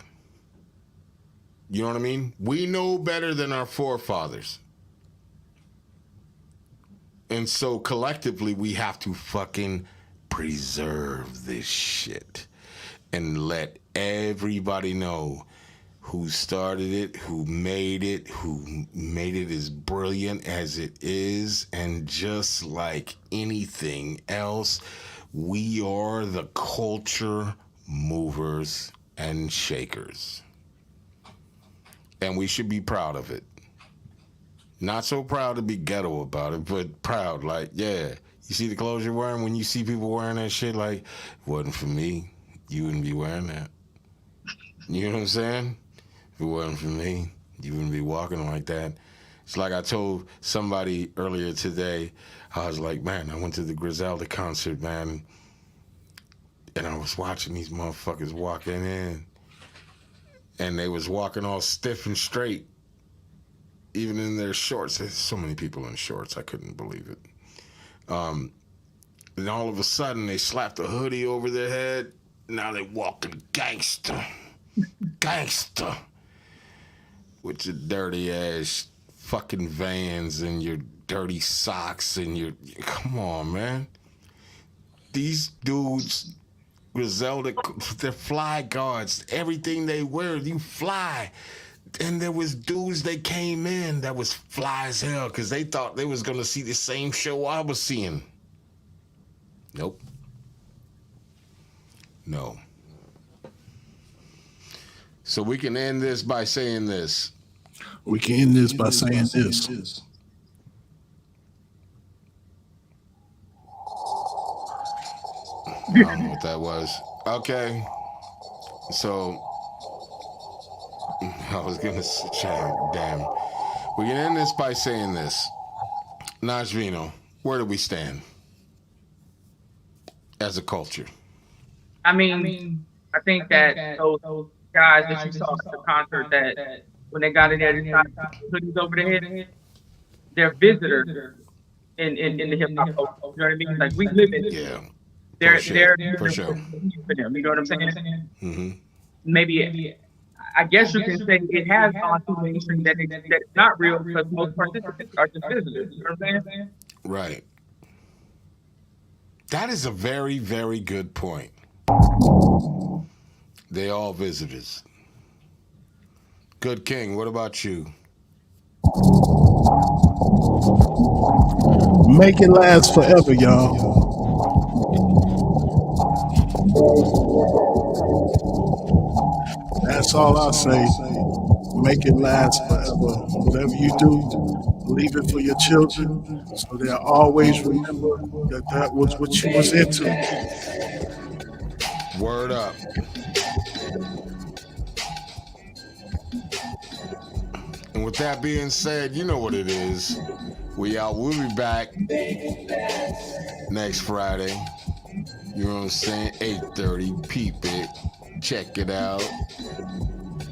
You know what I mean? We know better than our forefathers. And so collectively, we have to fucking preserve this shit and let everybody know who started it, who made it as brilliant as it is. And just like anything else, we are the culture movers and shakers. And we should be proud of it. Not so proud to be ghetto about it, but proud, like, yeah. You see the clothes you're wearing? When you see people wearing that shit, like, it wasn't for me, you wouldn't be wearing that. You know what I'm saying? If it wasn't for me, you wouldn't be walking like that. It's like I told somebody earlier today, I was like, man, I went to the Griselda concert, man, and I was watching these motherfuckers walking in, and they was walking all stiff and straight, even in their shorts. There's so many people in shorts, I couldn't believe it. And all of a sudden, they slapped a hoodie over their head. Now they walking gangster. Gangster. With your dirty ass fucking Vans and your dirty socks and your... Come on, man. These dudes, Griselda, they're fly guards. Everything they wear, you fly. And there was dudes that came in that was fly as hell because they thought they was going to see the same show I was seeing. Nope. No. So we can end this by saying this. We can end this by saying this. I don't know what that was. Okay. So, I was going to say, damn. We can end this by saying this. Nashvino, where do we stand as a culture? I mean, I think that those guys that you saw at the concert that when they got in there, they tried to put hoodies over their head, they're visitors in the hip hop culture. You know what I mean? Like we live in it. Yeah, for They're sure. they're For sure. for them. You know what I'm saying? Mm-hmm. Maybe I guess you can say it has gone through mainstream that it's not real because most participants are just visitors. You know what I'm saying? Right. That is a very, very good point. They all visitors. Good King, what about you? Make it last forever, y'all. That's all I say. Make it last forever. Whatever you do, leave it for your children so they'll always remember that that was what you was into. Word up. And with that being said, you know what it is. We out. We'll be back next Friday. You know what I'm saying? 8:30. Peep it. Check it out.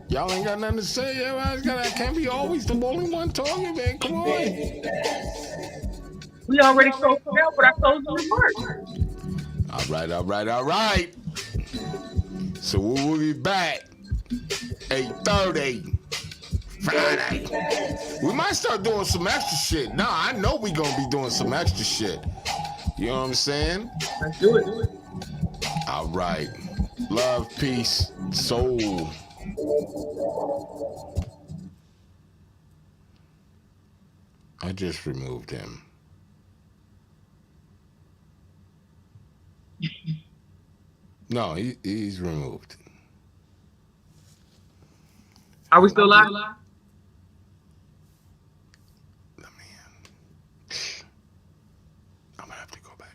Y'all ain't got nothing to say. I can't be always the only one talking, man. Come on. We already closed it out with our closing remarks. All right. So we'll be back 8:30 Friday. We might start doing some extra shit. Nah, I know we gonna be doing some extra shit. You know what I'm saying? Let's do it. All right. Love, peace, soul. I just removed him. No, he's removed. Are we still live?